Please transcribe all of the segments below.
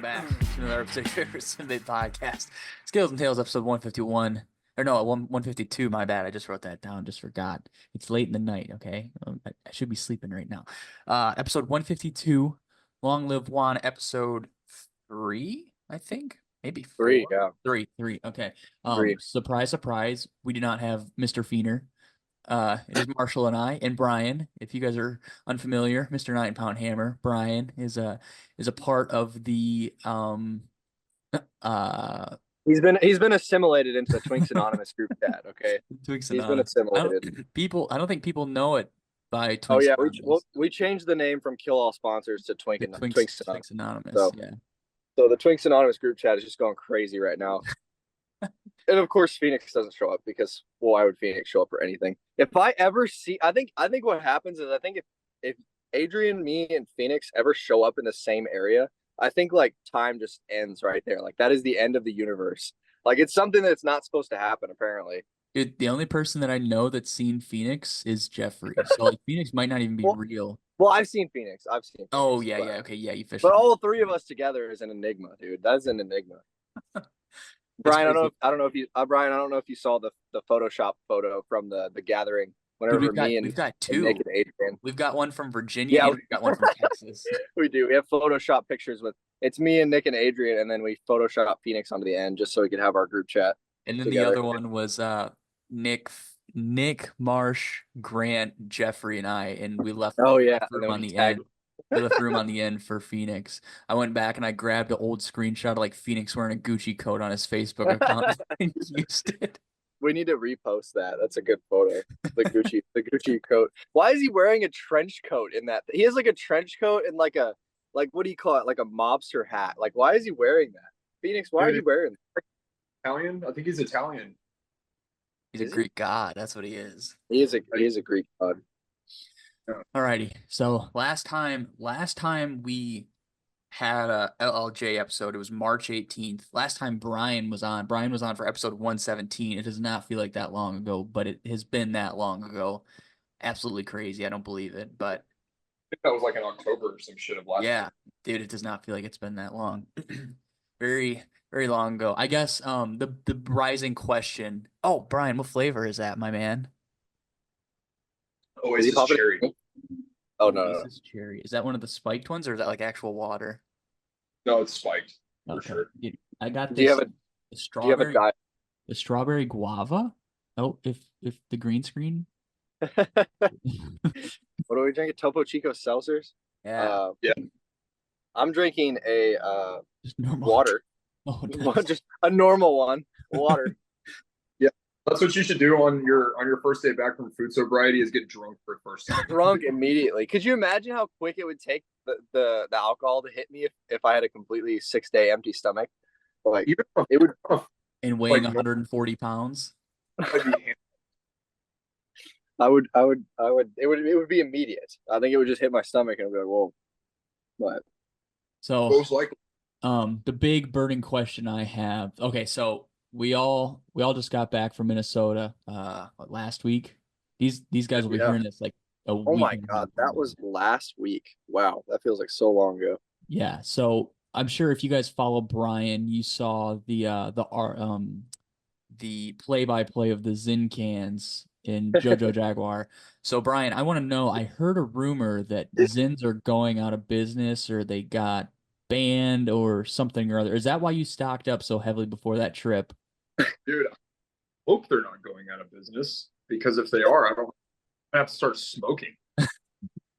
back to another episode of Rivers and Mid Podcast. Scales and Tales, episode 151. Or no, 152, my bad. I just wrote that down, just forgot. It's late in the night, okay? I should be sleeping right now. Episode 152, Long Live Juan, episode 3, I think? Maybe 4? 3, yeah. 3, okay. 3. Surprise, surprise, we do not have Mr. Feener. It is Marshall and I and Brian. If you guys are unfamiliar, Mr. 9-Pound Hammer, Brian is a part of the He's been assimilated into the Twinks Anonymous group chat. Okay, Twinks he's Anonymous. been assimilated. I don't think people know it by Twinks. Oh yeah, Anonymous. we changed the name from Kill All Sponsors to Twinks Anonymous. So, yeah. So the Twinks Anonymous group chat is just going crazy right now. And of course, Phoenix doesn't show up because, well, why would Phoenix show up for anything? If I ever see, I think what happens is, I think if Adrian, me, and Phoenix ever show up in the same area, I think like time just ends right there. Like that is the end of the universe. Like it's something that's not supposed to happen, apparently. Dude, the only person that I know that's seen Phoenix is Jeffrey. So like Phoenix might not even be real. Well, I've seen Phoenix. Oh yeah, yeah, okay, yeah, you fished. But all three of us together is an enigma, dude. That is an enigma. Brian, I don't know if you saw the Photoshop photo from the gathering. Whenever Dude, we've got two. Nick and Adrian. We've got one from Virginia. Yeah, and we've got one from Texas. We do. We have Photoshop pictures with it's me and Nick and Adrian, and then we Photoshop Phoenix onto the end just so we could have our group chat. And then together. The other one was Nick, Marsh, Grant, Jeffrey, and I, and we left. Room on the end. We left room on the end for Phoenix. I went back and I grabbed an old screenshot of like Phoenix wearing a Gucci coat on his Facebook account and used it. We need to repost that. That's a good photo. The Gucci coat. Why is he wearing a trench coat in that? He has like a trench coat and like what do you call it? Like a mobster hat. Like why is he wearing that? Phoenix, why are you wearing that? Italian? I think he's Italian. He's a Greek god. That's what he is. He is a Greek god. Alrighty. So last time we had a LLJ episode. It was March 18th. Last time Brian was on for episode 117. It does not feel like that long ago, but it has been that long ago. Absolutely crazy. I don't believe it, but I think that was like in October or some shit of last year. Dude, it does not feel like it's been that long. Very, very long ago. I guess the rising question. Oh, Brian, what flavor is that, my man? Oh, is it cherry? Oh no. This is cherry. Is that one of the spiked ones, or is that like actual water? No, it's spiked for sure. I got this. Do you have the strawberry guava? Oh, if the green screen. What are we drinking? Topo Chico seltzers? Yeah. Yeah. I'm drinking a just normal water. Oh, nice. Just a normal one. Water. Yeah. That's what you should do on your first day back from food sobriety is get drunk for the first time. Drunk immediately. Could you imagine how quick it would take the alcohol to hit me if I had a completely 6-day empty stomach? Like it would, and weighing 140 pounds. I would it would be immediate. I think it would just hit my stomach and I'd be like, whoa. But so most likely. The big burning question I have. Okay, so we all just got back from Minnesota last week. These guys will be hearing this like a week. Oh my god, that was last week. Wow, that feels like so long ago. Yeah, so I'm sure if you guys follow Brian, you saw the play-by-play of the Zin cans in JoJo Jaguar. So Brian, I want to know, I heard a rumor that Zins are going out of business or they got banned or something or other. Is that why you stocked up so heavily before that trip? Dude, I hope they're not going out of business, because if they are, I have to start smoking.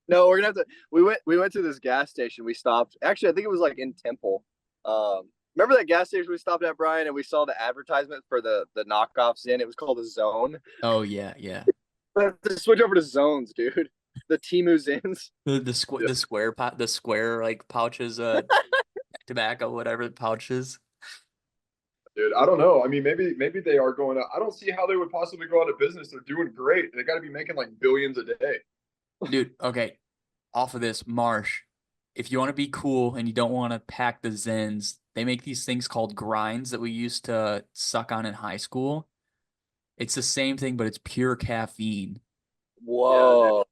No, we're gonna have to. We went to this gas station. We stopped. Actually, I think it was like in Temple. Remember that gas station we stopped at, Brian, and we saw the advertisement for the knockoffs in. It was called the Zone. Oh yeah. Let's switch over to Zones, dude. The Temu Zins. The square like pouches, tobacco, whatever the pouches. Dude, I don't know. I mean, maybe they are going out. I don't see how they would possibly go out of business. They're doing great. They got to be making like billions a day. Dude, okay. Off of this, Marsh, if you want to be cool and you don't want to pack the Zens, they make these things called grinds that we used to suck on in high school. It's the same thing, but it's pure caffeine. Whoa.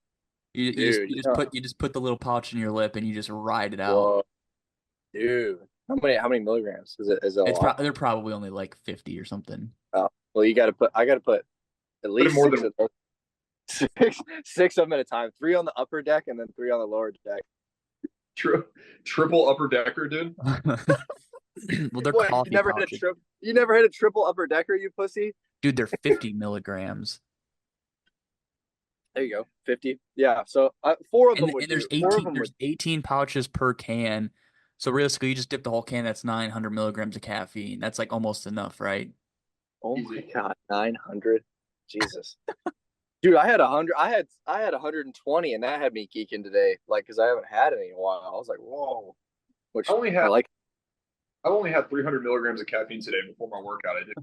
You just put the little pouch in your lip and you just ride it out. Whoa. Dude. How many milligrams? Is it a It's lot? they're probably only like 50 or something. Oh, well, I gotta put at Put in least more six than of those. Six of them at a time. 3 on the upper deck and then 3 on the lower deck. triple upper decker, dude. Well, they're What, coffee pouches. you never hit a triple upper decker, you pussy? Dude, they're 50 milligrams. There you go. 50. Yeah. So 4 of them would And do. 4 of them there's would. 18 pouches per can. So realistically, you just dip the whole can, that's 900 milligrams of caffeine. That's like almost enough, right? Oh my Easy. God, 900. Jesus. Dude, I had 100. I had 120, and that had me geeking today. Like, because I haven't had any in a while. I was like, whoa. Which I only I had like. I've only had 300 milligrams of caffeine today before my workout. I did.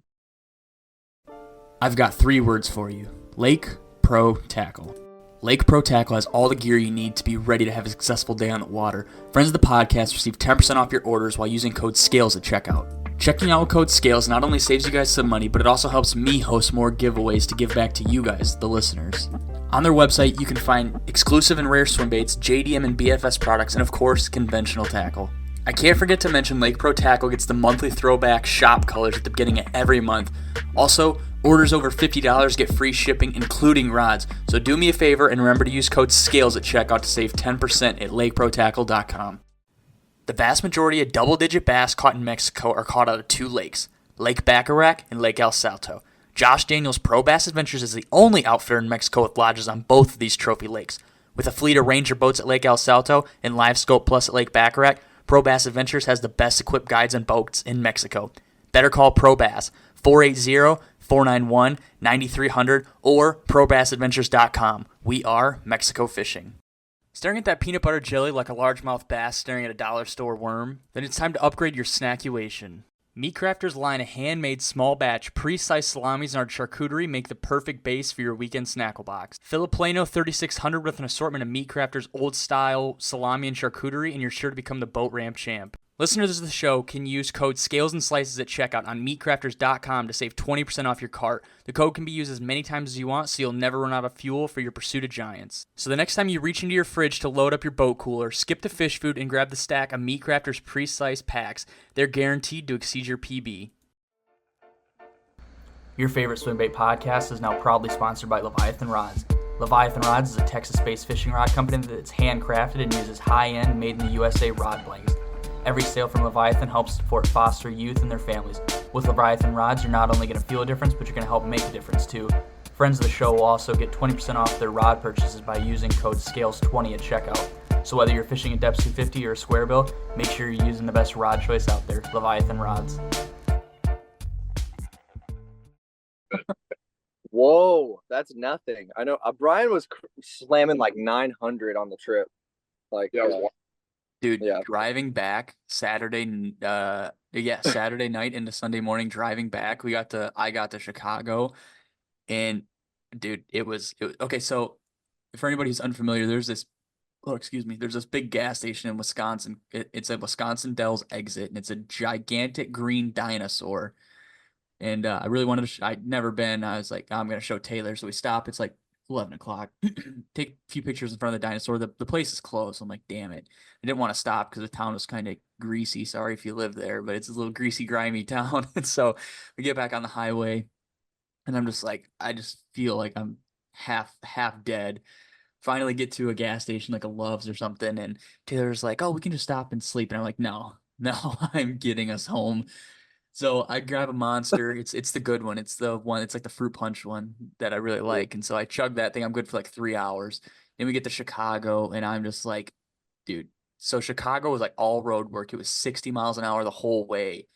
I've got 3 words for you. Lake Pro Tackle. Lake Pro Tackle has all the gear you need to be ready to have a successful day on the water. Friends of the podcast receive 10% off your orders while using code SCALES at checkout. Checking out with code SCALES not only saves you guys some money, but it also helps me host more giveaways to give back to you guys, the listeners. On their website, you can find exclusive and rare swim baits, JDM and BFS products, and of course, conventional tackle. I can't forget to mention Lake Pro Tackle gets the monthly throwback shop colors at the beginning of every month. Also, orders over $50 get free shipping, including rods. So do me a favor and remember to use code SCALES at checkout to save 10% at lakeprotackle.com. The vast majority of double-digit bass caught in Mexico are caught out of 2 lakes, Lake Bacharach and Lake El Salto. Josh Daniels Pro Bass Adventures is the only outfitter in Mexico with lodges on both of these trophy lakes. With a fleet of Ranger boats at Lake El Salto and Live Scope Plus at Lake Bacharach, Pro Bass Adventures has the best equipped guides and boats in Mexico. Better call Pro Bass 480-491-9300 or probassadventures.com. We are Mexico Fishing. Staring at that peanut butter jelly like a largemouth bass staring at a dollar store worm? Then it's time to upgrade your snackuation. Meat Crafters' line of handmade small batch pre-sliced salamis and our charcuterie make the perfect base for your weekend snackle box. Fill a Plano 3600 with an assortment of Meat Crafters' old style salami and charcuterie and you're sure to become the boat ramp champ. Listeners of the show can use code SCALES and SLICES at checkout on meatcrafters.com to save 20% off your cart. The code can be used as many times as you want so you'll never run out of fuel for your pursuit of giants. So the next time you reach into your fridge to load up your boat cooler, skip the fish food and grab the stack of Meat Crafters pre-sliced packs. They're guaranteed to exceed your PB. Your favorite swimbait podcast is now proudly sponsored by Leviathan Rods. Leviathan Rods is a Texas-based fishing rod company that's handcrafted and uses high-end, made-in-the-USA rod blanks. Every sale from Leviathan helps support foster youth and their families. With Leviathan Rods, you're not only going to feel a difference, but you're going to help make a difference too. Friends of the show will also get 20% off their rod purchases by using code SCALES20 at checkout. So whether you're fishing a depth 250 or a square bill, make sure you're using the best rod choice out there, Leviathan Rods. Whoa, that's nothing. I know. Brian was slamming like 900 on the trip. Like, Yeah, Dude, Yeah. driving back Saturday night into Sunday morning, driving back, I got to Chicago, and dude, it was okay. So for anybody who's unfamiliar, there's this big gas station in Wisconsin. It's a Wisconsin Dells exit, and it's a gigantic green dinosaur. And I really wanted to. I'd never been. I was like, I'm gonna show Taylor. So we stop. It's like 11 o'clock. Take a few pictures in front of the dinosaur. The place is closed. I'm like, damn it. I didn't want to stop because the town was kind of greasy. Sorry if you live there, but it's a little greasy, grimy town. And so we get back on the highway, and I'm just like, I just feel like I'm half dead. Finally get to a gas station like a Love's or something, and Taylor's like, oh, we can just stop and sleep. And I'm like, no, I'm getting us home. So I grab a Monster. It's the good one. It's the one. It's like the fruit punch one that I really like. And so I chug that thing. I'm good for like 3 hours. Then we get to Chicago, and I'm just like, dude. So Chicago was like all road work. It was 60 miles an hour the whole way,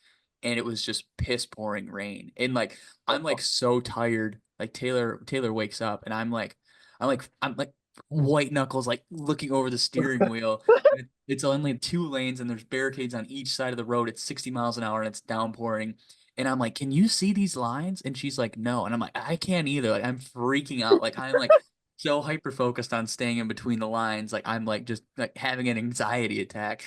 and it was just piss pouring rain. And like I'm like so tired. Like Taylor wakes up, and I'm like white knuckles, like looking over the steering wheel. And it's only 2 lanes, and there's barricades on each side of the road. It's 60 miles an hour, and it's downpouring. And I'm like, can you see these lines? And she's like, no. And I'm like, I can't either. Like, I'm freaking out. Like, I'm like so hyper focused on staying in between the lines. Like, I'm like just like having an anxiety attack.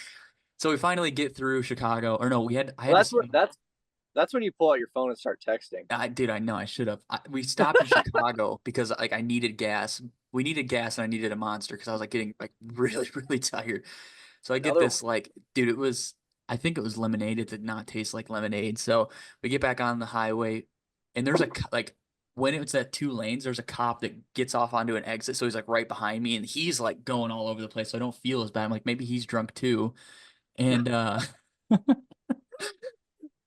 So we finally get through Chicago. Or no, That's when you pull out your phone and start texting. I know I should have. We stopped in Chicago because like I needed gas. We needed gas, and I needed a Monster because I was like getting like really, really tired. So I get Another- this like, dude, it was I think it was lemonade. It did not taste like lemonade. So we get back on the highway, and there's like when it's at 2 lanes, there's a cop that gets off onto an exit. So he's like right behind me, and he's like going all over the place. So I don't feel as bad. I'm like, maybe he's drunk too. And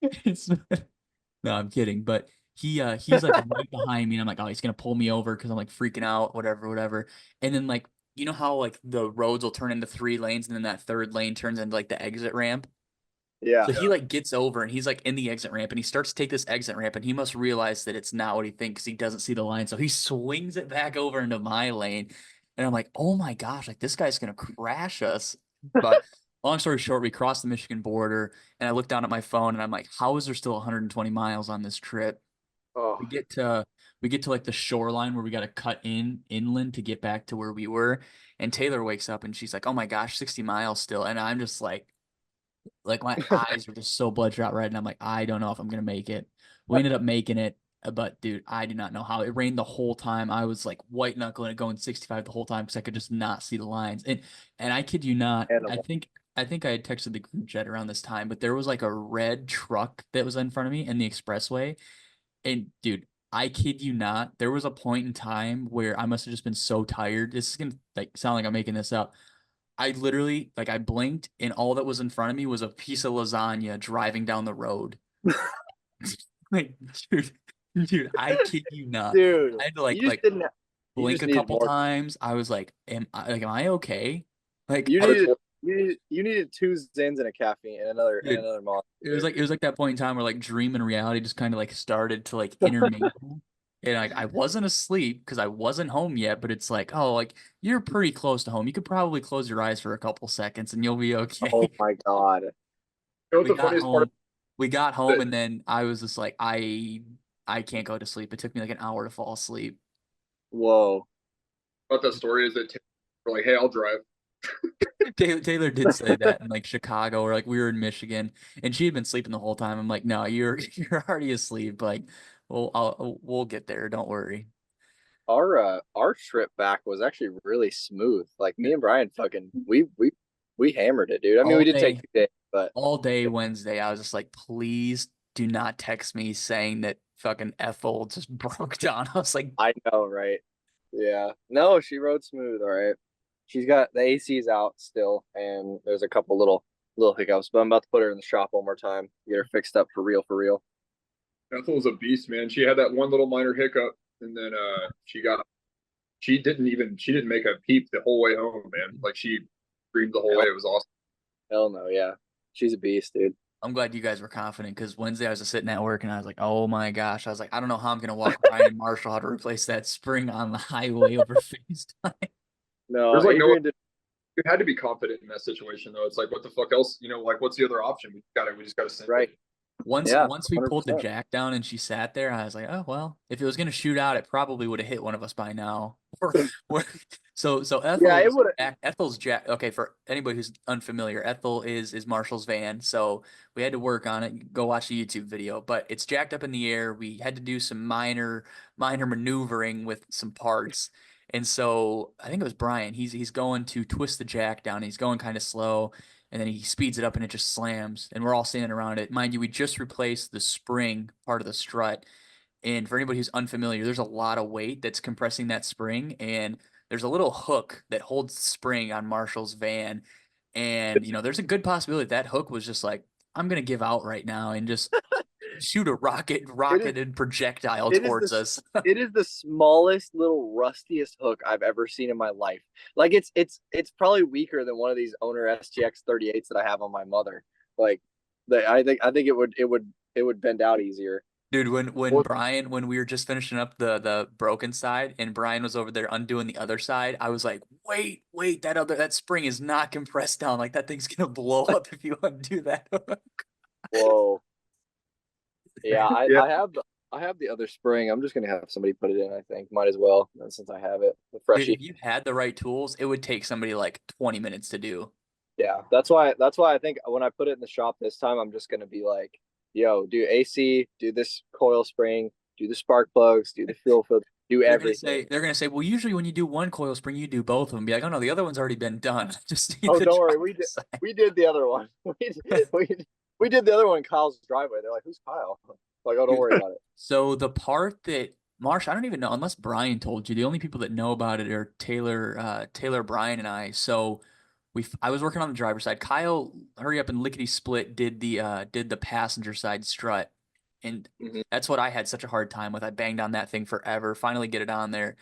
it's no, I'm kidding. But he's like right behind me, and I'm like, oh, he's gonna pull me over because I'm like freaking out, whatever, whatever. And then like you know how like the roads will turn into 3 lanes, and then that third lane turns into like the exit ramp. Yeah. So he like gets over and he's like in the exit ramp and he starts to take this exit ramp and he must realize that it's not what he thinks. He doesn't see the line. So he swings it back over into my lane. And I'm like, oh my gosh, like this guy's gonna crash us. But long story short, we crossed the Michigan border and I looked down at my phone and I'm like, how is there still 120 miles on this trip? Oh, We get to like the shoreline where we got to cut inland to get back to where we were. And Taylor wakes up and she's like, oh my gosh, 60 miles still. And I'm just like my eyes were just so bloodshot red, and I'm like, I don't know if I'm gonna make it. We ended up making it, but dude, I did not know how. It rained the whole time. I was like white knuckling it going 65 the whole time because I could just not see the lines. And I kid you not, animal. I think I had texted the group chat around this time, but there was like a red truck that was in front of me in the expressway. And dude, I kid you not, there was a point in time where I must have just been so tired. This is gonna like sound like I'm making this up. I literally like I blinked and all that was in front of me was a piece of lasagna driving down the road. Like, dude, I kid you not. Dude, I had to you just didn't. You blink just a needed couple more. times. I was like, am I okay? Like, You needed 2 Zins and a caffeine and dude, another monster. it was like that point in time where like dream and reality just kind of like started to like intermingle. And I wasn't asleep because I wasn't home yet, but it's like, oh, like you're pretty close to home. You could probably close your eyes for a couple seconds and you'll be okay. Oh my god. You know what We the got funniest part home. We got home that and then I was just like, I can't go to sleep. It took me like an hour to fall asleep. Whoa. about that story is that we're like, hey, I'll drive. Taylor did say that in like Chicago or like we were in Michigan and she had been sleeping the whole time. I'm like, no, you're already asleep. Like, we'll get there. Don't worry. Our trip back was actually really smooth. Like me and Brian fucking we hammered it, dude. I mean, All we did take day, 2 days, but all day Wednesday, I was just like, please do not text me saying that fucking Ethel just broke down. I was like, I know, right? Yeah. No, she rode smooth, all right. She's got the AC's out still, and there's a couple little hiccups, but I'm about to put her in the shop one more time, get her fixed up for real, for real. Ethel was a beast, man. She had that one little minor hiccup, and then she didn't make a peep the whole way home, man. Like she screamed the whole way. Hell, It was awesome. hell no, yeah. She's a beast, dude. I'm glad you guys were confident because Wednesday I was just sitting at work and I was like, oh my gosh. I was like, I don't know how I'm gonna walk Ryan and Marshall how to replace that spring on the highway over FaceTime. No, There's like no, Adrian did you had to be confident in that situation though. It's like, what the fuck else? Like, what's the other option? We just gotta send right. it. Yeah, Once we pulled the 100%. jack down and she sat there, I was like, oh well, if it was gonna shoot out, it probably would have hit one of us by now. So Yeah, it would have. Ethel's jack. Okay, for anybody who's unfamiliar, Ethel is Marshall's van. So we had to work on it. Go watch the YouTube video, but it's jacked up in the air. We had to do some minor maneuvering with some parts. And so I think it was Brian. He's going to twist the jack down. He's going kind of slow and then he speeds it up and it just slams and we're all standing around it. Mind you, we just replaced the spring part of the strut. And for anybody who's unfamiliar, there's a lot of weight that's compressing that spring and there's a little hook that holds the spring on Marshall's van. And there's a good possibility that hook was just like, I'm gonna give out right now and just shoot a rocket and projectile It is towards us. it is the smallest little rustiest hook I've ever seen in my life. Like it's probably weaker than one of these owner SGX 38s that I have on my mother. Like I think it would bend out easier. Dude, when Well, Brian when we were just finishing up the broken side and Brian was over there undoing the other side, I was like, wait, that spring is not compressed down. Like that thing's gonna blow up if you undo that. whoa. Yeah, Yeah. I have the other spring. I'm just gonna have somebody put it in, I think. Might as well, since I have it. The Dude, freshie. if you had the right tools, it would take somebody like 20 minutes to do. Yeah, that's why I think when I put it in the shop this time, I'm just gonna be like, yo, do AC, do this coil spring, do the spark plugs, do the fuel filter, do They're everything. they're gonna say, well, usually when you do one coil spring, you do both of them. Be like, oh no, the other one's already been done. Just need Oh, the don't worry, driver's side. we did the other one. We did the other one in Kyle's driveway. They're like, who's Kyle? Like, oh, don't worry about it. So the part that Marsh, I don't even know unless Brian told you. The only people that know about it are Taylor, Brian, and I. So I was working on the driver's side. Kyle, hurry up and lickety split did the passenger side strut, and that's what I had such a hard time with. I banged on that thing forever. Finally get it on there,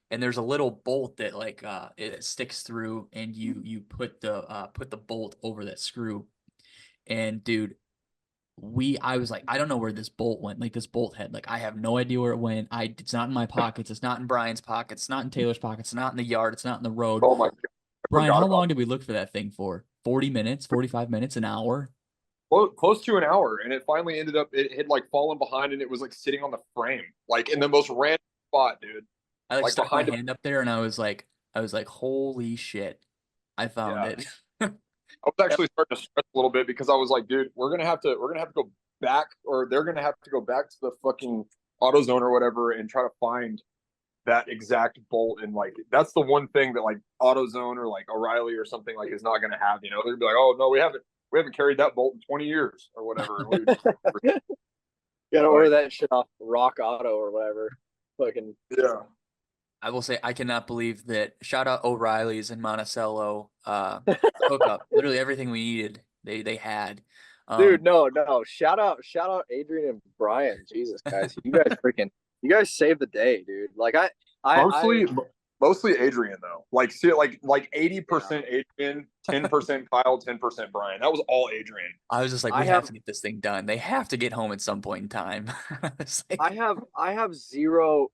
and there's a little bolt that like it sticks through, and you put the bolt over that screw, and dude. I was like, I don't know where this bolt went. Like this bolt head, like I have no idea where it went. It's not in my pockets. It's not in Brian's pockets. It's not in Taylor's pockets. It's not in the yard. It's not in the road. Oh my God. Brian, how long did we look for that thing for? 40 minutes, 45 minutes, an hour? Well, close to an hour, and it finally ended up. It had like fallen behind, and it was like sitting on the frame, like in the most random spot, dude. I like stuck my behind hand up there, and I was like, holy shit, I found it. I was actually starting to stress a little bit because I was like, dude, we're gonna have to go back, or they're gonna have to go back to the fucking AutoZone or whatever and try to find that exact bolt. And like, that's the one thing that like AutoZone or like O'Reilly or something like is not gonna have. You know, they're gonna be like, oh no, we haven't carried that bolt in 20 years or whatever. Gotta order that shit off Rock Auto or whatever. Fucking yeah. I will say I cannot believe that. Shout out O'Reilly's in Monticello. Hookup, literally everything we needed, they had. Dude, no. Shout out Adrian and Brian. Jesus, guys, you guys saved the day, dude. Like Mostly Adrian though. Like see, like 80% Adrian, 10% Kyle, 10% Brian. That was all Adrian. I was just like, we have to get this thing done. They have to get home at some point in time. Like, I have zero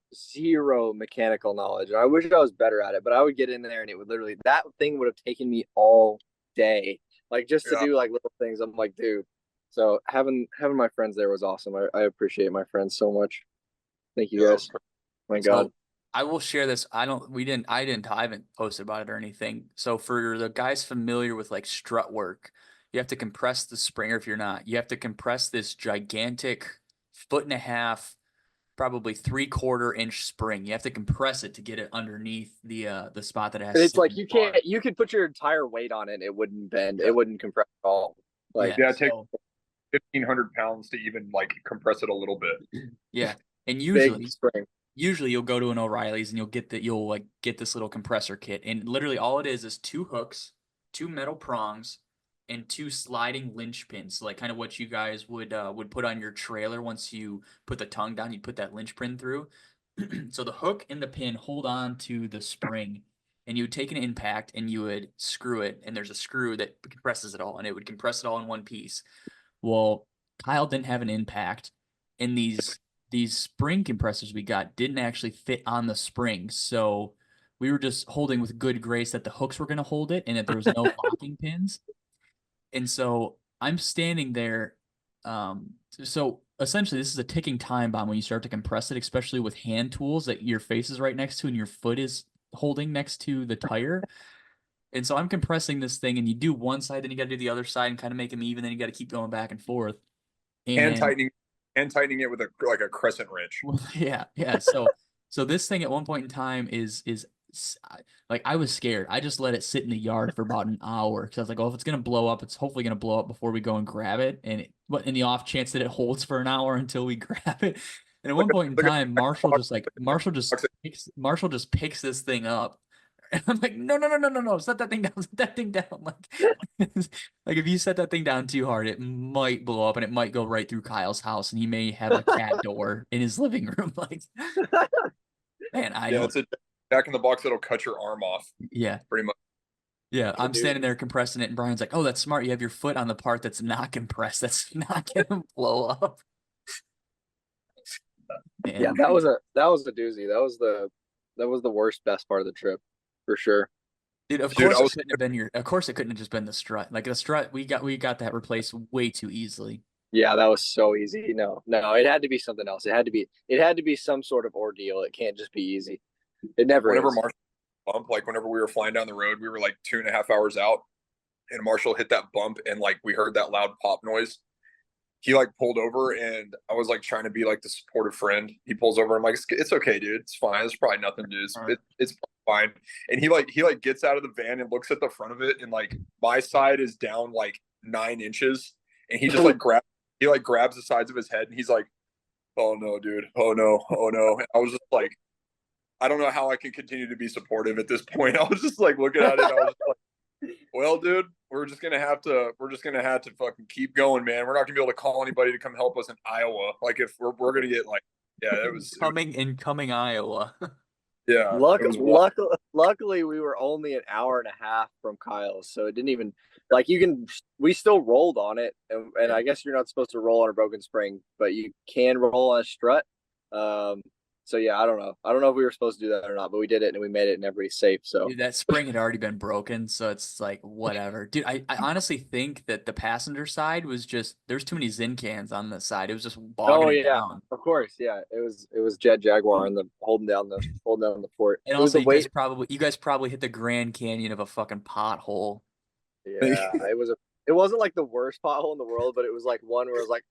mechanical knowledge. I wish I was better at it, but I would get in there and it would literally, that thing would have taken me all day. Like just to do like little things. I'm like, dude. So having my friends there was awesome. I appreciate my friends so much. Thank you guys. My God. I will share this. I haven't posted about it or anything. So for the guys familiar with like strut work, you have to compress the spring, or if you're not, you have to compress this gigantic 1.5 probably 3/4 inch spring. You have to compress it to get it underneath the spot that it has. It's like you could put your entire weight on it and it wouldn't bend. It wouldn't compress at all. Like it takes 1,500 pounds to even like compress it a little bit. Yeah. And usually you'll go to an O'Reilly's and you'll get this little compressor kit, and literally all it is 2 hooks, 2 metal prongs, and 2 sliding linch pins. So like kind of what you guys would put on your trailer once you put the tongue down, you'd put that linch pin through. So the hook and the pin hold on to the spring, and you would take an impact and you would screw it, and there's a screw that compresses it all, and it would compress it all in one piece. Well, Kyle didn't have an impact, and these spring compressors we got didn't actually fit on the spring. So we were just holding with good grace that the hooks were going to hold it and that there was no locking pins. And so I'm standing there. So essentially this is a ticking time bomb when you start to compress it, especially with hand tools that your face is right next to and your foot is holding next to the tire. And so I'm compressing this thing, and you do one side, then you got to do the other side and kind of make them even. Then you got to keep going back and forth. And tightening it with a crescent wrench. Yeah. So this thing at one point in time is like, I was scared. I just let it sit in the yard for about an hour because I was like, oh, if it's gonna blow up, it's hopefully gonna blow up before we go and grab it. And in the off chance that it holds for an hour until we grab it. And at one point in time, Marshall just picks this thing up. And I'm like, no, set that thing down. Like if you set that thing down too hard, it might blow up and it might go right through Kyle's house, and he may have a cat door in his living room. Like, man, it's a Jack in the Box that'll cut your arm off. Yeah, pretty much. Yeah, I'm standing there compressing it, and Brian's like, "Oh, that's smart. You have your foot on the part that's not compressed. That's not gonna blow up." Man. Yeah, that was a doozy. That was the best part of the trip. For sure. Dude, of course it couldn't have just been the strut. Like the strut, we got that replaced way too easily. Yeah, that was so easy. No, it had to be something else. It had to be some sort of ordeal. It can't just be easy. It never whenever is. Marshall bump, like whenever we were flying down the road, we were like 2.5 hours out, and Marshall hit that bump, and like we heard that loud pop noise. he like pulled over, and I was like trying to be like the supportive friend. He pulls over. I'm like, it's okay, dude. It's fine. It's probably nothing, dude. It's fine. And he gets out of the van and looks at the front of it, and like my side is down like 9 inches, and he just like grabs the sides of his head, and he's like, oh no, dude. Oh no. Oh no. And I was just like, I don't know how I can continue to be supportive at this point. I was just like looking at it. I was just like, well, dude, we're just gonna have to fucking keep going, man. We're not gonna be able to call anybody to come help us in Iowa. Like if we're gonna get like, yeah, it was incoming Iowa. Yeah. Luckily, we were only an hour and a half from Kyle's, so it didn't even like we still rolled on it, and I guess you're not supposed to roll on a broken spring, but you can roll on a strut. So yeah, I don't know if we were supposed to do that or not, but we did it and we made it and everybody's safe. So Dude, that spring had already been broken, so it's like whatever. Dude, I honestly think that the passenger side was just there's too many Zin cans on the side. It was just bogging it down. Of course, yeah. It was Jet Jaguar and holding down the fort. And also you guys probably hit the Grand Canyon of a fucking pothole. Yeah, it wasn't like the worst pothole in the world, but it was like one where it was like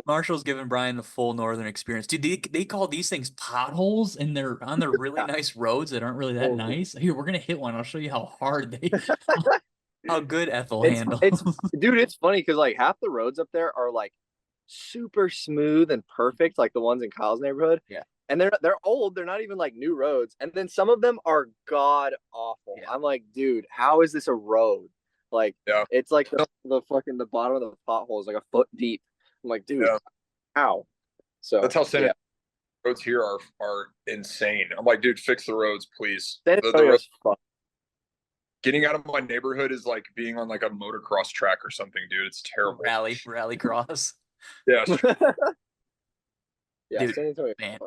Marshall's giving Brian the full northern experience. Dude, they call these things potholes, and they're on their really nice roads that aren't really that nice. Here, we're gonna hit one. I'll show you how hard how good Ethel handles. Dude, it's funny because like half the roads up there are like super smooth and perfect, like the ones in Kyle's neighborhood. Yeah. And they're old. They're not even like new roads. And then some of them are god awful. Yeah. I'm like, dude, how is this a road? Like, it's like the bottom of the pothole is like a foot deep. I'm like, dude, how? So that's how roads here are insane. I'm like, dude, fix the roads, please. Getting out of my neighborhood is like being on like a motocross track or something, dude. It's terrible. Rally cross. Yeah. Yeah, dude, man.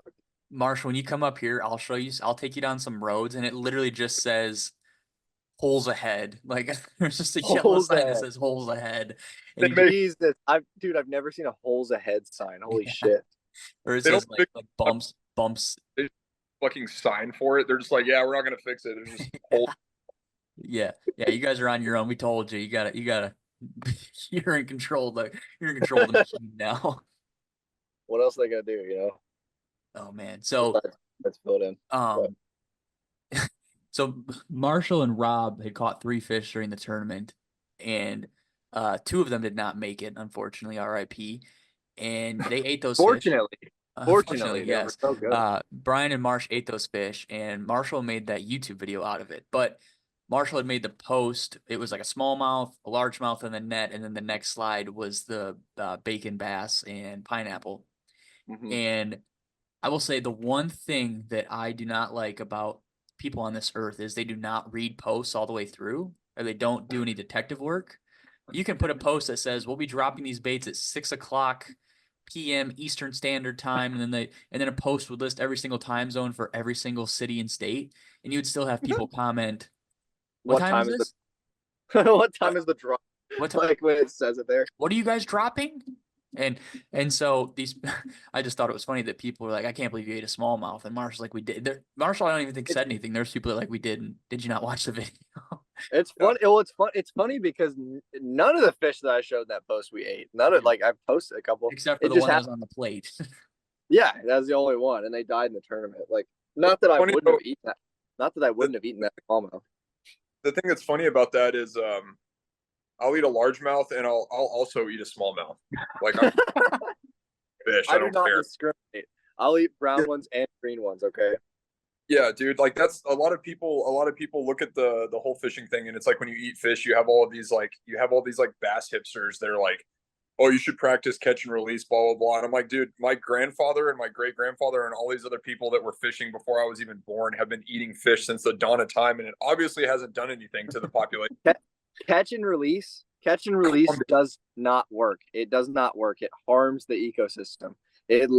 Marshall, when you come up here, I'll take you down some roads, and it literally just says holes ahead. Like there's just a yellow sign that says holes ahead. Jesus, I've never seen a holes ahead sign. Holy shit. Or it says like bumps. They fucking sign for it. They're just like, yeah, we're not gonna fix it. It's just holes. Yeah, you guys are on your own. We told you. You gotta you're in control of the machine now. What else are they gonna do, you know? Oh man. So that's filled in. So Marshall and Rob had caught 3 fish during the tournament, and 2 of them did not make it, unfortunately, RIP. And they ate those Fortunately. fish. Fortunately, yes. So good. Brian and Marsh ate those fish, and Marshall made that YouTube video out of it. But Marshall had made the post. It was like a smallmouth, a largemouth, and the net, and then the next slide was the bacon bass and pineapple. Mm-hmm. And I will say the one thing that I do not like about people on this earth is they do not read posts all the way through, or they don't do any detective work. You can put a post that says we'll be dropping these baits at 6:00 p.m. Eastern Standard Time, and then a post would list every single time zone for every single city and state, and you would still have people comment, what time is this? What time is the drop? What time? Like when it says it there. What are you guys dropping? And so I just thought it was funny that people were like, I can't believe you ate a smallmouth. And Marshall's like, we did. Marshall, I don't even think said anything. There's people that like, we didn't. Did you not watch the video? It's fun. Well, it's funny because none of the fish that I showed in that post we ate. None of like I've posted a couple, except for the one that was on the plate. Yeah, that's the only one, and they died in the tournament. Like, not that I wouldn't have eaten that. Not that I wouldn't have eaten that smallmouth. The thing that's funny about that is, I'll eat a largemouth and I'll also eat a smallmouth. Like I'm fish. I don't do not care. Discriminate. I'll eat brown ones and green ones. Okay. Yeah, dude. Like that's a lot of people look at the whole fishing thing, and it's like when you eat fish, you have all these bass hipsters that are like, oh, you should practice catch and release, blah blah blah. And I'm like, dude, my grandfather and my great grandfather and all these other people that were fishing before I was even born have been eating fish since the dawn of time, and it obviously hasn't done anything to the population. Catch and release does not work. It does not work. It harms the ecosystem. It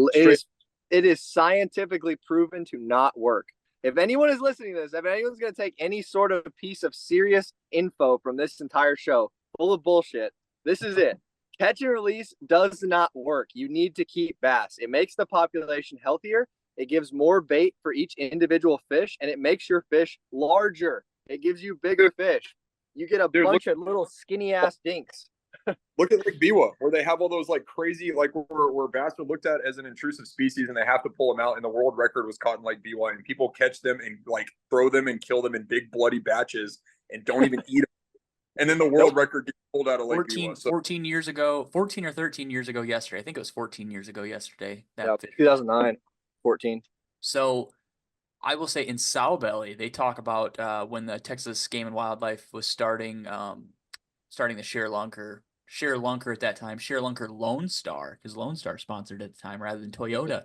is scientifically proven to not work. If anyone is listening to this, if anyone's going to take any sort of piece of serious info from this entire show full of bullshit, this is it. Catch and release does not work. You need to keep bass. It makes the population healthier. It gives more bait for each individual fish, and it makes your fish larger. It gives you bigger fish. You get a bunch of little skinny ass dinks. Look at like Biwa, where they have all those like crazy, like where bass are looked at as an intrusive species, and they have to pull them out. And the world record was caught in like Biwa, and people catch them and like throw them and kill them in big bloody batches and don't even eat them. And then the world record gets pulled out of Lake 14, Biwa. So 14 years ago, 14 or 13 years ago yesterday. I think it was 14 years ago yesterday. Yeah, 2009, 14. So I will say in Sow Belly, they talk about when the Texas Game and Wildlife was starting the Share Lunker at that time, Share Lunker Lone Star, because Lone Star sponsored at the time rather than Toyota.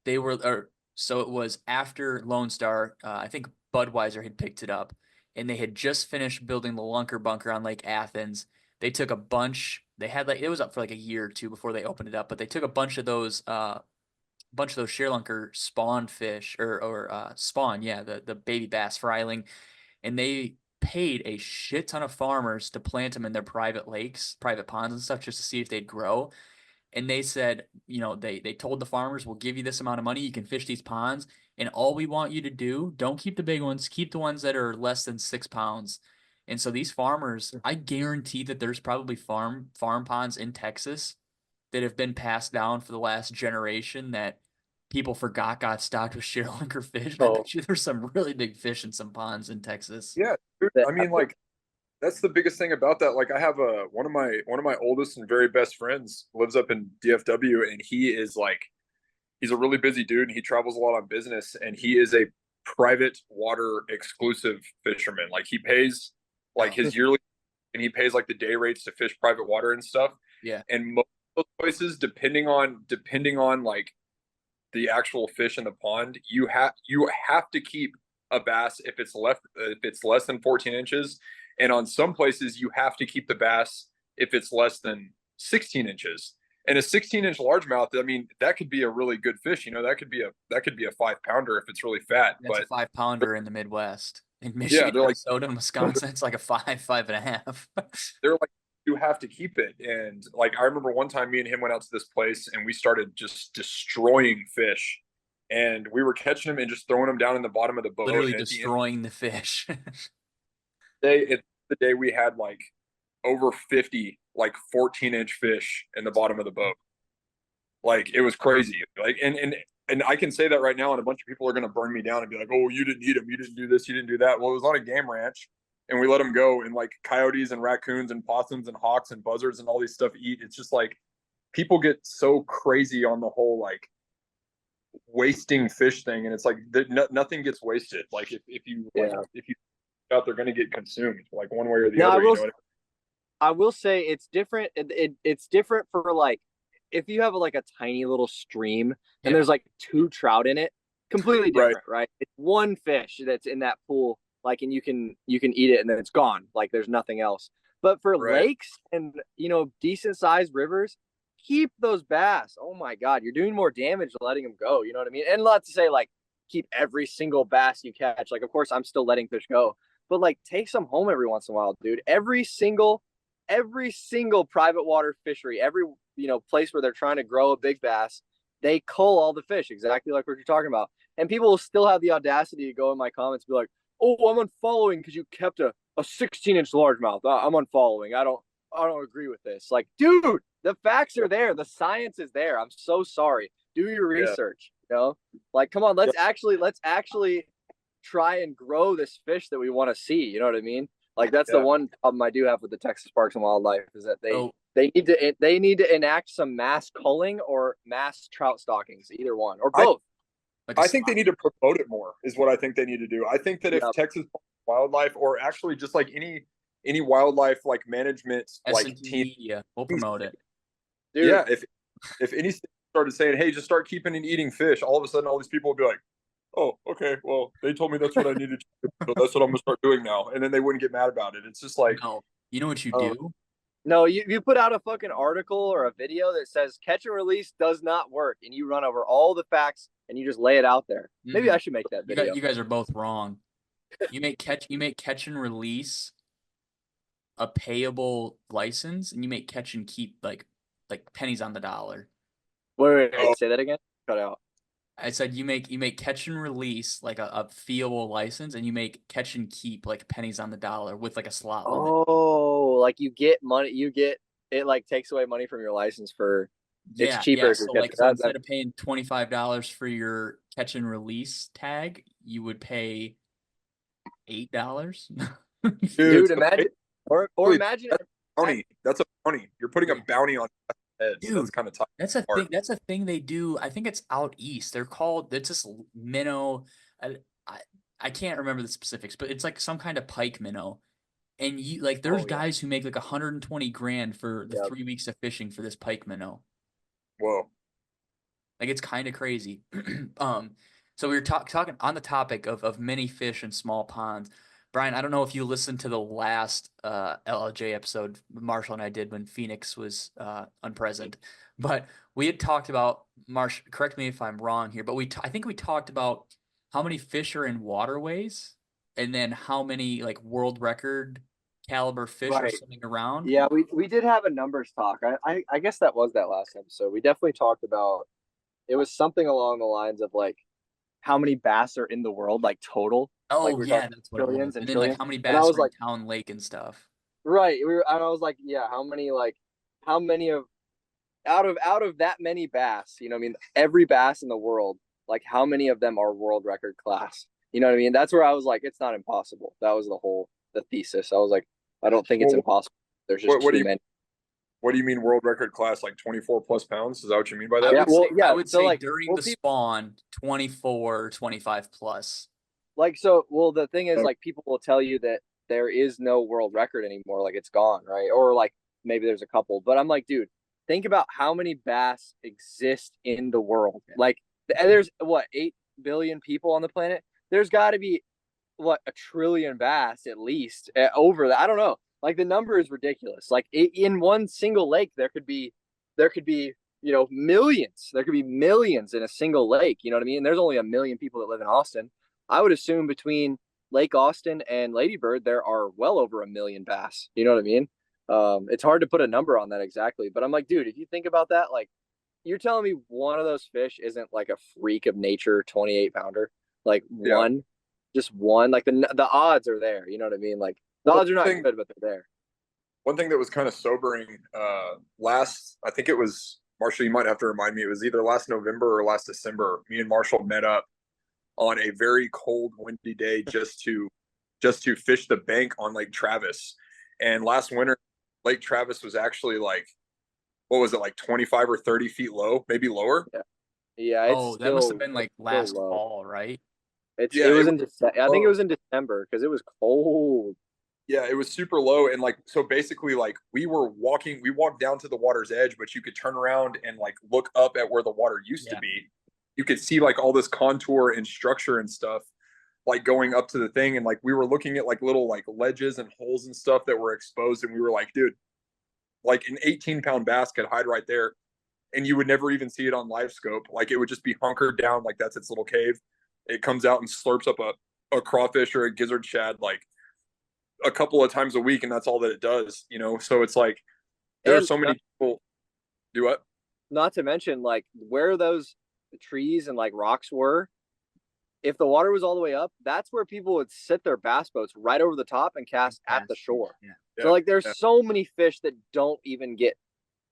They were, so it was after Lone Star. I think Budweiser had picked it up, and they had just finished building the Lunker Bunker on Lake Athens. They took a bunch. They had like, it was up for like a year or two before they opened it up, but they took a bunch of those Share Lunker spawned fish or spawn, yeah, the baby bass fryling, and they paid a shit ton of farmers to plant them in their private lakes, private ponds and stuff just to see if they'd grow. And they said, they told the farmers, we'll give you this amount of money, you can fish these ponds, and all we want you to do, don't keep the big ones, keep the ones that are less than 6 pounds. And so these farmers, I guarantee that there's probably farm ponds in Texas that have been passed down for the last generation that people forgot got stocked with Share Lunker fish. I bet you there's some really big fish in some ponds in Texas. yeah, dude, I mean, like that's the biggest thing about that. Like I have one of my oldest and very best friends lives up in DFW, and he is like, he's a really busy dude, and he travels a lot on business, and he is a private water exclusive fisherman. Like he pays like his yearly, and he pays like the day rates to fish private water and stuff. Yeah. And most of those places, depending on like the actual fish in the pond, you have to keep a bass if it's less than 14 inches. And on some places, you have to keep the bass if it's less than 16 inches. And a 16-inch largemouth, I mean, that could be a really good fish. That could be a 5-pounder if it's really fat. That's but a 5-pounder in the Midwest. In Michigan, they're like, Minnesota, and Wisconsin, it's like a 5.5. They're like, you have to keep it. And like, I remember one time me and him went out to this place and we started just destroying fish. And we were catching them and just throwing them down in the bottom of the boat. Literally and destroying the fish. It's the day we had like over 50 like 14-inch fish in the bottom of the boat. Like it was crazy. Like and I can say that right now, and a bunch of people are going to burn me down and be like, "Oh, you didn't eat them. You didn't do this. You didn't do that." Well, it was on a game ranch, and we let them go, and like coyotes and raccoons and possums and hawks and buzzards and all these stuff eat. It's just like people get so crazy on the whole like wasting fish thing, and it's like nothing gets wasted. Like if you out, they're going to get consumed like one way or the other. I will say it's different. It's different for like if you have like a tiny little stream and there's like 2 trout in it, completely different, right? It's one fish that's in that pool, like, and you can eat it and then it's gone. Like there's nothing else. But for lakes and decent sized rivers, keep those bass. Oh my God, you're doing more damage letting them go. You know what I mean? And not to say like keep every single bass you catch. Like of course I'm still letting fish go, but like take some home every once in a while, dude. Every single private water fishery, every place where they're trying to grow a big bass, they cull all the fish, exactly like what you're talking about. And people will still have the audacity to go in my comments and be like, "Oh, I'm unfollowing because you kept a 16-inch largemouth. I'm unfollowing. I don't agree with this." Like, dude, the facts are there. The science is there. I'm so sorry. Do your research. Like, come on, let's actually try and grow this fish that we want to see. You know what I mean? Like that's the one problem I do have with the Texas Parks and Wildlife is that they need to enact some mass culling or mass trout stockings, either one or both. I think they need to promote it more is what I think they need to do. I think that if Texas Wildlife or actually just like any wildlife like management like team, media will promote it. Dude. Yeah, if any state started saying, "Hey, just start keeping and eating fish," all of a sudden all these people would be like, "Oh, okay. Well, they told me that's what I needed to do, so that's what I'm gonna start doing now." And then they wouldn't get mad about it. It's just like, no, you know what you do? No, you put out a fucking article or a video that says catch and release does not work, and you run over all the facts and you just lay it out there. Maybe I should make that video. You guys are both wrong. You make catch and release a payable license, and you make catch and keep like pennies on the dollar. Wait, say that again. Cut out. I said you make catch and release like a feeable license, and you make catch and keep like pennies on the dollar with like a slot limit. Oh, like you get money, it like takes away money from your license for it's Yeah, cheaper yeah. if you're So catching like, so that. instead of paying $25 for your catch and release tag, you would pay $8. Dude, Dude, so imagine or basically, imagine that's a bounty. That's a bounty. You're putting a Yeah. bounty on heads. Dude, That's kind of tough. that's a thing. That's a thing they do. I think it's out east. They're called. It's just minnow. I, I I can't remember the specifics, but it's like some kind of pike minnow. And you like, there's Oh yeah. guys who make like 120 grand for the Yeah. 3 weeks of fishing for this pike minnow. Whoa. Like, it's kind of crazy. um, so we were talking on the topic of many fish and small ponds. Brian, I don't know if you listened to the last LLJ episode Marshall and I did when Phoenix was unpresent, but we had talked about correct me if I'm wrong here, but I think we talked about how many fish are in waterways, and then how many like world record caliber fish are Right. swimming around. Yeah, we did have a numbers talk. I guess that was that last episode. We definitely talked about it was something along the lines of like how many bass are in the world, like total. Like Oh we're yeah, talking that's what it was. trillions and And then like trillions. how many And I bass was are in like, Town Lake and stuff. right. And I was like, yeah, how many of out of that many bass, you know what I mean? Every bass in the world, like how many of them are world record class? You know what I mean? That's where I was like, it's not impossible. That was the thesis. I was like, I don't think it's Well, impossible. There's just what do too you many. what do you mean world record class, like 24 plus pounds? Is that what you mean by that? Yeah, well, I yeah. would So say like, during well, the people spawn, 24, 25 plus. like so. Well, the thing is, like, people will tell you that there is no world record anymore. Like, it's gone, right? Or like maybe there's a couple. But I'm like, dude, think about how many bass exist in the world. Like, there's what 8 billion people on the planet. There's got to be what a trillion bass at least over that. I don't know. Like the number is ridiculous. Like in one single lake, there could be millions. There could be millions in a single lake. You know what I mean? And there's only 1 million people that live in Austin. I would assume between Lake Austin and Lady Bird, there are well over 1 million bass. You know what I mean? It's hard to put a number on that exactly, but I'm like, dude, if you think about that, like you're telling me one of those fish isn't like a freak of nature 28 pounder, like Yeah. just one, like the odds are there. You know what I mean? Like the odds are not good, but they're there. One thing that was kind of sobering, I think it was Marshall, you might have to remind me, it was either last November or last December. Me and Marshall met up on a very cold, windy day just to fish the bank on Lake Travis. And last winter, Lake Travis was actually like, what was it, like 25 or 30 feet low, maybe lower? Yeah, it's That must have still been like still last low. fall, right? It Yeah, was it in December. I think it was in December because it was cold. Yeah, it was super low. And like, so basically, like, we walked down to the water's edge, but you could turn around and like look up at where the water used to be. You could see like all this contour and structure and stuff, like going up to the thing. And like, we were looking at like little like ledges and holes and stuff that were exposed. And we were like, dude, like an 18-pound bass could hide right there. And you would never even see it on live scope. Like, it would just be hunkered down. Like, that's its little cave. It comes out and slurps up a crawfish or a gizzard shad, like, a couple of times a week, and that's all that it does, you know. So it's like there are so many people do what, not to mention like where those trees and like rocks were. If the water was all the way up, that's where people would sit their bass boats right over the top and cast at the shore. So like there's so many fish that don't even get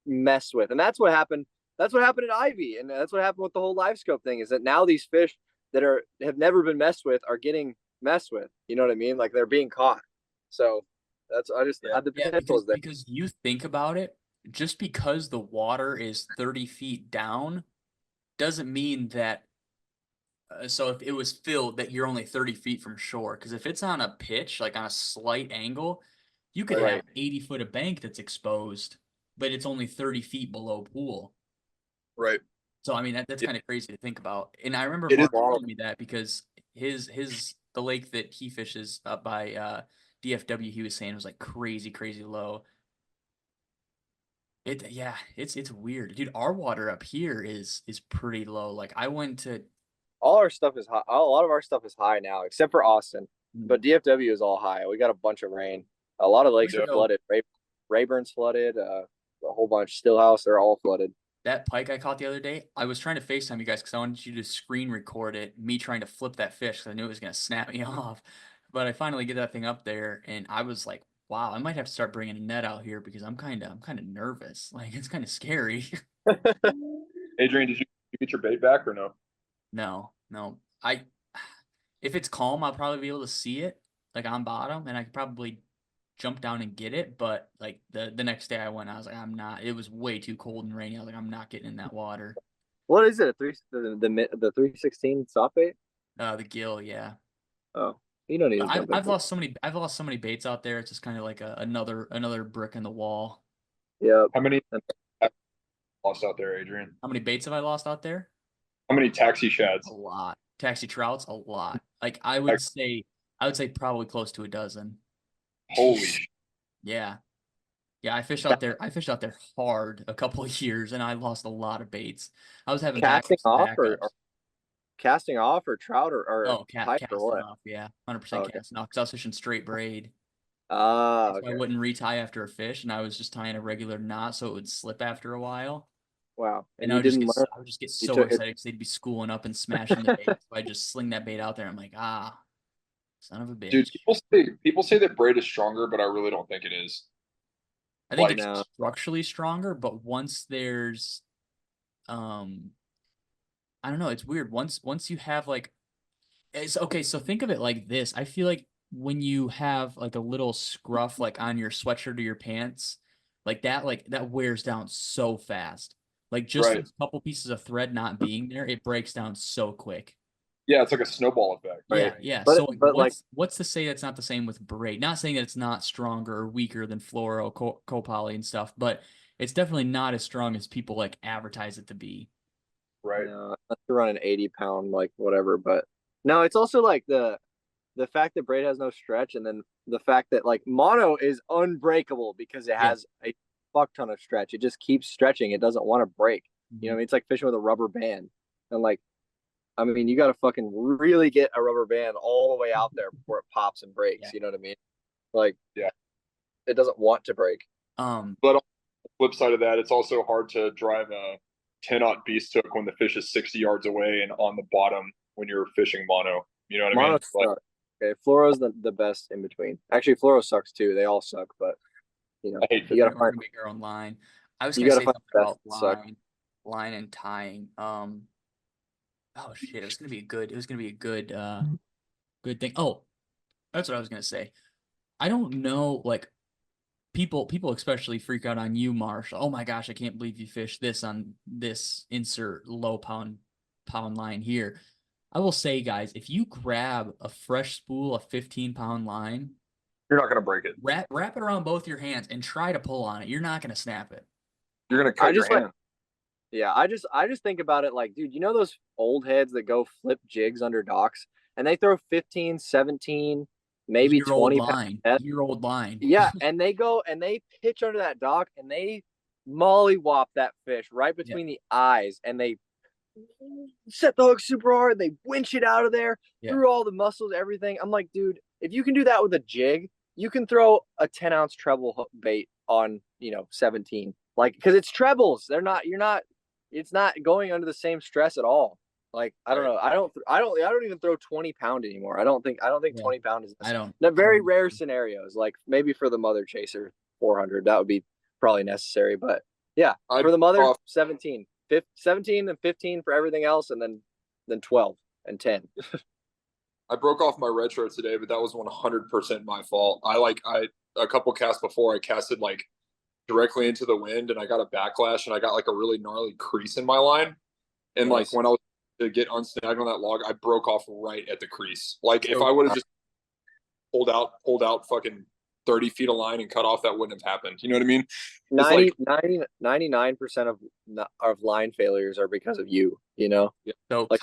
messed with. And that's what happened at Ivy, and that's what happened with the whole live scope thing, is that now these fish that have never been messed with are getting messed with. You know what I mean? Like they're being caught. So that's the potential is there. Because you think about it, just because the water is 30 feet down doesn't mean that so if it was filled that you're only 30 feet from shore. Because if it's on a pitch, like on a slight angle, you could have 80 foot of bank that's exposed, but it's only 30 feet below pool. right? So I mean that's kind of crazy to think about. And I remember It Mark is telling me that because the lake that he fishes up by DFW, he was saying was like crazy low. It's weird, dude. Our water up here is pretty low. Like I went to all our stuff is high. A lot of our stuff is high now, except for Austin. But DFW is all high. We got a bunch of rain. A lot of lakes are flooded. Rayburn's flooded. A whole bunch. Stillhouse, they're all flooded. That pike I caught the other day, I was trying to FaceTime you guys because I wanted you to screen record it, me trying to flip that fish because I knew it was going to snap me off. But I finally get that thing up there, and I was like wow, I might have to start bringing a net out here because I'm kind of nervous. Like it's kind of scary. Adrian, did you get your bait back or no? No, no. If it's calm, I'll probably be able to see it like on bottom, and I could probably jump down and get it. But like the next day I went, I was like, I'm not. It was way too cold and rainy. I was like, I'm not getting in that water. What is it? The 316 soft bait? The gill, yeah. Oh, you don't need But to jump in. I've lost so many baits out there. It's just kind of like another brick in the wall. Yeah. How many have you lost out there, Adrian? How many baits have I lost out there? How many taxi shads? A lot. Taxi trouts, a lot. Like I would say probably close to a dozen. Holy shit. Yeah. Yeah, I fished out there hard a couple of years and I lost a lot of baits. I was having Casting off backups. or casting off or trout or pike casting or what? off, yeah. 100% Oh, okay. casting off because I was fishing straight braid. Ah, So okay. I wouldn't retie after a fish and I was just tying a regular knot so it would slip after a while. Wow. And you didn't learn. I would just get so excited because they'd be schooling up and smashing the bait. So I just sling that bait out there. I'm like, son of a bitch. Dude, people say that braid is stronger, but I really don't think it is. I think Like, it's structurally stronger, but once there's, I don't know, it's weird. Once you have like, it's okay. So think of it like this. I feel like when you have like a little scruff like on your sweatshirt or your pants, like that wears down so fast. Like just Right. a couple pieces of thread not being there, it breaks down so quick. Yeah, it's like a snowball effect. Yeah, Right? yeah. But- So but, what's to say that's not the same with braid? Not saying that it's not stronger or weaker than fluoro, copoly and stuff, but it's definitely not as strong as people like advertise it to be. Right. No, unless you're running 80-pound, like whatever. But no, it's also like the fact that braid has no stretch, and then the fact that like mono is unbreakable because it has a fuck ton of stretch. It just keeps stretching. It doesn't want to break. You know what I mean? It's like fishing with a rubber band. And like, I mean, you got to fucking really get a rubber band all the way out there before it pops and breaks. Yeah. You know what I mean? Like, yeah, it doesn't want to break. But on the flip side of that, it's also hard to drive a 10-aught beast hook when the fish is 60 yards away and on the bottom when you're fishing mono. You know what I mean? Like, okay, fluoro's the best in between. Actually, fluoro sucks too. They all suck, but you know, I hate you gotta we're find. gonna make our own line. I was You gonna gotta say find something the best about that suck. line and tying. Oh shit, it was gonna be a good good thing. Oh, that's what I was gonna say. I don't know, like people especially freak out on you, Marshall. Oh my gosh, I can't believe you fished this on this insert low pound line here. I will say, guys, if you grab a fresh spool of 15-pound line, you're not gonna break it. wrap it around both your hands and try to pull on it. You're not gonna snap it. You're gonna cut your hand. Yeah, I just think about it like, dude, you know those old heads that go flip jigs under docks and they throw 15, 17, maybe 20 line. Year-old line. Yeah, and they go and they pitch under that dock and they mollywop that fish right between the eyes and they set the hook super hard, they winch it out of there through all the muscles, everything. I'm like, dude, if you can do that with a jig, you can throw a 10-ounce treble hook bait on, 17. Like, because it's trebles. It's not going under the same stress at all. Like, I don't know. I don't even throw 20-pound anymore. I don't think 20-pound is very rare scenarios. Like maybe for the mother chaser 400, that would be probably necessary. But yeah, for the mother 17 and 15 for everything else, and then 12 and 10. I broke off my retro today, but that was 100% my fault. A couple casts before I casted like directly into the wind and I got a backlash and I got like a really gnarly crease in my line. And like when I was to get unsnagged on that log, I broke off right at the crease. Like if I would have just pulled out fucking 30 feet of line and cut off, that wouldn't have happened. You know what I mean? 99% of line failures are because of you, So like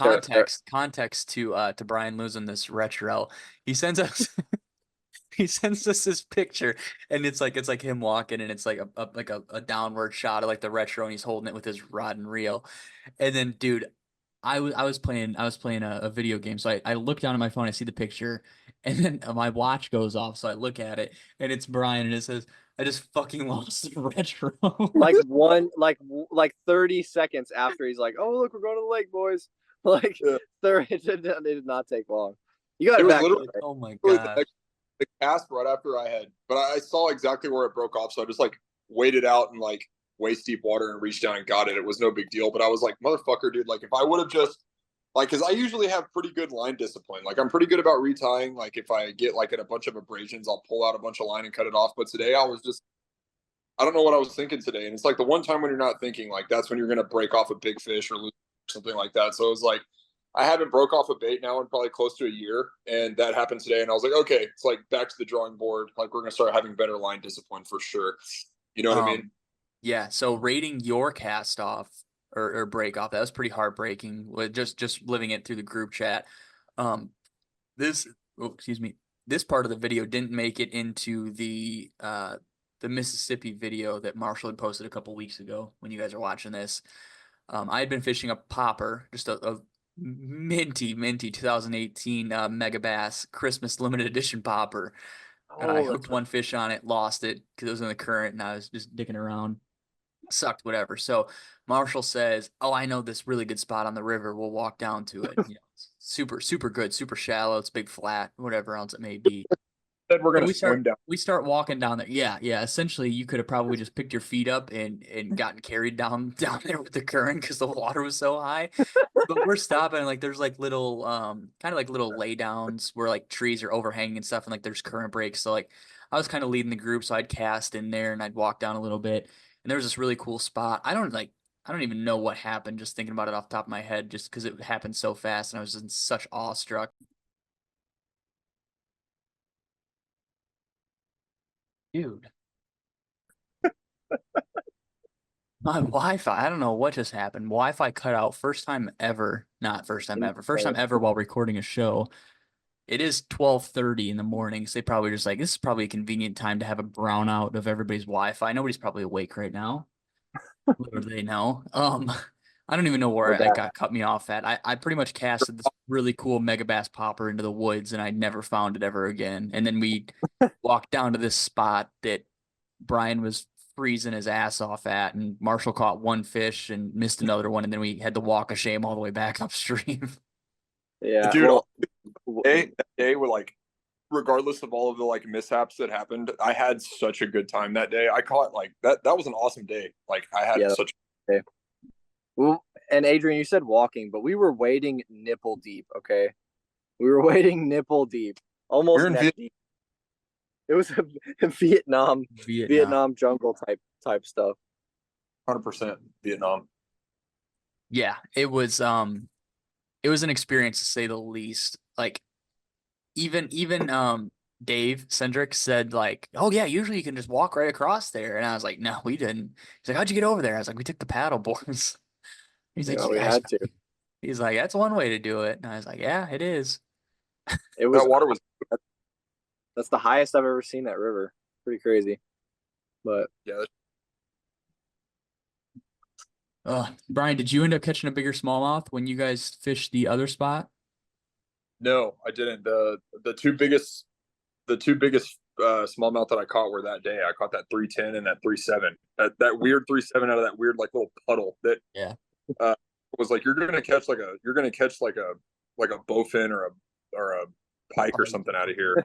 context to Brian losing this retro. He sends us this picture and it's like him walking and it's like a downward shot of like the retro and he's holding it with his rod and reel. And then dude, I was playing a video game. So I look down at my phone, I see the picture, and then my watch goes off. So I look at it and it's Brian and it says, I just fucking lost the retro. like 30 seconds after he's like, oh look, we're going to the lake, boys. Like it did not take long. You got it back. Oh my god. the cast right after but I saw exactly where it broke off. So I just like waded out and like waist deep water and reached down and got it. It was no big deal. But I was like, motherfucker, dude, like if I would have just like, cause I usually have pretty good line discipline. Like I'm pretty good about retying. Like if I get like in a bunch of abrasions, I'll pull out a bunch of line and cut it off. But today I don't know what I was thinking today. And it's like the one time when you're not thinking, like that's when you're going to break off a big fish or lose something like that. So it was like, I haven't broke off a bait now in probably close to a year. And that happened today. And I was like, okay, it's like back to the drawing board. Like we're going to start having better line discipline for sure. You know what I mean? Yeah. So rating your cast off or break off, that was pretty heartbreaking. Just living it through the group chat. This part of the video didn't make it into the Mississippi video that Marshall had posted a couple weeks ago when you guys are watching this. I had been fishing a popper, just a minty 2018 mega bass Christmas limited edition popper. And I hooked one fish on it, lost it because it was in the current, and I was just dicking around. Sucked, whatever. So Marshall says, "Oh, I know this really good spot on the river. We'll walk down to it. You know, super good, super shallow. It's big flat, whatever else it may be." Said we're gonna swim down. We start walking down there. Yeah. Essentially, you could have probably just picked your feet up and gotten carried down there with the current because the water was so high. But we're stopping, like there's like little kind of like little laydowns where like trees are overhanging and stuff, and like there's current breaks. So like I was kind of leading the group, so I'd cast in there and I'd walk down a little bit, and there was this really cool spot. I don't even know what happened, just thinking about it off the top of my head, just because it happened so fast and I was in such awestruck. Dude. My Wi-Fi, I don't know what just happened. Wi-Fi cut out first time ever. Not first time ever. First time ever while recording a show. It is 12:30 in the morning, so they probably just like, this is probably a convenient time to have a brownout of everybody's Wi-Fi. Nobody's probably awake right now. Little do they know. I don't even know where that got cut me off at. I pretty much casted this really cool mega bass popper into the woods, and I never found it ever again. And then we walked down to this spot that Brian was freezing his ass off at, and Marshall caught one fish and missed another one, and then we had to walk a shame all the way back upstream. Yeah, dude. That day were like, regardless of all of the like mishaps that happened, I had such a good time that day. I caught like that was an awesome day. Like I had such a day. Well, and Adrian, you said walking, but we were wading nipple deep. Okay, we were wading nipple deep, almost neck deep. It was a Vietnam jungle type stuff. 100% Vietnam. Yeah, it was an experience to say the least. Like even Dave Cendric said like, "Oh yeah, usually you can just walk right across there," and I was like, "No, we didn't." He's like, "How'd you get over there?" I was like, "We took the paddle boards." He's like, we had to. He's like, "That's one way to do it," and I was like, "Yeah, it is." It was. That water was. That's the highest I've ever seen that river. Pretty crazy, but yeah. Brian, did you end up catching a bigger smallmouth when you guys fished the other spot? No, I didn't. The two biggest smallmouth that I caught were that day. I caught that 310 and that 3.7. That weird 3.7 out of that weird like little puddle that was like you're gonna catch like a bowfin or a pike or something out of here.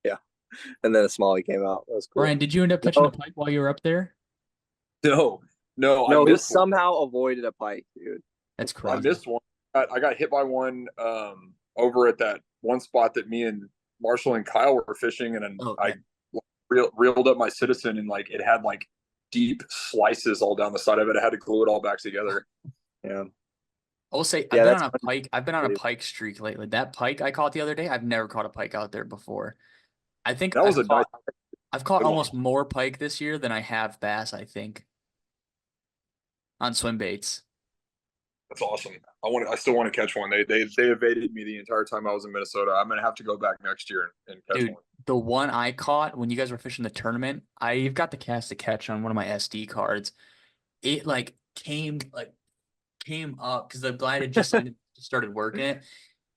Yeah, and then a smallie came out. That was cool. Brian, did you end up catching a pike while you were up there? No. He somehow avoided a pike, dude. That's crazy. I missed one. I got hit by one over at that one spot that me and Marshall and Kyle were fishing, and then I reeled up my Citizen, and like it had like deep slices all down the side of it. I had to glue it all back together. Yeah. I will say I've been on a pike streak lately. That pike I caught the other day, I've never caught a pike out there before. I think that was I've caught almost more pike this year than I have bass, I think. On swim baits. That's awesome. I still want to catch one. They evaded me the entire time I was in Minnesota. I'm gonna have to go back next year and catch one. The one I caught when you guys were fishing the tournament, I've got the cast to catch on one of my SD cards. It like came up because the blind had just started working it,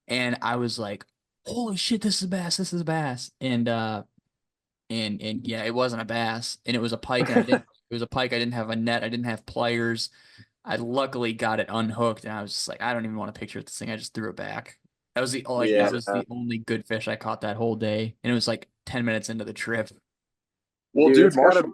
and I was like, "Holy shit, this is a bass! This is a bass!" And yeah, it wasn't a bass, and it was a pike. And it was a pike. I didn't have a net. I didn't have pliers. I luckily got it unhooked, and I was just like, I don't even want to picture this thing. I just threw it back. That was the only good fish I caught that whole day, and it was like 10 minutes into the trip. Well, Dude, dude, it's gotta-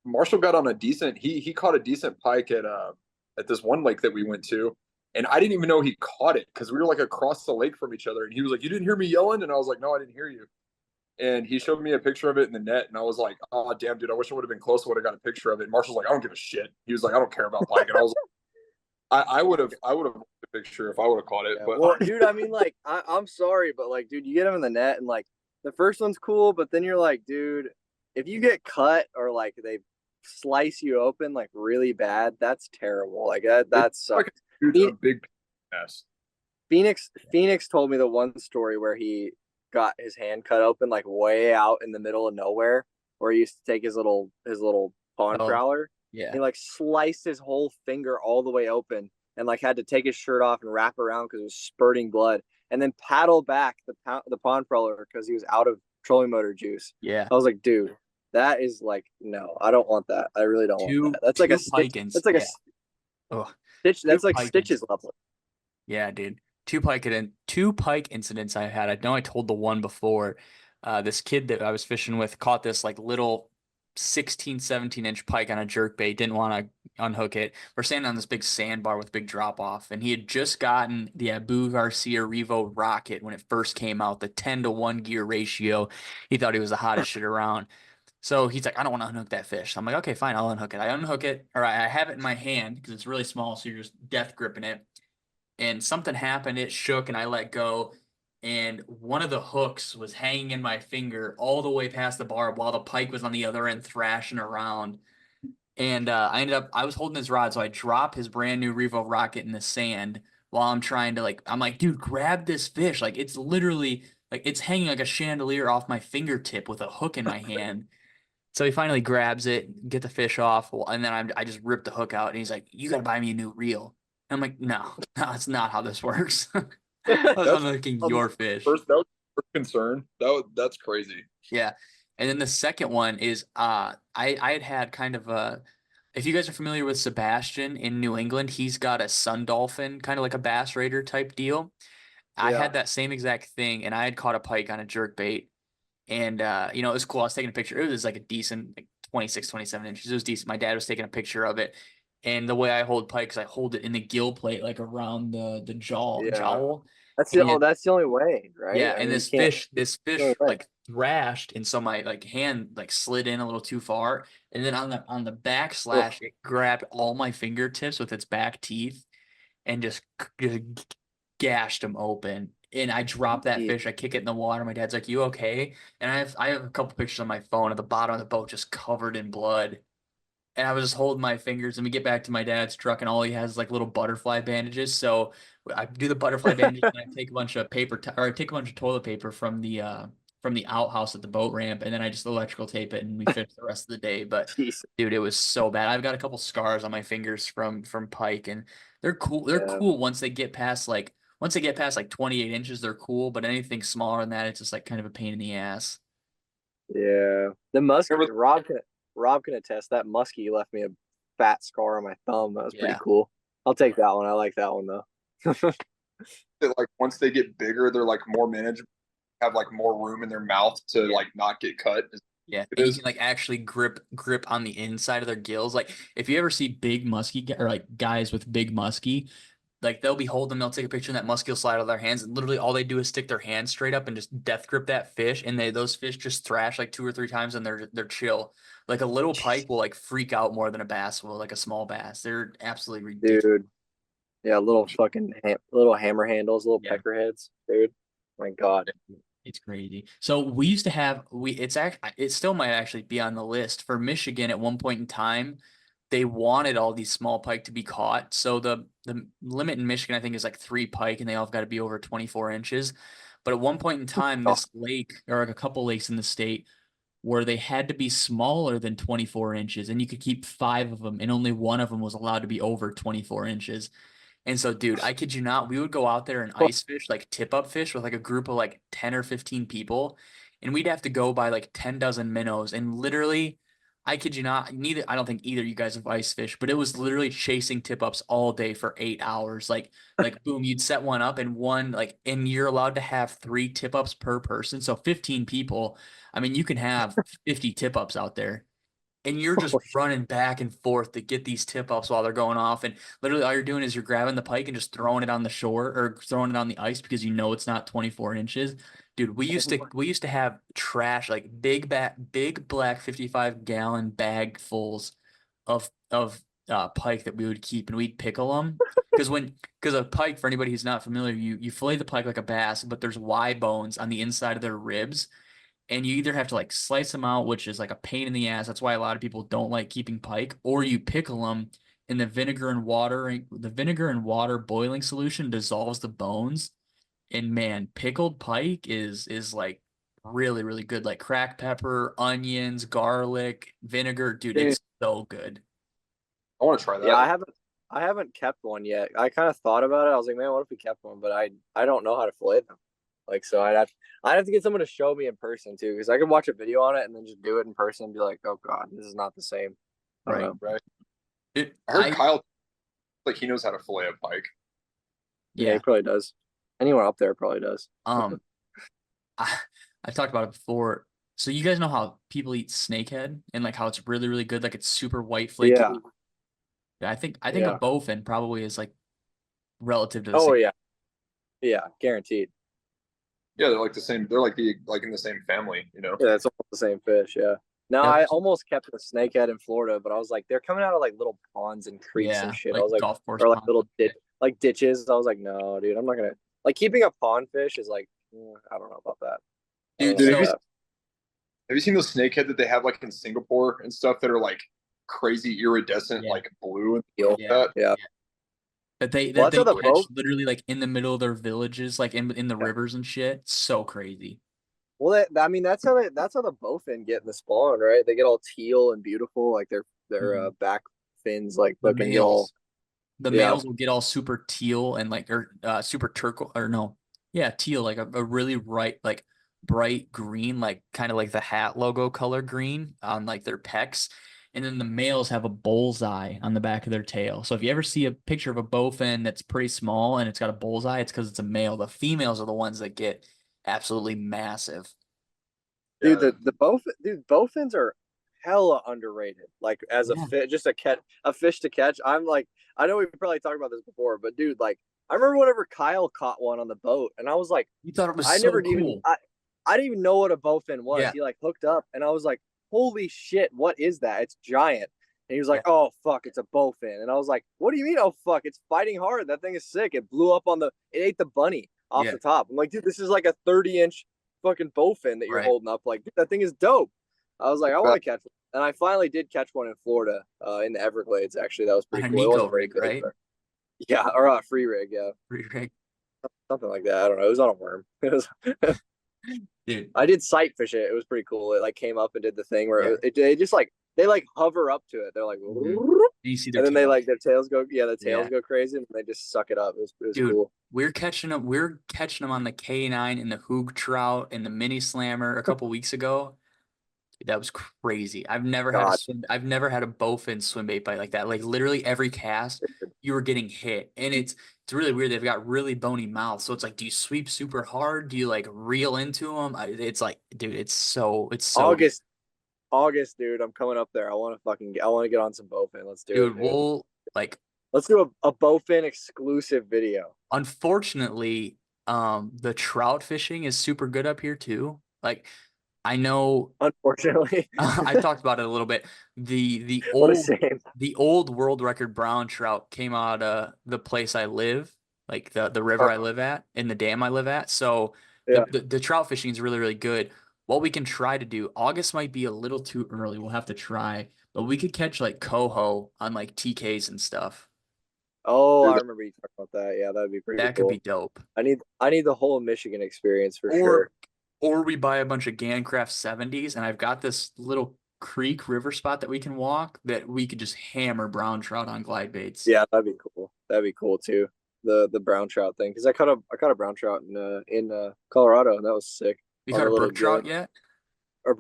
Marshall got on a decent. He caught a decent pike at this one lake that we went to, and I didn't even know he caught it because we were like across the lake from each other, and he was like, "You didn't hear me yelling?" And I was like, "No, I didn't hear you." And he showed me a picture of it in the net, and I was like, "Oh, damn, dude, I wish I would have been close. I would have got a picture of it." And Marshall's like, "I don't give a shit." He was like, "I don't care about pike," and I was like, I would have a picture if I would have caught it. Yeah, But well, dude, I mean, like, I'm sorry, but like, dude, you get them in the net, and like, the first one's cool, but then you're like, dude, if you get cut or like they slice you open like really bad, that's terrible. Like that sucks. like a dude, a big mess. Phoenix told me the one story where he got his hand cut open like way out in the middle of nowhere, where he used to take his little pond Oh, prowler. yeah. He like sliced his whole finger all the way open and like had to take his shirt off and wrap around because it was spurting blood, and then paddle back the pond prowler because he was out of trolling motor juice. Yeah. I was like, dude, that is like, no, I don't want that. I really don't want that. That's like a stitch. That's like a stitch. That's like Stitches level. Yeah, dude. Two pike incidents I had. I know I told the one before. This kid that I was fishing with caught this like little 16, 17-inch pike on a jerkbait. Didn't want to unhook it. We're standing on this big sandbar with big drop off, and he had just gotten the Abu Garcia Revo Rocket when it first came out, the 10-to-1 gear ratio. He thought he was the hottest shit around. So he's like, I don't want to unhook that fish. So I'm like, okay, fine, I'll unhook it. I unhook it, or I have it in my hand because it's really small, so you're just death gripping it. And something happened, it shook, and I let go. And one of the hooks was hanging in my finger all the way past the barb while the pike was on the other end thrashing around. And I was holding his rod, so I drop his brand new Revo Rocket in the sand while I'm trying to I'm like, dude, grab this fish. Like it's literally like it's hanging like a chandelier off my fingertip with a hook in my hand. So he finally grabs it, get the fish off, and then I just rip the hook out, and he's like, "You gotta buy me a new reel." And I'm like, "No, that's not how this works." I was unhooking your fish. That was first concern. That's crazy. Yeah, and then the second one is I had kind of a. If you guys are familiar with Sebastian in New England, he's got a sun dolphin, kind of like a bass raider type deal. I had that same exact thing, and I had caught a pike on a jerkbait. And, it was cool. I was taking a picture. It was like a decent, like 26, 27 inches. It was decent. My dad was taking a picture of it. And the way I hold pike is I hold it in the gill plate, like around the jowl. That's the only way, right? Yeah. I And mean, this fish like thrashed. And so my like hand like slid in a little too far. And then on the backslash, it grabbed all my fingertips with its back teeth and just gashed them open. And I drop that fish. I kick it in the water. My dad's like, "You okay?" And I have a couple pictures on my phone at the bottom of the boat just covered in blood. And I was just holding my fingers, and we get back to my dad's truck, and all he has is like little butterfly bandages. So I do the butterfly bandages, and I take a bunch of I take a bunch of toilet paper from the outhouse at the boat ramp, and then I just electrical tape it, and we fish the rest of the day. But dude, it was so bad. I've got a couple scars on my fingers from pike, and they're cool. They're cool once they get past like 28 inches. They're cool, but anything smaller than that, it's just like kind of a pain in the ass. Yeah, the muskie. Rob can attest that muskie left me a fat scar on my thumb. That was pretty cool. I'll take that one. I like that one though. Like once they get bigger, they're like more manageable, have like more room in their mouth to like not get cut. Yeah, and you can like actually grip on the inside of their gills. Like if you ever see big muskie or like guys with big muskie, like they'll be holding, they'll take a picture and that muskie will slide out of their hands, and literally all they do is stick their hand straight up and just death grip that fish, and those fish just thrash like 2 or 3 times, and they're chill. Like a little pike will like freak out more than a bass will, like a small bass. They're absolutely ridiculous. Dude. Yeah, little fucking little hammer handles, little pecker heads, dude. My God. It's crazy. So we used to have it still might actually be on the list for Michigan at one point in time. They wanted all these small pike to be caught. So the limit in Michigan, I think, is like 3 pike, and they all have got to be over 24 inches. But at one point in time, this lake, or like a couple lakes in the state, where they had to be smaller than 24 inches, and you could keep 5 of them, and only one of them was allowed to be over 24 inches. And so, dude, I kid you not, we would go out there and ice fish, like tip up fish with like a group of like 10 or 15 people. And we'd have to go by like 10 dozen minnows. And literally, I kid you not, I don't think either of you guys have ice fished, but it was literally chasing tip ups all day for 8 hours. Like boom, you'd set one up and and you're allowed to have 3 tip ups per person. So 15 people. I mean, you can have 50 tip ups out there and you're just running back and forth to get these tip ups while they're going off. And literally all you're doing is you're grabbing the pike and just throwing it on the shore or throwing it on the ice because you know it's not 24 inches. Dude, we used to have trash like big black 55-gallon bag fulls of pike that we would keep and we'd pickle them because a pike, for anybody who's not familiar, you fillet the pike like a bass, but there's Y bones on the inside of their ribs, and you either have to like slice them out, which is like a pain in the ass. That's why a lot of people don't like keeping pike, or you pickle them in the vinegar and water. The vinegar and water boiling solution dissolves the bones. And man, pickled pike is like really, really good. Like cracked pepper, onions, garlic, vinegar. Dude, it's so good. I want to try that. Yeah, I haven't kept one yet. I kind of thought about it. I was like, man, what if we kept one? But I don't know how to fillet them. Like, so I'd have to get someone to show me in person too, because I could watch a video on it and then just do it in person and be like, oh god, this is not the same. Right. Right. I heard Kyle like he knows how to fillet a pike. Yeah, he probably does. Anyone up there probably does. I talked about it before. So you guys know how people eat snakehead and like how it's really, really good, like it's super white flaky. Yeah. I think a bowfin probably is like relative to the Oh same. yeah, guaranteed. Yeah, they're like the same. They're like in the same family, you know. Yeah, it's almost the same fish. Yeah. No, Yep. I almost kept a snakehead in Florida, but I was like, they're coming out of like little ponds and creeks and shit. Like I was like, golf course or like pond. little ditches. I was like, no, dude, I'm not gonna like keeping a pond fish is like, I don't know about that. Dude, have you seen those snakehead that they have like in Singapore and stuff that are like crazy iridescent, like blue and that? Yeah. That they Well, catch boat. literally like in the middle of their villages, like in the rivers and shit. So crazy. Well, I mean, that's how the bowfin get in the spawn, right? They get all teal and beautiful, like their back fins, like The looking males. all. The males will get all super teal and like super turquoise or no, yeah, teal, like a really bright green, like kind of like the hat logo color green on like their pecs. And then the males have a bullseye on the back of their tail. So if you ever see a picture of a bowfin that's pretty small and it's got a bullseye, it's because it's a male. The females are the ones that get absolutely massive. Dude, bowfins are hella underrated. Like as a fish, just a fish to catch. I'm like, I know we've probably talked about this before, but dude, like I remember whenever Kyle caught one on the boat, and I was like, you thought it was I so never cool. even I didn't even know what a bowfin was. Yeah. He like hooked up, and I was like, holy shit, what is that? It's giant. And he was like, oh fuck, it's a bowfin. And I was like, what do you mean? Oh fuck, it's fighting hard. That thing is sick. It blew up it ate the bunny off the top. I'm like, dude, this is like a 30-inch fucking bowfin that you're holding up. Like, dude, that thing is dope. I was like, I want to catch one. And I finally did catch one in Florida, in the Everglades. Actually, that was pretty cool. It wasn't very good, right? Yeah, or a free rig, Free rig. something like that. I don't know. It was on a worm. It was. Dude, I did sight fish it. It was pretty cool. It like came up and did the thing where they just like they like hover up to it. They're like, you see and then they like their tails go, the tails go crazy, and they just suck it up. It was Dude, cool. We're catching them on the K9 and the hoog trout and the mini slammer a couple weeks ago. Dude, that was crazy. I've never had a bowfin swim bait bite like that. Like literally every cast, you were getting hit, and it's really weird. They've got really bony mouths, so it's like, do you sweep super hard? Do you like reel into them? It's like, dude, it's so August, dude. I'm coming up there. I want to get on some bowfin. Let's do it. Dude, we'll like. Let's do a bowfin exclusive video. Unfortunately, the trout fishing is super good up here too. Like, I know. Unfortunately, I talked about it a little bit. The old world record brown trout came out of the place I live, like the river I live at and the dam I live at. So the trout fishing is really, really good. What we can try to do, August might be a little too early. We'll have to try, but we could catch like coho on like TKs and stuff. Oh, I remember you talking about that. Yeah, that'd be pretty cool. That could be dope. I need the whole Michigan experience for sure. Or we buy a bunch of Gancraft 70s, and I've got this little creek river spot that we can walk that we could just hammer brown trout on glide baits. Yeah, that'd be cool. That'd be cool too. The brown trout thing, because I caught a brown trout in Colorado, and that was sick. You caught a brook trout yet? Or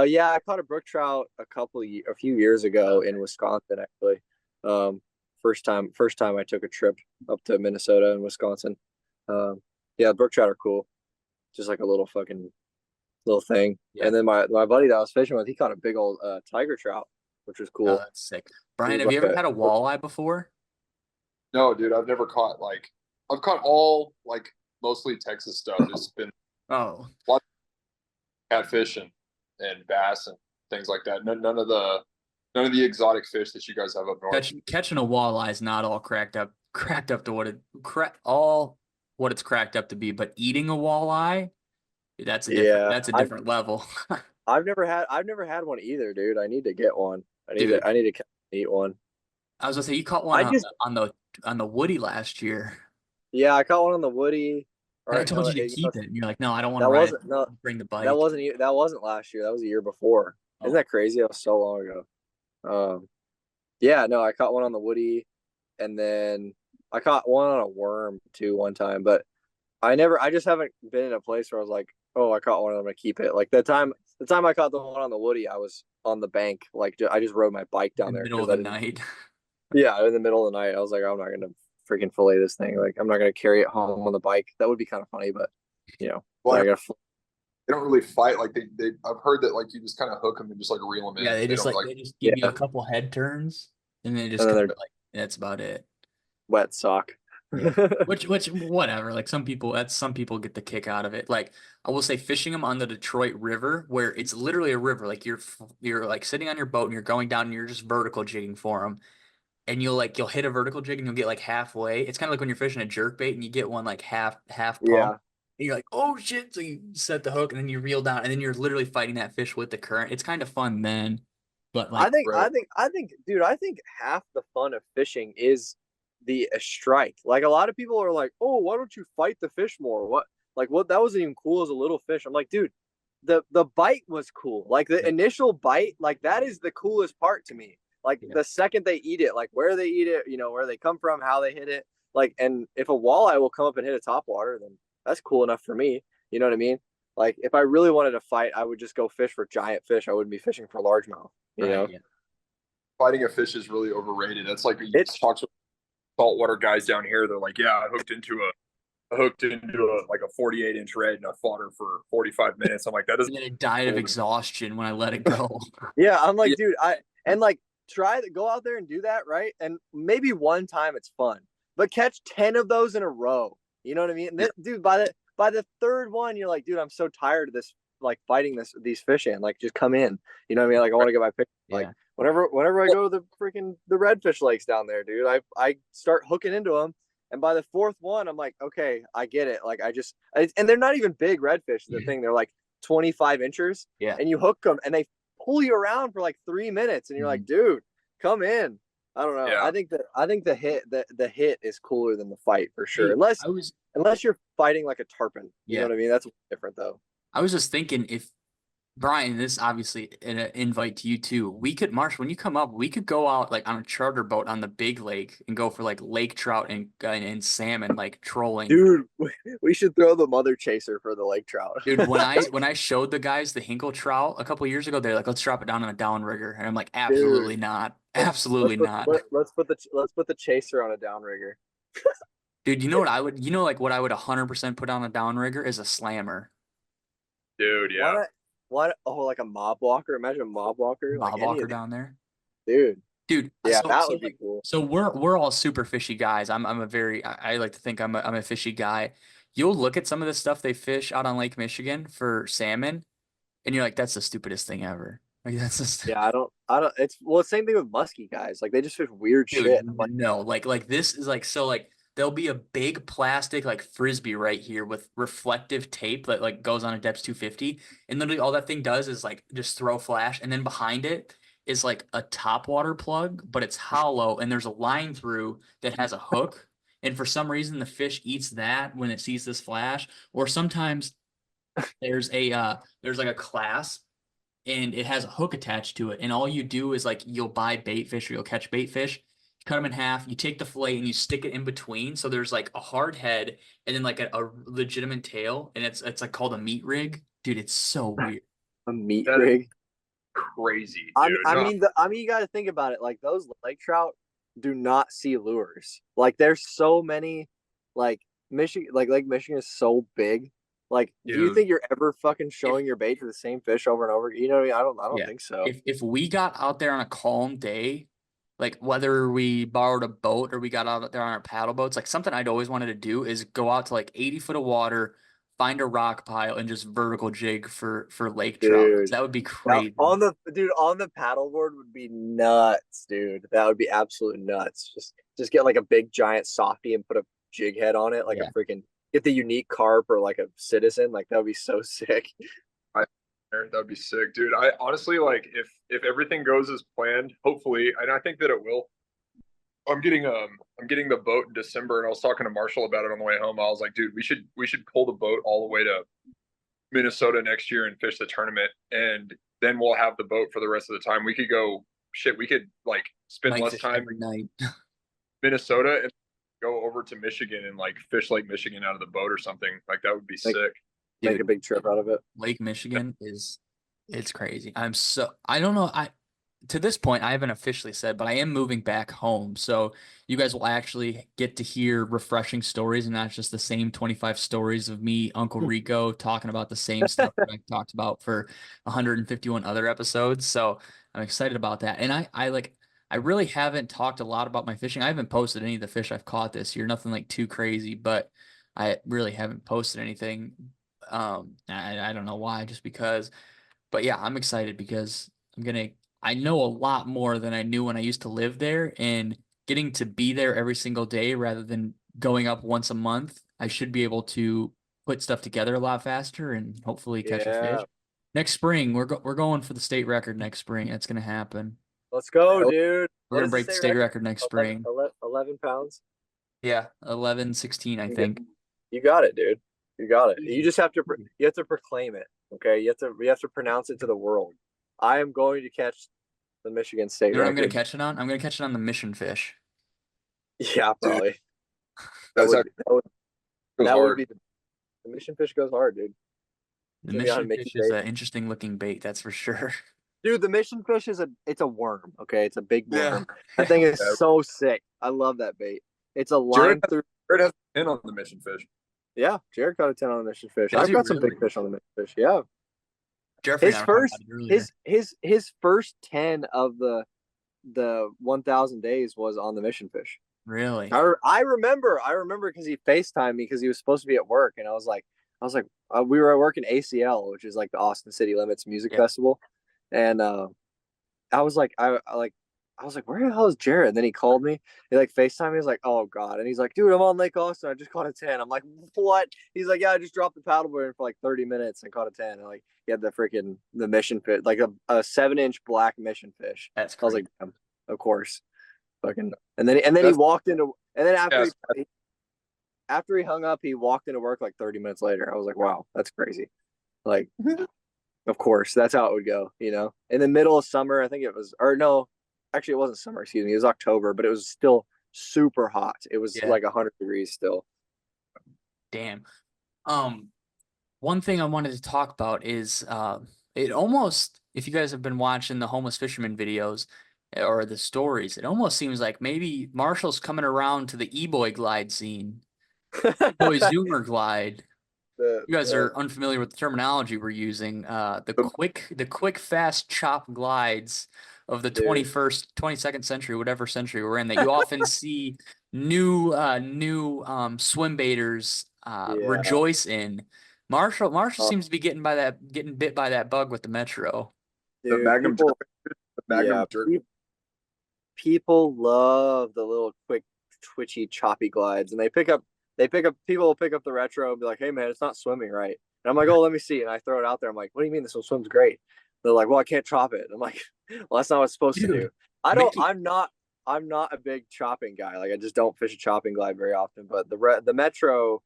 Yeah, I caught a brook trout a few years ago in Wisconsin, actually. Um, first time I took a trip up to Minnesota and Wisconsin. Yeah, brook trout are cool. Just like a little fucking little thing. Yeah. And then my buddy that I was fishing with, he caught a big old tiger trout, which was Oh, cool. that's sick. It Brian, was have you like ever had a walleye before? No, dude, I've never caught like I've caught all like mostly Texas stuff. It's been Oh, a lot of catfish and bass and things like that. None of the exotic fish that you guys have up north. catching a walleye is not all cracked up to all what it's cracked up to be, but eating a walleye, yeah. that's a different level. I've never had one either, dude. I need to get one. Dude, I need to eat one. I was gonna say you caught one I just on the Woody last year, Yeah, I caught one on the Woody. and I Or told no, you to keep it, and you're like, no, I don't want to that ride it. wasn't no Bring the bike. that wasn't last year. That was a year before. Isn't Oh, that crazy? That was so long ago. Yeah, no, I caught one on the Woody, and then I caught one on a worm too one time. But I just haven't been in a place where I was like, oh, I caught one, I'm gonna keep it. Like the time I caught the one on the Woody, I was on the bank. Like I just rode my bike in down the there middle of because I the didn't. night. Yeah, in the middle of the night, I was like, I'm not gonna freaking fillet this thing. Like I'm not gonna carry it home on the bike. That would be kind of funny, but Well, I gotta. they don't really fight like they I've heard that like you just kind of hook them and just like reel them in. Yeah, They don't like they just give you a Yeah, couple head turns, and then just and then cover they're it like that's about it. wet sock. Yeah. Which whatever. Like some people get the kick out of it. Like I will say fishing them on the Detroit River where it's literally a river. Like you're like sitting on your boat and you're going down and you're just vertical jigging for them. And you'll hit a vertical jig and you'll get like halfway. It's kind of like when you're fishing a jerk bait and you get one like half pump. Yeah, And you're like, "Oh shit." So you set the hook and then you reel down and then you're literally fighting that fish with the current. It's kind of fun then. But like right. dude, I think half the fun of fishing is the strike. Like a lot of people are like, oh, why don't you fight the fish more? What that wasn't even cool as a little fish. I'm like, dude, the bite was cool. Like the initial bite, like that is the coolest part to me. Like the second they eat it, like where they eat it, where they come from, how they hit it. Like, and if a walleye will come up and hit a top water, then that's cool enough for me. You know what I mean? Like if I really wanted to fight, I would just go fish for giant fish. I wouldn't be fishing for largemouth. You know? yeah. Fighting a fish is really overrated. That's like It's talks with saltwater guys down here. They're like, yeah, I hooked into like a 48-inch red and I fought her for 45 minutes. I'm like, that And doesn't. then it died of exhaustion when I let it go. Yeah, I'm like, Yeah. dude, go out there and do that, right? And maybe one time it's fun, but catch 10 of those in a row. You know what I mean? Dude, by the third one, you're like, dude, I'm so tired of this, like fighting these fish in. Like, just come in. You know what I mean? Like, I want to get my picture. Like, Yeah. whenever I go to the redfish lakes down there, dude, I start hooking into them. And by the fourth one, I'm like, okay, I get it. Like, and they're not even big redfish. The thing, they're like 25 inches. Yeah. And you hook them, and they pull you around for like 3 minutes, and you're like, dude, come in. I don't know. Yeah. I think the hit is cooler than the fight for sure. Hey, Unless you're fighting like a tarpon. You know what I mean? That's different though. I was just thinking if Brian, this is obviously an invite to you too. We could, Marsh, when you come up, we could go out like on a charter boat on the big lake and go for like lake trout and salmon, like trolling. Dude, we should throw the mother chaser for the lake trout. Dude, when I showed the guys the Hinkle trout a couple years ago, they're like, let's drop it down on a downrigger. And I'm like, absolutely not. Absolutely not. Let's put the chaser on a downrigger. Dude, you know what I would, like what I would 100% put on a downrigger is a slammer. Dude, yeah. Like a mob walker. Imagine a mob walker. Mob walker down there. Dude. Yeah, so, that would be cool. So we're all super fishy guys. I like to think I'm a fishy guy. You'll look at some of the stuff they fish out on Lake Michigan for salmon, and you're like, that's the stupidest thing ever. Like that's just I don't. It's the same thing with muskie guys. Like they just fish weird shit. No, like this is like so like there'll be a big plastic like frisbee right here with reflective tape that like goes on a depth 250, and literally all that thing does is like just throw flash, and then behind it is like a topwater plug, but it's hollow, and there's a line through that has a hook, and for some reason the fish eats that when it sees this flash, or sometimes there's like a clasp and it has a hook attached to it, and all you do is like you'll buy bait fish or you'll catch bait fish, cut them in half, you take the fillet and you stick it in between, so there's like a hard head and then like a legitimate tail, and it's like called a meat rig. Dude, it's so weird. A meat rig? crazy, I dude. mean, you got to think about it. Like those lake trout do not see lures. Like there's so many, like Michigan, like Lake Michigan is so big. Like, do you Dude. think you're ever fucking showing your bait to the same fish over and over? You know what I mean? I don't Yeah. think so. If we got out there on a calm day, like whether we borrowed a boat or we got out there on our paddle boats, like something I'd always wanted to do is go out to like 80 foot of water, find a rock pile, and just vertical jig for lake trout. Dude, That would be now, crazy. on the paddleboard would be nuts, dude. That would be absolute nuts. Just get like a big giant softy and put a jig head on it, like Yeah. a freaking get the unique carp or like a citizen. Like that would be so sick. That would be sick, dude. I honestly like if everything goes as planned, hopefully, and I think that it will. I'm getting the boat in December, and I was talking to Marshall about it on the way home. I was like, dude, we should pull the boat all the way to Minnesota next year and fish the tournament, and then we'll have the boat for the rest of the time. We could go we could like spend Night less fish time every night. Minnesota and go over to Michigan and like fish Lake Michigan out of the boat or something. Like that would be sick. Make a Dude, big trip out of it. Lake Michigan it's crazy. I don't know. To this point, I haven't officially said, but I am moving back home. So you guys will actually get to hear refreshing stories and not just the same 25 stories of me, Uncle Rico, talking about the same stuff that I talked about for 151 other episodes. So I'm excited about that. And I really haven't talked a lot about my fishing. I haven't posted any of the fish I've caught this year, nothing like too crazy, but I really haven't posted anything. I don't know why, just because. But yeah, I'm excited because I know a lot more than I knew when I used to live there, and getting to be there every single day rather than going up once a month, I should be able to put stuff together a lot faster and hopefully catch a fish. Yeah. Next spring, we're going for the state record next spring. That's gonna happen. Let's go, dude. We're gonna break the state record next spring. 11 pounds. Yeah, 11, 16, I think. You got it, dude. You got it. You just have to proclaim it. Okay, you have to pronounce it to the world. I am going to catch the Michigan State You know what I'm gonna record. catch it on? I'm gonna catch it on the mission fish. Yeah, probably. That's that would be the mission fish goes hard, dude. The Maybe on mission Mickey fish is bait. an interesting looking bait, that's for sure. Dude, the mission fish it's a worm. Okay, it's a big Yeah. worm. That thing is so sick. I love that bait. It's a line through. Jared has a 10 on the mission fish. Yeah, Jared caught a 10 on the mission fish. Does I've he got some really? big fish on the mission fish. Yeah. Jeffrey His and I were talking first about it earlier. his first 10 of the 1,000 days was on the mission fish. Really? I remember because he FaceTimed me because he was supposed to be at work, and I was like, we were at work in ACL, which is like the Austin City Limits Music Festival, and I was like, where the hell is Jared? And then he called me. He like FaceTimed me. He's like, oh God. And he's like, dude, I'm on Lake Austin. I just caught a 10. I'm like, what? He's like, yeah, I just dropped the paddleboard in for like 30 minutes and caught a 10. And like, he had the mission fish, like a 7-inch black mission fish. That's I was crazy. like, of course. Fucking. And then he walked into, and then after he hung up, he walked into work like 30 minutes later. I was like, wow, that's crazy. Like, of course, that's how it would go, you know? In the middle of summer, I think it was, or no, actually it wasn't summer, excuse me. It was October, but it was still super hot. It was like 100 degrees still. Damn. One thing I wanted to talk about is it almost, if you guys have been watching the homeless fisherman videos or the stories, it almost seems like maybe Marshall's coming around to the e-boy glide scene. E-boy Zoomer glide. You guys are unfamiliar with the terminology we're using. The quick, fast chop glides of the 22nd century, whatever century we're in, that you often see new swim baiters rejoice in. Marshall seems to be getting bit by that bug with the Metro. Dude, the Magnum jerk. People love the little quick twitchy choppy glides, and people will pick up the retro and be like, hey man, it's not swimming right. And I'm like, oh, let me see. And I throw it out there. I'm like, what do you mean this one swims great? They're like, well, I can't chop it. I'm like, well, that's not what it's supposed to do. I'm not a big chopping guy. Like I just don't fish a chopping glide very often, but the Metro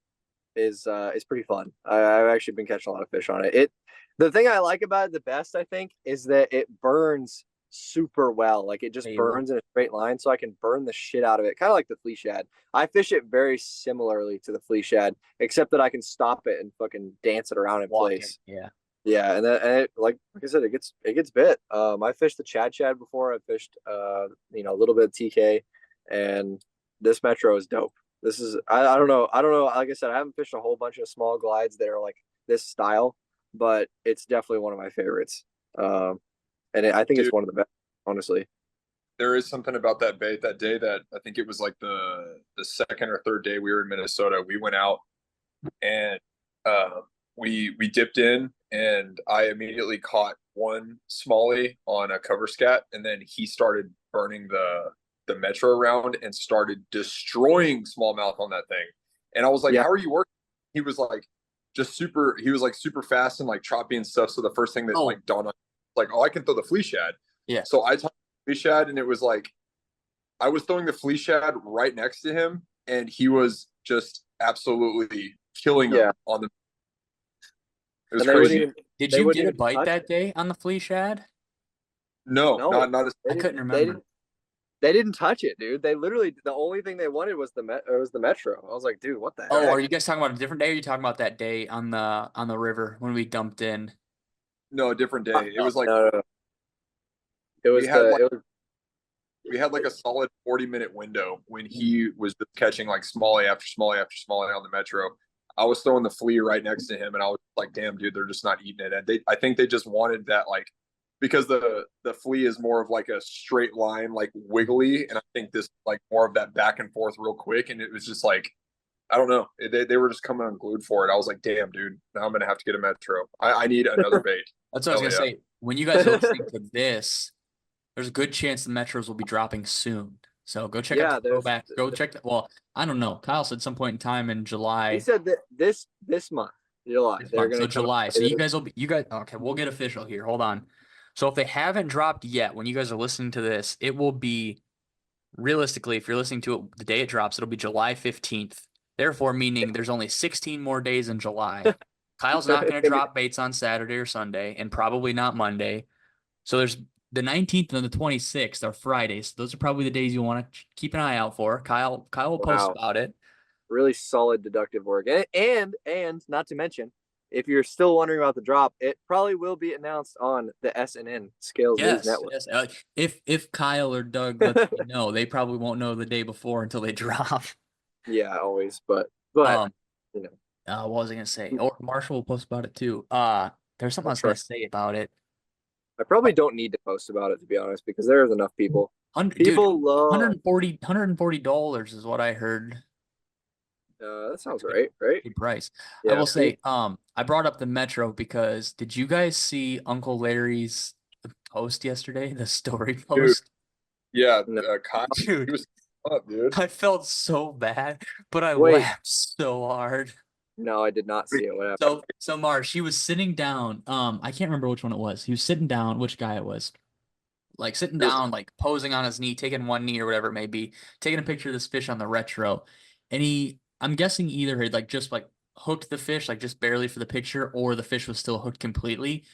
is pretty fun. I've actually been catching a lot of fish on it. The thing I like about it the best, I think, is that it burns super well. Like it just burns in a straight line, so I can burn the shit out of it. Kind of like the flea shad. I fish it very similarly to the flea shad, except that I can stop it and fucking dance it around in place. Yeah. Yeah, and it, like I said, it gets bit. I fished the Chad before. I fished a little bit of TK, and this Metro is dope. This is I don't know. Like I said, I haven't fished a whole bunch of small glides that are like this style, but it's definitely one of my favorites. I think it's Dude, one of the best, honestly. there is something about that bait that day that I think it was like the second or third day we were in Minnesota. We went out and uh, we dipped in, and I immediately caught one smallie on a cover scat, and then he started burning the Metro around and started destroying smallmouth on that thing. And I was like, Yeah, "How are you working?" He was like, "Just super." He was like super fast and like choppy and stuff. So the first thing that Oh, like dawned on, like, "Oh, I can throw the flea shad." yeah. So I taught the flea shad, and it was like I was throwing the flea shad right next to him, and he was just absolutely killing him yeah, on the. It was and they wouldn't crazy. even Did they you wouldn't get a even bite touch that it. day on the flea shad? No, No, not as I couldn't remember. they didn't touch it, dude. They literally the only thing they wanted was the Metro. I was like, dude, what the Oh, are heck? you guys talking about a different day? Or are you talking about that day on the river when we dumped in? no different No, day. It was like no. It we was had like it was we had like a solid 40-minute window when he was just catching like smallie after smallie after smallie on the Metro. I was throwing the flea right next to him, and I was like, "Damn, dude, they're just not eating it." And I think they just wanted that, like, because the flea is more of like a straight line, like wiggly, and I think this like more of that back and forth real quick, and it was just like, I don't know, they were just coming unglued for it. I was like, "Damn, dude, now I'm gonna have to get a Metro. I need another bait." That's what I was Hell gonna yeah. say. When you guys are listening to this, there's a good chance the Metros will be dropping soon. So go check out the yeah. throwback. Go check that. Well, I don't know. Kyle said some point in time in He July said that this month, July, this they're month. So gonna come July. out. So you guys will be you guys okay, we'll get official here. Hold on. So if they haven't dropped yet, when you guys are listening to this, it will be realistically, if you're listening to it the day it drops, it'll be July 15th. Therefore, meaning there's only 16 more days in July. Kyle's not going to drop baits on Saturday or Sunday, and probably not Monday. So there's the 19th and the 26th are Fridays. Those are probably the days you want to keep an eye out for. Kyle will post Wow, about it. really solid deductive work, and not to mention, if you're still wondering about the drop, it probably will be announced on the SNN Scales News Yes, Network. yes. If Kyle or Doug lets me know, they probably won't know the day before until they drop. Yeah, always, but Um, you know, what was I gonna say? Or Marshall will post about it too. There's something I I'll was gonna try. say about it. I probably don't need to post about it, to be honest, because there's enough people. Dude, People love. $140 is what I heard. That sounds Good, right, right? good price. I Yeah. will See, say, I brought up the Metro because did you guys see Uncle Larry's post yesterday? The story Dude, post? yeah, no, Kyle, he Dude, was up, dude. I felt so bad, but I wait, laughed so hard. no, I did not see it. What happened? So Marsh, he was sitting down. I can't remember which one it was. He was sitting down, which guy it was. Like sitting It was, down, like posing on his knee, taking one knee or whatever it may be, taking a picture of this fish on the retro. And I'm guessing either had like just like hooked the fish, like just barely for the picture, or the fish was still hooked completely.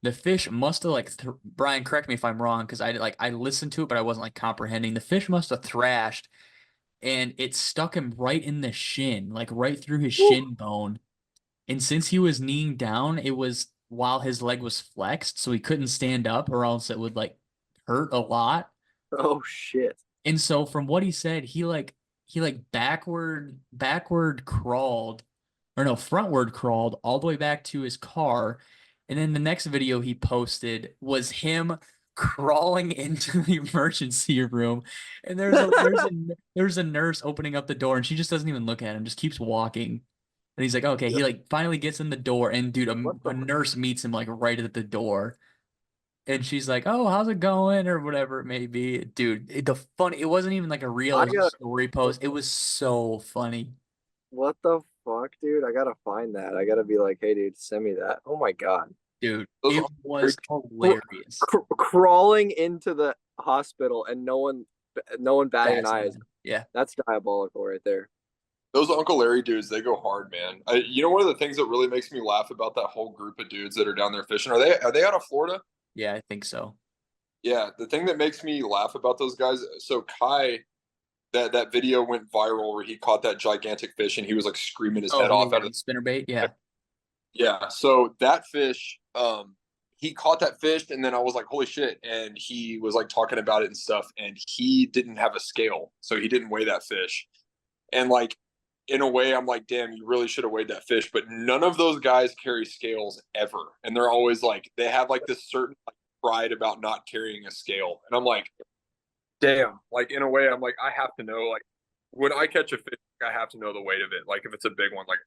The fish must have like Brian, correct me if I'm wrong, because I listened to it, but I wasn't like comprehending. The fish must have thrashed and it stuck him right in the shin, like right through his Woo. shin bone. And since he was kneeing down, it was while his leg was flexed, so he couldn't stand up, or else it would like hurt a lot. Oh shit. And so from what he said, he like backward crawled, or no, frontward crawled all the way back to his car. And then the next video he posted was him crawling into the emergency room. And there's a nurse opening up the door, and she just doesn't even look at him, just keeps walking. And he's like, okay, he like finally gets in the door, and dude, What a the? nurse meets him like right at the door. And she's like, "Oh, how's it going?" or whatever it may be. Dude, it wasn't even like a reel, I it was a got. story post. It was so funny. What the fuck, dude? I gotta find that. I gotta be like, hey, dude, send me that. Oh my god. Dude, Those it are was Cr- hilarious. Crawling into the hospital and no one batting an Bats, eye is man. Yeah. that's diabolical right there. those Uncle Larry dudes. They go hard, man. You know, one of the things that really makes me laugh about that whole group of dudes that are down there fishing. Are they out of Florida? Yeah, I think so. Yeah, the thing that makes me laugh about those guys. So Kai, that video went viral where he caught that gigantic fish and he was like screaming his Oh, head he off was out of on spinnerbait. Yeah. yeah. So that fish he caught that fish, and then I was like, holy shit. And he was like talking about it and stuff, and he didn't have a scale, so he didn't weigh that fish. And like, in a way, I'm like, damn, you really should have weighed that fish. But none of those guys carry scales ever. And they're always like, they have like this certain like, pride about not carrying a scale. And I'm like, damn, like in a way, I'm like, I have to know, like when I catch a fish, I have to know the weight of it. Like if it's a big one, like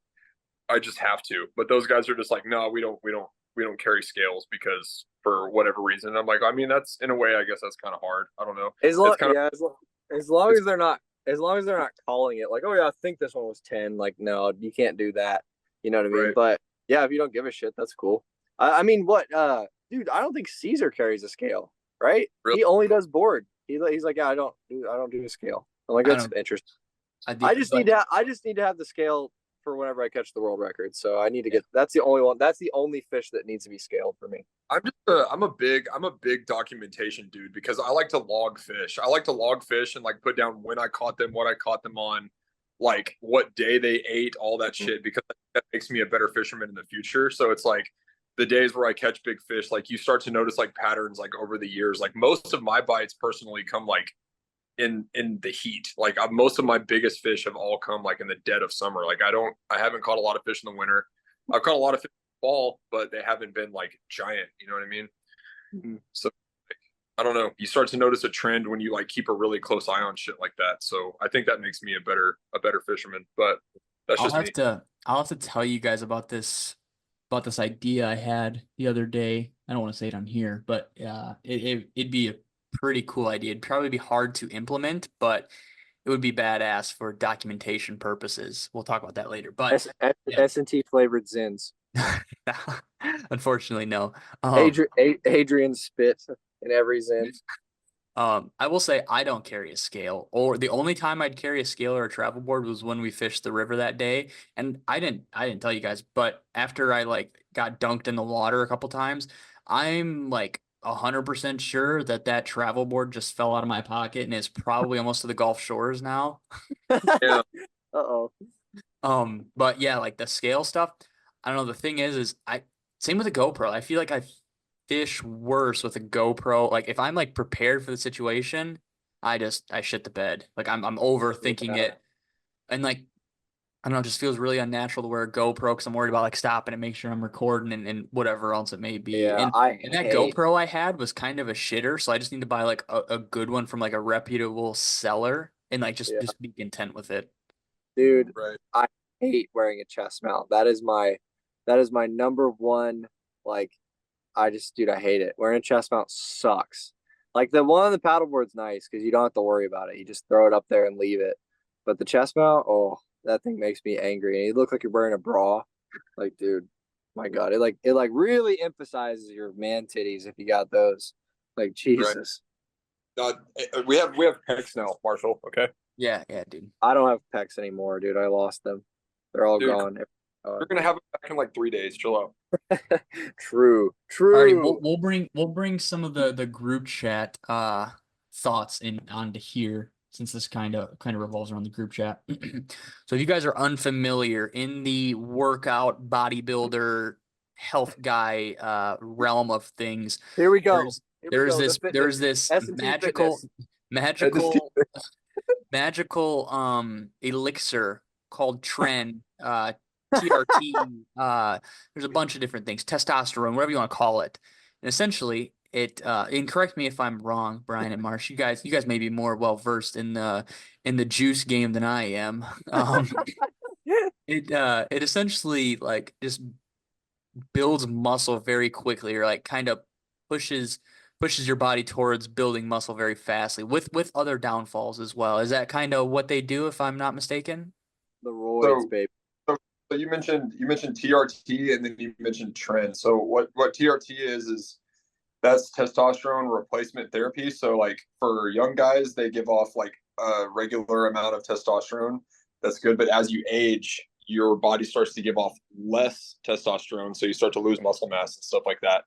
I just have to. But those guys are just like, no, we don't carry scales because for whatever reason. And I'm like, I mean, that's in a way, I guess that's kind of hard. I don't know. As long, It's kind yeah, as long as they're not, as long as they're not calling it like, oh yeah, I think this one was 10. Like, no, you can't do that. You know what I mean? Right. But yeah, if you don't give a shit, that's cool. I mean, what, dude? I don't think Caesar carries a scale, right? Really? He only does board. He's like, yeah, I don't do a scale. I'm like, I that's don't- interesting. I just need to have the scale for whenever I catch the world record. So I need to get. That's the only one. That's the only fish that needs to be scaled for me. I'm a big documentation dude because I like to log fish. I like to log fish and like put down when I caught them, what I caught them on, like what day they ate, all that shit, because that makes me a better fisherman in the future. So it's like the days where I catch big fish, like you start to notice like patterns like over the years. Like most of my bites personally come like in the heat. Like most of my biggest fish have all come like in the dead of summer. Like I haven't caught a lot of fish in the winter. I've caught a lot of fish in the fall, but they haven't been like giant. You know what I mean? Mm-hmm. So like, I don't know. You start to notice a trend when you like keep a really close eye on shit like that. So I think that makes me a better fisherman. But that's I'll just have me. I'll have to tell you guys about this idea I had the other day. I don't want to say it on here, but it'd be a pretty cool idea. It'd probably be hard to implement, but it would be badass for documentation purposes. We'll talk about that later. But yeah. S&T flavored Zins. Unfortunately, no. Adrian spit in every Zin. I will say I don't carry a scale, or the only time I'd carry a scale or a travel board was when we fished the river that day. And I didn't tell you guys, but after I like got dunked in the water a couple times, I'm like 100% sure that travel board just fell out of my pocket and is probably almost to the Gulf Shores now. Yeah. Uh-oh. But yeah, like the scale stuff, I don't know. The thing is same with the GoPro. I feel like I fish worse with a GoPro. Like if I'm like prepared for the situation, I shit the bed. Like I'm overthinking it, and like I don't know, it just feels really unnatural to wear a GoPro because I'm worried about like stopping and make sure I'm recording and whatever else it may be. Yeah, and that GoPro I had was kind of a shitter, so I just need to buy like a good one from like a reputable seller and like just be content with it. Dude, Right. I hate wearing a chest mount. That is my number one. Like, I hate it. Wearing a chest mount sucks. Like the one on the paddleboard's nice because you don't have to worry about it. You just throw it up there and leave it. But the chest mount, oh, that thing makes me angry. And you look like you're wearing a bra. Like, dude, my God, it really emphasizes your man titties if you got those. Like, Jesus. We have pecs now, Marshall. Okay. Yeah, dude. I don't have pecs anymore, dude. I lost them. They're all gone. We're gonna have it back in like 3 days. Chill out. True. Alrighty, we'll bring some of the group chat thoughts in onto here since this kind of revolves around the group chat. So if you guys are unfamiliar in the workout bodybuilder health guy realm of things, here we go. There's this magical elixir called Tren, TRT. There's a bunch of different things, testosterone, whatever you want to call it. And essentially, and correct me if I'm wrong, Brian and Marsh. You guys may be more well versed in the juice game than I am. It essentially like just builds muscle very quickly, or like kind of pushes your body towards building muscle very fastly with other downfalls as well. Is that kind of what they do, if I'm not mistaken? The roids, baby. So you mentioned TRT and then you mentioned Tren. So what TRT is that's testosterone replacement therapy. So like for young guys, they give off like a regular amount of testosterone. That's good. But as you age, your body starts to give off less testosterone. So you start to lose muscle mass and stuff like that.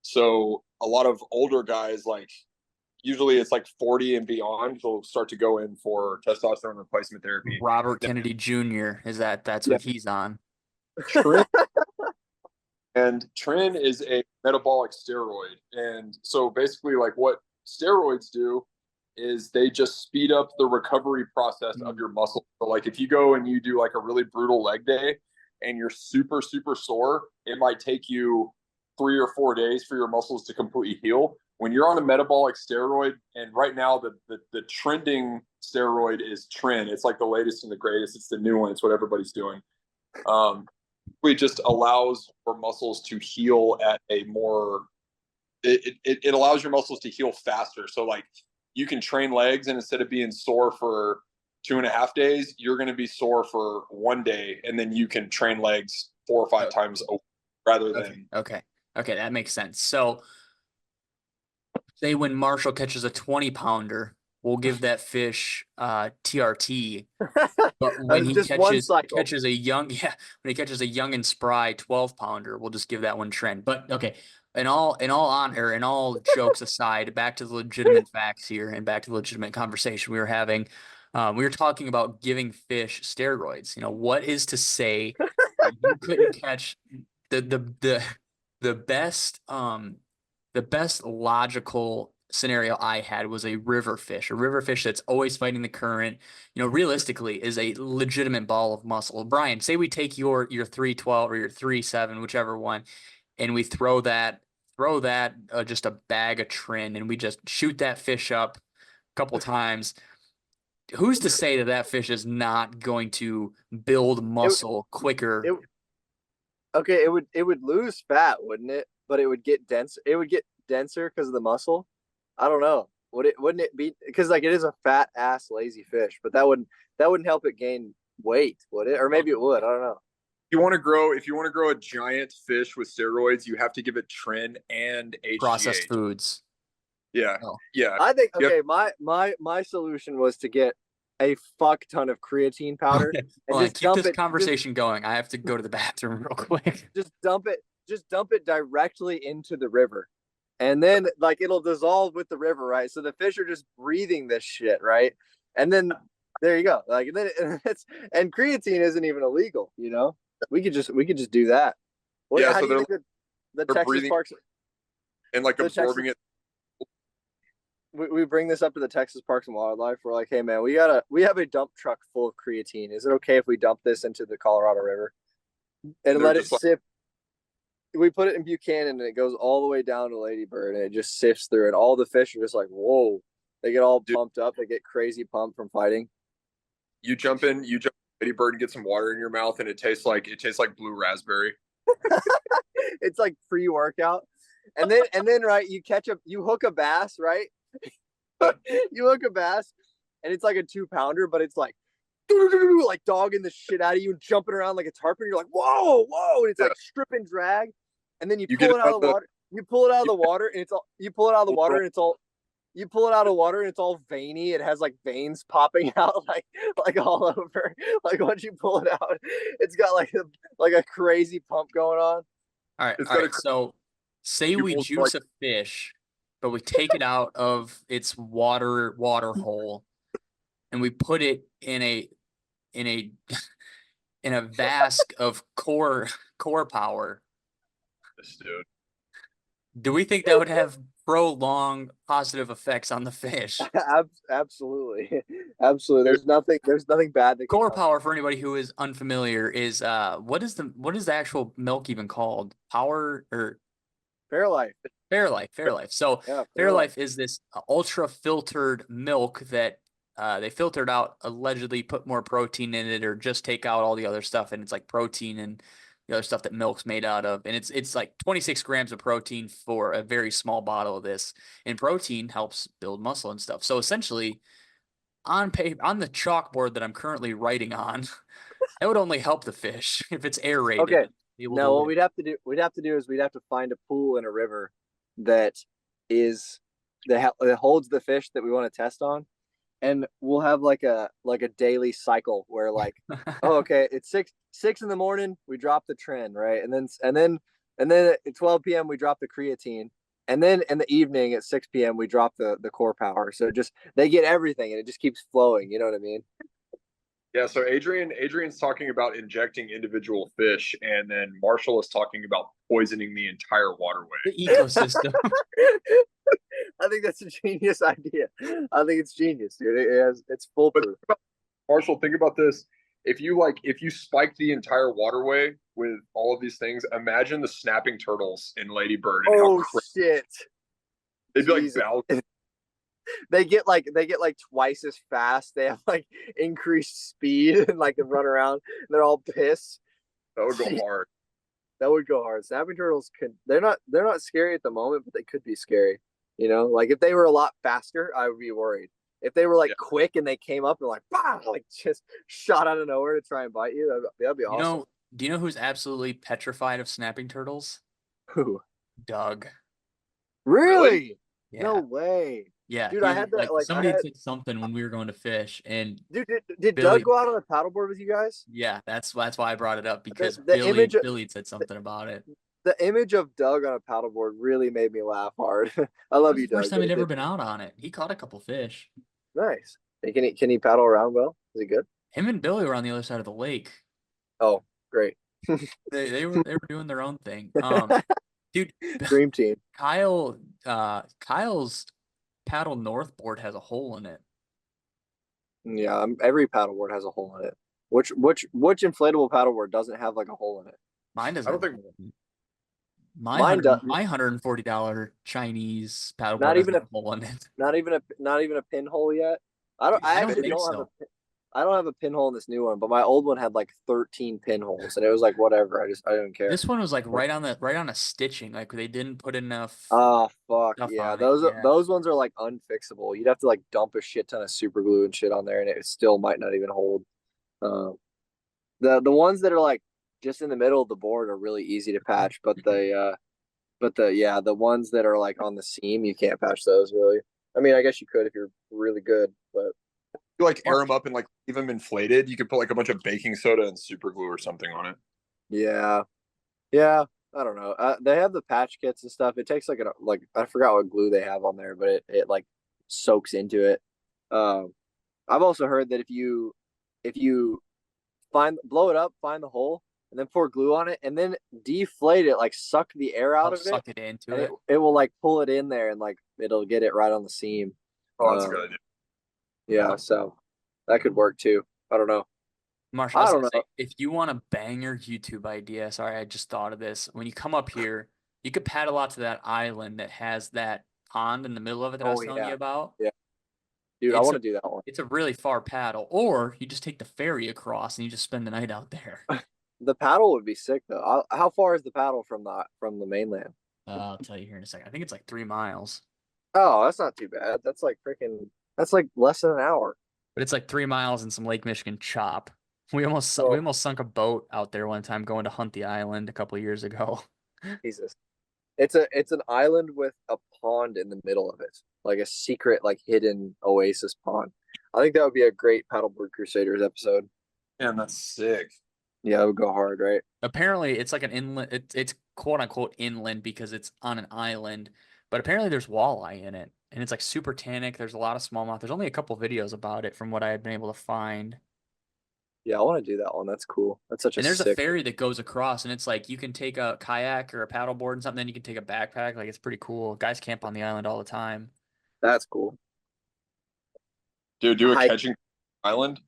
So a lot of older guys, like usually it's like 40 and beyond, will start to go in for testosterone replacement therapy. Robert Kennedy Jr. that's what he's on. And tren is a metabolic steroid. And so basically, like what steroids do is they just speed up the recovery process of your muscle. So like if you go and you do like a really brutal leg day and you're super, super sore, it might take you 3 or 4 days for your muscles to completely heal. When you're on a metabolic steroid, and right now the trending steroid is tren. It's like the latest and the greatest. It's the new one. It's what everybody's doing. It just allows your muscles to heal at a more, it allows your muscles to heal faster. So like you can train legs, and instead of being sore for 2.5 days, you're going to be sore for 1 day, and then you can train legs 4 or 5 times a week rather than. Okay, that makes sense. So say when Marshall catches a 20-pounder, we'll give that fish TRT. But when he catches a young, when he catches a young and spry 12-pounder, we'll just give that one tren. But okay, in all honor, in all jokes aside, back to the legitimate facts here and back to the legitimate conversation we were having. We were talking about giving fish steroids. You know, what is to say that you couldn't catch the best logical scenario I had was a river fish that's always fighting the current, you know, realistically is a legitimate ball of muscle. Brian, say we take your 312 or your 37, whichever one, and we throw that just a bag of tren, and we just shoot that fish up a couple times. Who's to say that fish is not going to build muscle quicker? It would lose fat, wouldn't it? But it would get dense. It would get denser because of the muscle. I don't know. Wouldn't it be, because like it is a fat ass lazy fish, but that wouldn't help it gain weight, would it? Or maybe it would. I don't know. If you want to grow a giant fish with steroids, you have to give it tren and HGH. Processed foods. Yeah. Oh. Yeah. I think my solution was to get a fuck ton of creatine powder and just keep this conversation going. I have to go to the bathroom real quick. Just dump it directly into the river. And then like it'll dissolve with the river, right? So the fish are just breathing this shit, right? And then there you go. Like, and then and creatine isn't even illegal, you know? We could just do that. How do you think the Texas breathing parks and like absorbing it? We bring this up to the Texas Parks and Wildlife. We're like, hey man, we have a dump truck full of creatine. Is it okay if we dump this into the Colorado River and let it sip? We put it in Buchanan, and it goes all the way down to Lady Bird, and it just sifts through, and all the fish are just like, whoa. They get all pumped up. They get crazy pumped from fighting. You jump in Lady Bird and get some water in your mouth, and it tastes like blue raspberry. It's like pre-workout. And then right, you hook a bass, right? You hook a bass, and it's like a 2-pounder, but it's like dogging the shit out of you and jumping around like a tarpon. You're like, whoa, and it's like strip and drag. And then you pull it out of the water. You pull it out of the water, and it's all veiny. It has like veins popping out like all over. Like once you pull it out, it's got like a crazy pump going on. All right. So say we juice a fish, but we take it out of its water hole, and we put it in a vask of core power. This dude. Do we think that would have prolonged positive effects on the fish? Absolutely. There's nothing bad that core power, for anybody who is unfamiliar, is what is the actual milk even called? Power or Fairlife. So yeah, Fairlife is this ultra filtered milk that they filtered out, allegedly put more protein in it, or just take out all the other stuff, and it's like protein and the other stuff that milk's made out of, and it's like 26 grams of protein for a very small bottle of this, and protein helps build muscle and stuff. So essentially, on the chalkboard that I'm currently writing on, that would only help the fish if it's aerated. Okay. No, what we'd have to do is we'd have to find a pool in a river that holds the fish that we want to test on. And we'll have like a daily cycle where like, oh, okay, it's 6 in the morning, we drop the tren, right? And then at 12 p.m. we drop the creatine. And then in the evening at 6 p.m. we drop the core power. So just they get everything, and it just keeps flowing. You know what I mean? Yeah. So Adrian's talking about injecting individual fish, and then Marshall is talking about poisoning the entire waterway. The ecosystem. I think that's a genius idea. I think it's genius, dude. It's foolproof. Marshall, think about this. If you spike the entire waterway with all of these things, imagine the snapping turtles in Lady Bird and Oh how shit! they'd be Jesus. like They get like twice as fast. They have like increased speed and like they run around. And they're all pissed. that would go hard. That would go hard. Snapping turtles they're not scary at the moment, but they could be scary. You know, like if they were a lot faster, I would be worried. If they were like quick and they came up and like, bah, like just shot out of nowhere to try and bite you, that'd be awesome. Do you know who's absolutely petrified of snapping turtles? Who? Doug. Really? Yeah. No way. Yeah, dude. I had that. Like somebody said something when we were going to fish, and dude, did Doug go out on a paddleboard with you guys? Yeah, that's why I brought it up because Billy said something about it. The image of Doug on a paddleboard really made me laugh hard. I love you, Doug. First time he'd ever been out on it. He caught a couple fish. Nice. Can he paddle around well? Is he good? Him and Billy were on the other side of the lake. Oh, great. they were doing their own thing. Dude, dream team. Kyle's paddle northboard has a hole in it. Yeah, every paddleboard has a hole in it. Which inflatable paddleboard doesn't have like a hole in it? Mine doesn't. I don't think mine does. My $140 Chinese paddleboard not even has a hole in it. Not even a pinhole yet. I don't have a pinhole in this new one, but my old one had like 13 pinholes, and it was like whatever. I didn't care. This one was like right on the stitching. Like they didn't put enough. Oh fuck yeah! Those ones are like unfixable. You'd have to like dump a shit ton of super glue and shit on there, and it still might not even hold. The ones that are like just in the middle of the board are really easy to patch, but the ones that are like on the seam, you can't patch those really. I mean, I guess you could if you're really good, but you like air them up and like leave them inflated. You could put like a bunch of baking soda and super glue or something on it. Yeah. I don't know. They have the patch kits and stuff. It takes like I forgot what glue they have on there, but it like soaks into it. I've also heard that if you blow it up, find the hole, and then pour glue on it, and then deflate it, like suck the air out of it. Suck it into it. It will like pull it in there and like it'll get it right on the seam. Oh, that's a good idea. Yeah, so that could work too. I don't know. Marshall, I don't know. If you want a banger YouTube idea, sorry, I just thought of this. When you come up here, you could paddle out to that island that has that pond in the middle of it that I was telling you about. Yeah. Dude, I want to do that one. It's a really far paddle. Or you just take the ferry across and you just spend the night out there. The paddle would be sick though. How far is the paddle from the mainland? I'll tell you here in a second. I think it's like 3 miles. Oh, that's not too bad. That's like less than an hour. But it's like 3 miles in some Lake Michigan chop. We almost sunk a boat out there one time going to hunt the island a couple of years ago. Jesus. It's an island with a pond in the middle of it. Like a secret, like hidden oasis pond. I think that would be a great Paddleboard Crusaders episode. Man, that's sick. Yeah, it would go hard, right? Apparently, it's like an inland. It's quote unquote inland because it's on an island. But apparently, there's walleye in it, and it's like super tannic. There's a lot of smallmouth. There's only a couple videos about it from what I had been able to find. Yeah, I want to do that one. That's cool. That's such a And there's a ferry that goes across, and it's like you can take a kayak or a paddleboard and something. Then you can take a backpack. Like it's pretty cool. Guys camp on the island all the time. That's cool. Dude, do a catching island.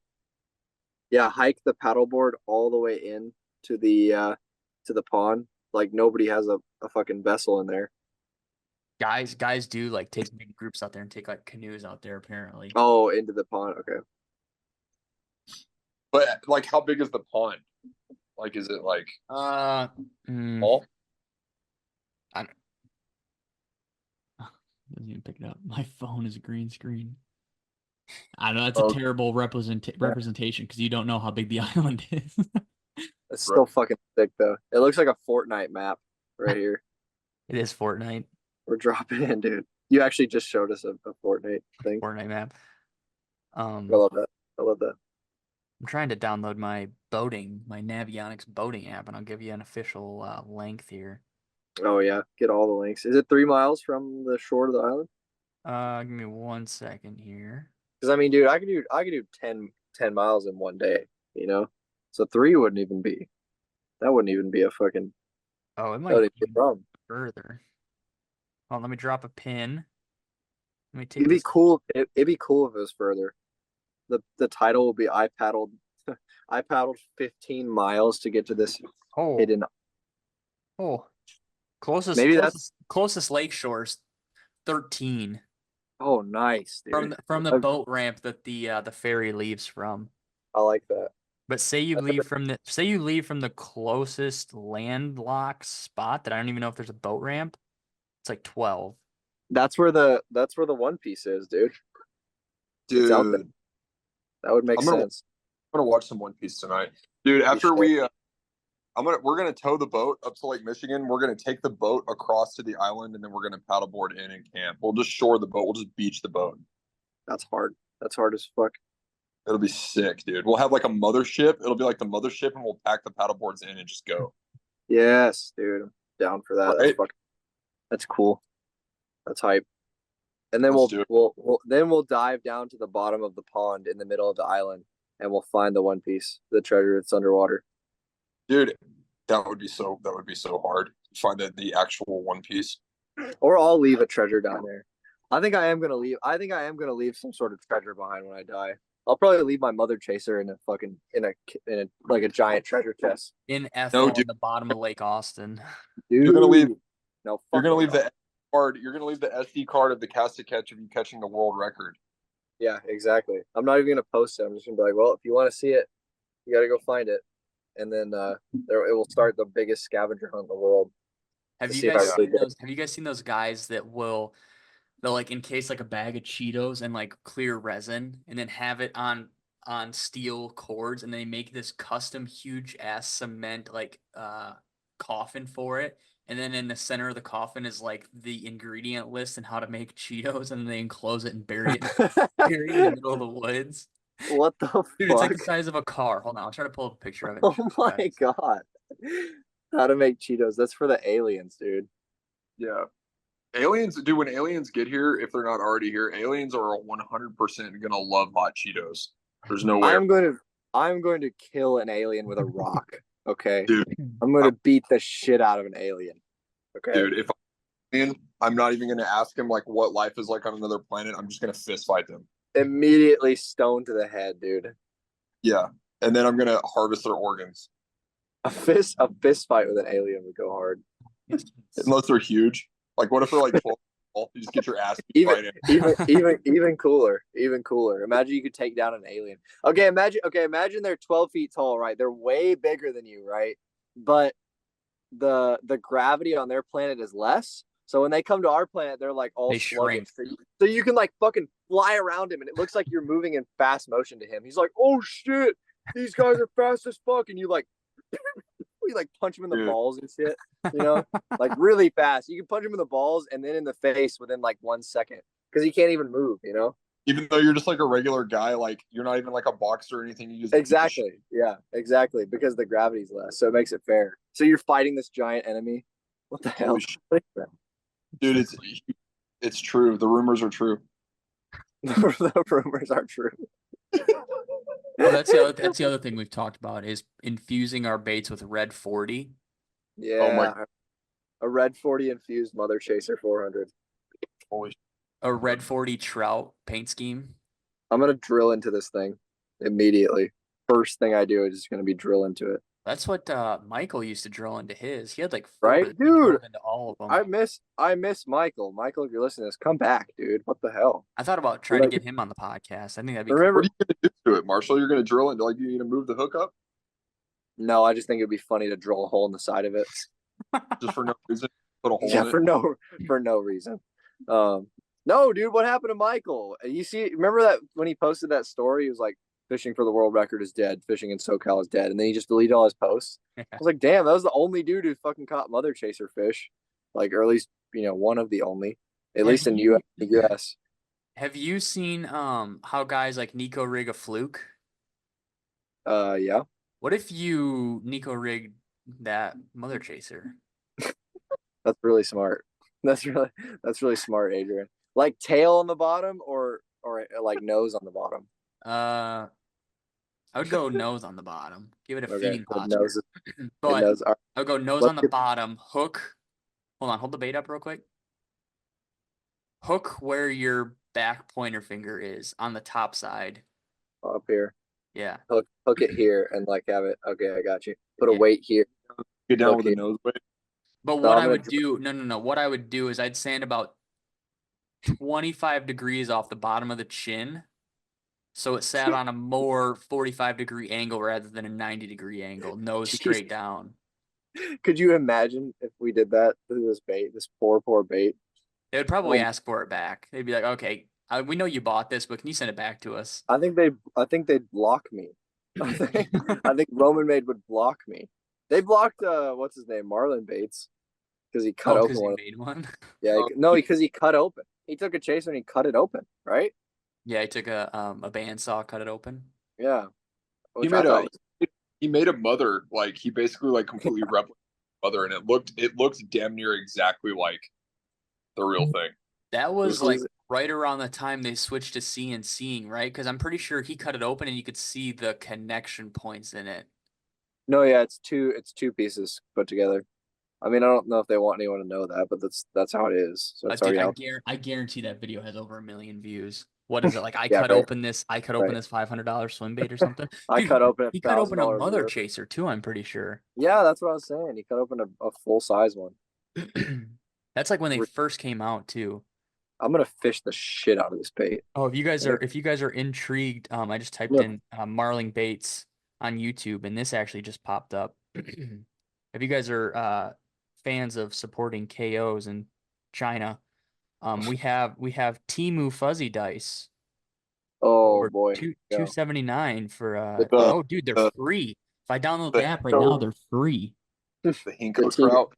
Yeah, hike the paddleboard all the way in to the pond. Like nobody has a fucking vessel in there. Guys do like take big groups out there and take like canoes out there apparently. Oh, into the pond. Okay. But like, how big is the pond? Like, is it like small? I don't. Doesn't even pick it up. My phone is a green screen. I know that's a terrible representation because you don't know how big the island is. It's still fucking thick though. It looks like a Fortnite map right here. It is Fortnite. We're dropping in, dude. You actually just showed us a Fortnite thing. Fortnite map. I love that. I'm trying to download my Navionics boating app, and I'll give you an official length here. Oh yeah, get all the links. Is it 3 miles from the shore to the island? Give me 1 second here. Because I mean, dude, I could do 10 miles in one day, you know? So 3 wouldn't even be a fucking Oh, it That might would be be from. further. Oh, let me drop a pin. Let me take It'd be this. cool. It'd be cool if it was further. The title will be I paddled I paddled 15 miles to get to this Oh, hidden. oh, closest Maybe that's closest lake shore's 13 oh nice, dude. from the boat ramp that the ferry leaves from. I like that. But say you leave from the closest landlocked spot that I don't even know if there's a boat ramp. It's like 12. That's where the One Piece is, dude. It's out there. Dude, That would make I'm gonna sense. I'm gonna watch some One Piece tonight, dude. After we're gonna tow the boat up to Lake Michigan. We're gonna take the boat across to the island, and then we're gonna paddleboard in and camp. We'll just shore the boat. We'll just beach the boat. That's hard. That's hard as fuck. It'll be sick, dude. We'll have like a mothership. It'll be like the mothership, and we'll pack the paddleboards in and just go. Yes, dude. I'm down for that. Right? That's cool. That's hype. And then Let's do it. we'll dive down to the bottom of the pond in the middle of the island, and we'll find the One Piece, the treasure that's underwater. Dude, that would be so hard to find the actual One Piece. Or I'll leave a treasure down there. I think I am gonna leave some sort of treasure behind when I die. I'll probably leave my mother chaser in a like a giant treasure chest. In No, on dude. the bottom of Lake Austin. Dude, You're gonna leave. no. You're gonna fuck leave no. the card. You're gonna leave the SD card of the cast catch of you catching the world record. Yeah, exactly. I'm not even gonna post it. I'm just gonna be like, well, if you want to see it, you got to go find it, and then it will start the biggest scavenger hunt in the world. Have to you see if I guys really seen did. those? Have you guys seen those guys that they'll like encase like a bag of Cheetos and like clear resin and then have it on steel cords, and they make this custom huge ass cement like coffin for it, and then in the center of the coffin is like the ingredient list and how to make Cheetos, and then they enclose it and bury it bury it in the middle of the woods. What the Dude, it's like the fuck? size of a car. Hold on, I'll try to pull up a picture of it. Oh my god. How to make Cheetos. That's for the aliens, dude. Yeah. Aliens, dude, when aliens get here, if they're not already here, aliens are 100% gonna love hot Cheetos. There's no way. I'm going to kill an alien with a rock. Okay. Dude, I'm going to beat the shit out of an alien. Okay. dude, if I'm not even gonna ask him like what life is like on another planet. I'm just gonna fist fight them. Immediately stone to the head, dude. Yeah. And then I'm gonna harvest their organs. A fist fight with an alien would go hard. Unless they're huge. Like what if they're like 12? You just get your ass beat right in. Even cooler. Even cooler. Imagine you could take down an alien. Imagine they're 12 feet tall, right? They're way bigger than you, right? But the gravity on their planet is less. So when they come to our planet, they're like all They sluggish. shrink. So you can like fucking fly around him, and it looks like you're moving in fast motion to him. He's like, "Oh shit, these guys are fast as fuck," and you like punch him in the balls and shit. You know, like really fast. You can punch him in the balls and then in the face within like 1 second because he can't even move. You know. Even though you're just like a regular guy, like you're not even like a boxer or anything. You just Exactly. Yeah, exactly. Because the gravity's less, so it makes it fair. So you're fighting this giant enemy. What the hell? Dude, it's true. The rumors are true. The rumors are true. Oh, that's the other thing we've talked about is infusing our baits with red 40. Yeah. Oh my. A red 40 infused Mother Chaser 400. Holy. A red 40 trout paint scheme. I'm gonna drill into this thing immediately. First thing I do is just gonna be drill into it. That's what Michael used to drill into his. He had like 4, right, he drilled into all of them. I miss Michael. Michael, if you're listening to this, come back, dude. What the hell? I thought about trying to get him on the podcast. I think that'd be What are you gonna do to it, Marshall? You're gonna drill into like you need to move the hook up? No, I just think it'd be funny to drill a hole in the side of it. Just for no reason. Put a hole Yeah, in for it. no reason. No, dude, what happened to Michael? Remember that when he posted that story, he was like, fishing for the world record is dead. Fishing in SoCal is dead. And then he just deleted all his posts. I was like, damn, that was the only dude who fucking caught mother chaser fish. Like, or at least, one of the only. At least in the US. Have you seen how guys like Nico rig a fluke? Yeah. What if you Nico rigged that mother chaser? That's really smart. That's really smart, Adrian. Like tail on the bottom or like nose on the bottom? I would go nose on the bottom. Give it a feeding posture. But knows. All right, I'll go nose let's on the get bottom, hook. Hold on, hold the bait up real quick. Hook where your back pointer finger is on the top side. up here. Yeah. Hook it here and like have it. Okay, I got you. Put a Yeah. weight here. Get down Hook with the here. nose weight. But So what I'm I gonna would do, no. What I would do is I'd sand about 25 degrees off the bottom of the chin. So it sat on a more 45-degree angle rather than a 90-degree angle, nose straight Jeez. down. Could you imagine if we did that to this bait, this poor bait? They would probably Oh, ask for it back. They'd be like, okay, we know you bought this, but can you send it back to us? I think they'd block me. I think Roman Made would block me. They blocked what's his name, Marlon Bates, because he cut Oh, open because you one. made one? Yeah, no, because he cut open. He took a chaser and he cut it open, right? Yeah, he took a bandsaw, cut it open. Yeah, He which I made thought he made a mother, like he basically like completely replicated mother, and it looked damn near exactly like the real thing. That was was like right around the time they switched to seeing, right? Because I'm pretty sure he cut it open and you could see the connection points in it. no, yeah, it's two pieces put together. I mean, I don't know if they want anyone to know that, but that's how it is. So it's Dude, already out. I guarantee that video has over 1 million views. What is it like? Yeah, right. I cut open Right. this $500 swim bait or something. I Dude, cut open he cut open a $1,000 mother lure. chaser too. I'm pretty sure. Yeah, that's what I was saying. He cut open a full size one. That's like when they first came out too. I'm gonna fish the shit out of this bait. Oh, if you guys are intrigued, I just typed in Marling Baits on YouTube, and this actually just popped up. If you guys are fans of supporting KOs in China, we have Temu fuzzy dice. Oh Or boy, $279 for The oh dude, they're free. If I download the app right now, they're free. the the Hinko team, trout.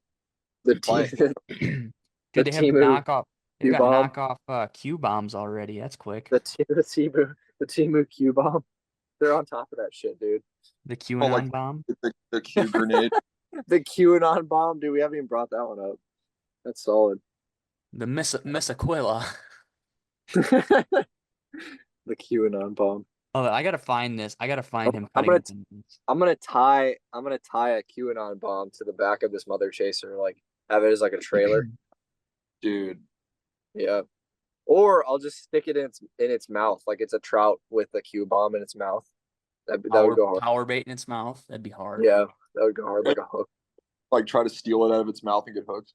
the Fine. team, Dude, the they have Temu knockoff. They've Q got bomb, knockoff Q bombs already. That's quick. the Temu Q bomb. They're on top of that shit, dude. The Oh, QAnon like bomb. the Q grenade. The QAnon bomb, dude. We haven't even brought that one up. That's solid. The Miss Aquila. The QAnon bomb. Oh, I gotta find this. I gotta find him I'm cutting gonna open this. I'm gonna tie a QAnon bomb to the back of this mother chaser, like have it as like a trailer. Dude. Yeah. Or I'll just stick it in its mouth, like it's a trout with a Q bomb in its mouth. That would go hard. Power bait in its mouth. That'd be hard. Yeah, that would go hard like a hook. Like try to steal it out of its mouth and get hooked.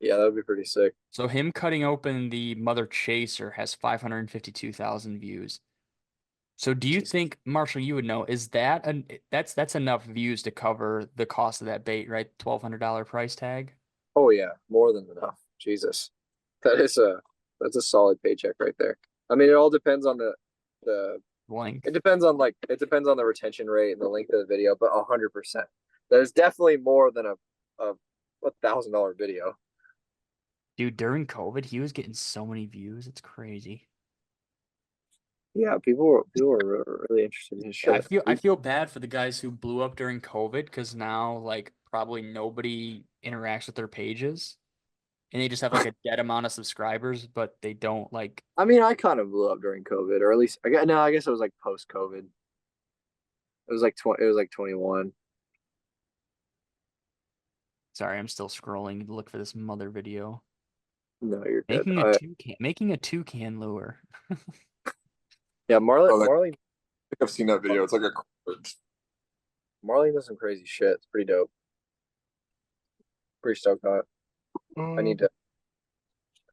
Yeah, that would be pretty sick. So him cutting open the mother chaser has 552,000 views. So do you think, Marshall, you would know, is that that's enough views to cover the cost of that bait, right? $1,200 price tag? Oh yeah, more than enough. Jesus. That's a solid paycheck right there. I mean, it all depends on the Link. it depends on the retention rate and the length of the video, but 100%. There's definitely more than a $1,000 video. Dude, during COVID, he was getting so many views. It's crazy. Yeah, people were really interested in his shit. I feel bad for the guys who blew up during COVID because now like probably nobody interacts with their pages. And they just have like a dead amount of subscribers, but they don't like. I mean, I kind of blew up during COVID, or at least I guess it was like post COVID. It was like 20. It was like 21. Sorry, I'm still scrolling to look for this mother video. No, you're good. Making a toucan lure. Yeah, Marley. Oh, Marley. I think I've seen that video. It's like Marley does some crazy shit. It's pretty dope. Pretty stoked on it. I need to.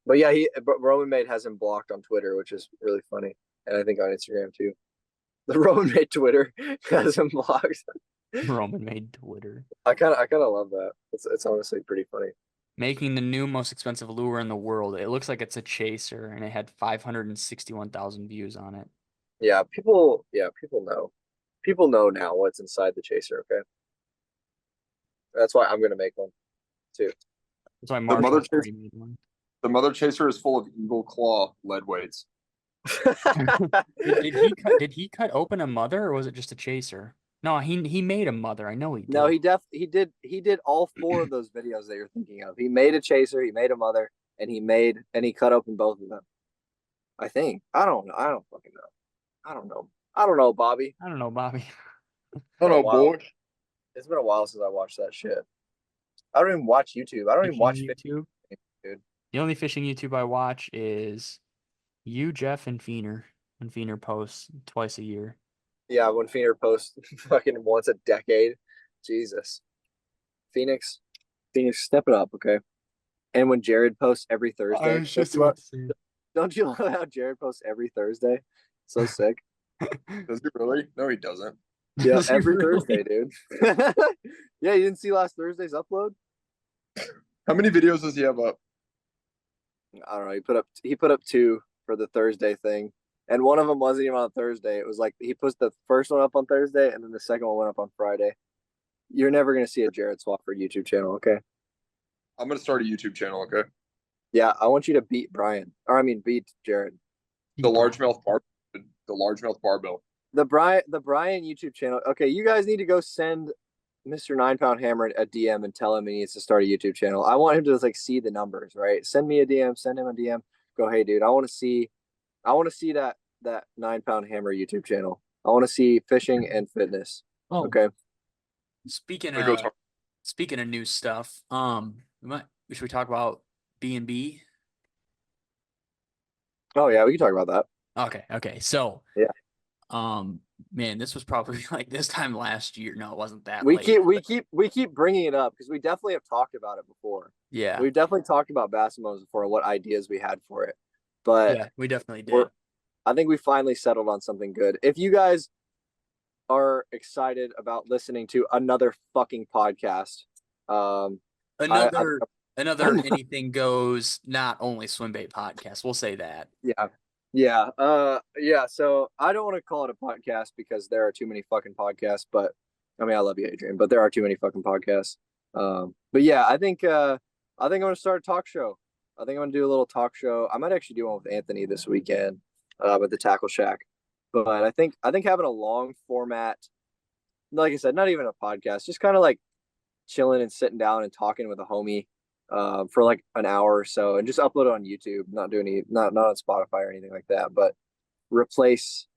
But yeah, but Roman Made has him blocked on Twitter, which is really funny, and I think on Instagram too. The Roman Made Twitter has him blocked. Roman Made Twitter. I kind of love that. It's honestly pretty funny. Making the new most expensive lure in the world. It looks like it's a chaser, and it had 561,000 views on it. Yeah, people know. People know now what's inside the chaser. Okay, that's why I'm gonna make one too. That's why Marshall already made one. The mother chaser is full of eagle claw lead weights. Did he cut open a mother, or was it just a chaser? No, he made a mother. I know he did. No, he did all 4 of those videos that you're thinking of. He made a chaser, he made a mother, and he cut open both of them. I think. I don't know. I don't fucking know. I don't know. I don't know, Bobby. I don't know, Bobby. I don't know, boy. It's been a while since I watched that shit. I don't even watch YouTube. I don't even watch YouTube. dude. The only fishing YouTube I watch is you, Jeff, and Feener. And Feener posts twice a year. Yeah, when Feener posts fucking once a decade. Jesus. Phoenix, step it up, okay? And when Jared posts every Thursday. Don't you love how Jared posts every Thursday? So sick. Does he really? No, he doesn't. Yeah, Does he every really? Thursday, dude. Yeah, you didn't see last Thursday's upload? How many videos does he have up? I don't know. He put up 2 for the Thursday thing, and one of them wasn't even on Thursday. It was like he put the first one up on Thursday, and then the second one went up on Friday. You're never gonna see a Jared Swafford YouTube channel, okay? I'm gonna start a YouTube channel. Okay. Yeah, I want you to beat Brian, or I mean beat Jared. The largemouth barbell. The Brian YouTube channel. Okay, you guys need to go send Mr. 9 Pound Hammer a DM and tell him he needs to start a YouTube channel. I want him to like see the numbers, right? Send me a DM, send him a DM. Go, hey dude, I want to see that 9 Pound Hammer YouTube channel. I want to see fishing and fitness. Oh, Okay. speaking I'm gonna of go talk. speaking of new stuff, should we talk about B&B? Oh yeah, we can talk about that. Okay. So Yeah. Man, this was probably like this time last year. No, it wasn't that We late. keep bringing it up because we definitely have talked about it before. Yeah. We've definitely talked about bass and bones before and what ideas we had for it. But Yeah, we definitely did. I think we finally settled on something good. If you guys are excited about listening to another fucking podcast, Another anything goes, not only swim bait podcast. We'll say that. yeah. So I don't want to call it a podcast because there are too many fucking podcasts. But I mean, I love you, Adrian, but there are too many fucking podcasts. But yeah, I think I'm gonna start a talk show. I think I'm gonna do a little talk show. I might actually do one with Anthony this weekend, at the Tackle Shack. But I think having a long format, like I said, not even a podcast, just kind of like chilling and sitting down and talking with a homie for like an hour or so, and just upload it on YouTube. Not on Spotify or anything like that, but replace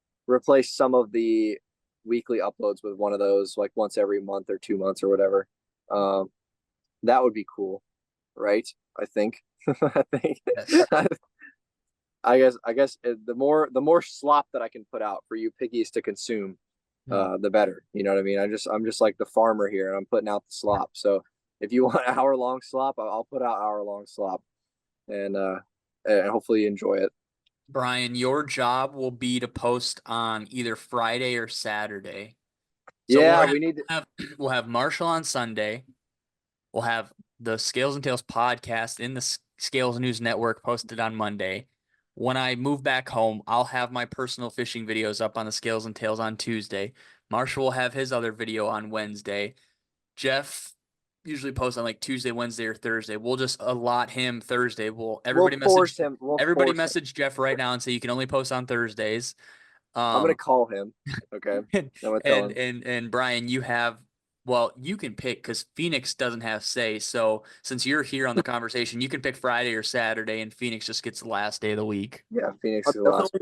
some of the weekly uploads with one of those, like once every month or 2 months or whatever. That would be cool, right? I think. I think. Yes. I guess the more slop that I can put out for you piggies to consume, the better. You know what I mean? I'm just like the farmer here, and I'm putting out the slop. So if you want hour-long slop, I'll put out hour-long slop, and hopefully you enjoy it. Brian, your job will be to post on either Friday or Saturday. So yeah, we need to we'll have Marshall on Sunday. We'll have the Scales and Tails podcast in the Scales News Network posted on Monday. When I move back home, I'll have my personal fishing videos up on the Scales and Tails on Tuesday. Marshall will have his other video on Wednesday. Jeff usually posts on like Tuesday, Wednesday, or Thursday. We'll just allot him Thursday. Everybody message Jeff right now and say you can only post on Thursdays. I'm gonna call him. Okay. I'm gonna tell him. And Brian, you can pick because Phoenix doesn't have say. So since you're here on the conversation, you can pick Friday or Saturday, and Phoenix just gets the last day of the week. Yeah, Phoenix is the last.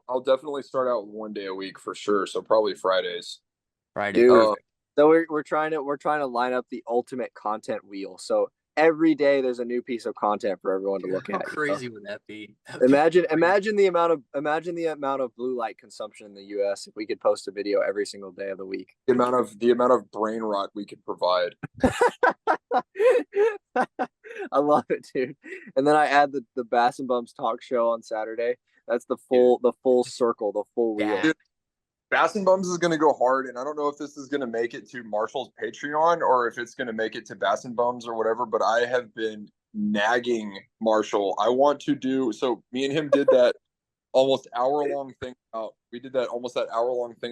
I'll definitely start out one day a week for sure. So probably Fridays. Friday. Dude, so we're trying to line up the ultimate content wheel. So every day there's a new piece of content for everyone to look at. How crazy would that be? Imagine the amount of blue light consumption in the US if we could post a video every single day of the week. The amount of brain rot we could provide. I love it, dude. And then I add the Bass and Bums talk show on Saturday. That's the full circle, the full wheel. Yeah. Dude, Bass and Bums is going to go hard, and I don't know if this is going to make it to Marshall's Patreon or if it's going to make it to Bass and Bums or whatever, but I have been nagging Marshall. I want to do, so me and him did that almost hour-long thing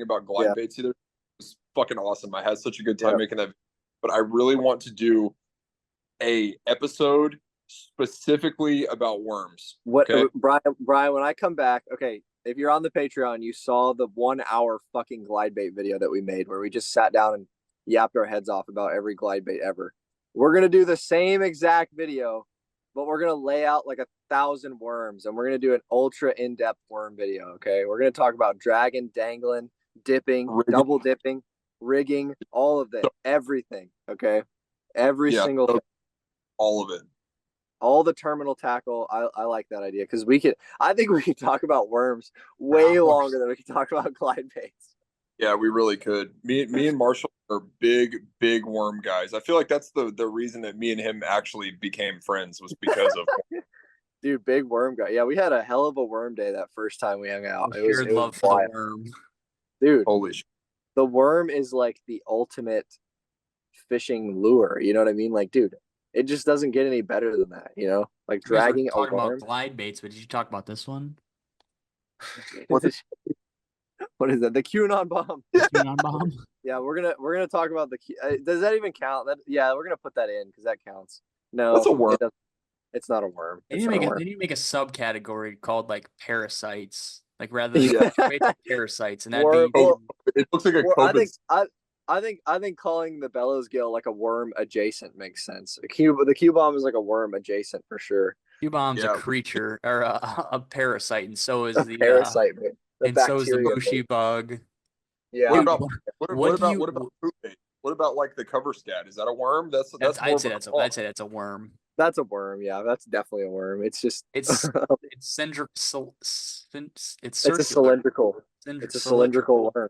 about glide baits either. It was fucking awesome. I had such a good time making that, but I really want to do a episode specifically about worms. Okay? Brian, when I come back, okay, if you're on the Patreon, you saw the 1 hour fucking glide bait video that we made where we just sat down and yapped our heads off about every glide bait ever. We're going to do the same exact video, but we're going to lay out like 1,000 worms, and we're going to do an ultra in-depth worm video. Okay. We're going to talk about dragging, dangling, dipping, double dipping, rigging, all of it, everything. Okay, every single thing. All of it. All the terminal tackle. I like that idea because I think we could talk about worms way longer than we could talk about glide baits. Yeah, we really could. Me and Marshall are big worm guys. I feel like that's the reason that me and him actually became friends was because of Dude, big worm guy. Yeah, we had a hell of a worm day that first time we hung out. It was love for the worm. Dude, holy shit. The worm is like the ultimate fishing lure. You know what I mean? Like, dude, it just doesn't get any better than that. You know, like dragging a worm. Talking about glide baits, but did you talk about this one? What is that? The QAnon bomb. QAnon bomb. Yeah, we're gonna talk about does that even count? Yeah, we're gonna put that in because that counts. No, that's a worm. It's not a worm. They need to make a subcategory called like parasites, like rather than parasites, and that'd be. It looks like a COVID. I think calling the bellows gill like a worm adjacent makes sense. The Q bomb is like a worm adjacent for sure. Q bomb's a creature or a parasite, and so is the parasite. And so is the bushy bug. Yeah. What about fruit bait? What about like the cover scat? Is that a worm? I'd say that's a worm. That's a worm. Yeah, that's definitely a worm. It's just it's cylindrical. It's a cylindrical. It's a cylindrical worm.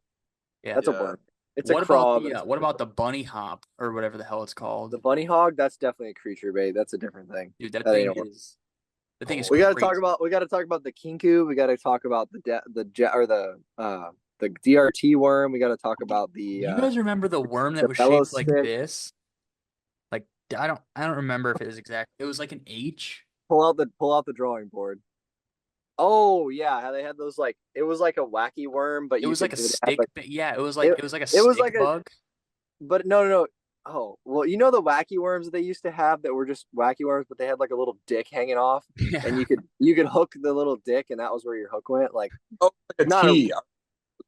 Yeah, that's a worm. It's a craw. What about the bunny hop or whatever the hell it's called? The bunny hog. That's definitely a creature bait. That's a different thing. Dude, that thing is. The thing is. We got to talk about. We got to talk about the kinku. We got to talk about the DRT worm. We got to talk about the. You guys remember the worm that was shaped like this? Like I don't remember if it was exact. It was like an H. Pull out the drawing board. Oh yeah, how they had those like it was like a wacky worm, but it was like a stick. Yeah, it was like a stick bug. But no. Oh well, you know the wacky worms that they used to have that were just wacky worms, but they had like a little dick hanging off, and you could hook the little dick, and that was where your hook went. Like a T.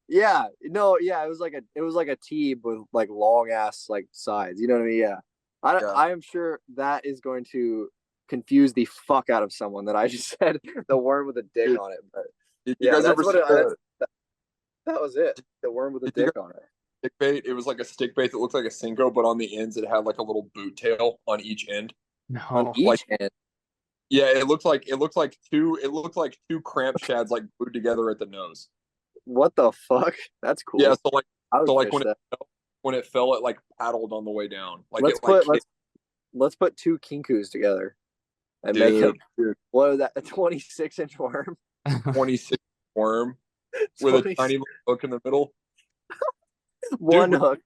It was like a T with like long ass like sides. You know what I mean? Yeah. I am sure that is going to confuse the fuck out of someone that I just said the worm with a dick on it. But you guys ever see that was it. The worm with a dick on it. Stick bait. It was like a stick bait that looked like a Cinco, but on the ends it had like a little boot tail on each end. No, on each end. Yeah, it looked like two cramp shads like glued together at the nose. What the fuck? That's cool. Yeah, when it fell, it like paddled on the way down. Like let's put two kinkus together and make it. What is that? A 26-inch worm? 26 worm with a tiny little hook in the middle. One hook.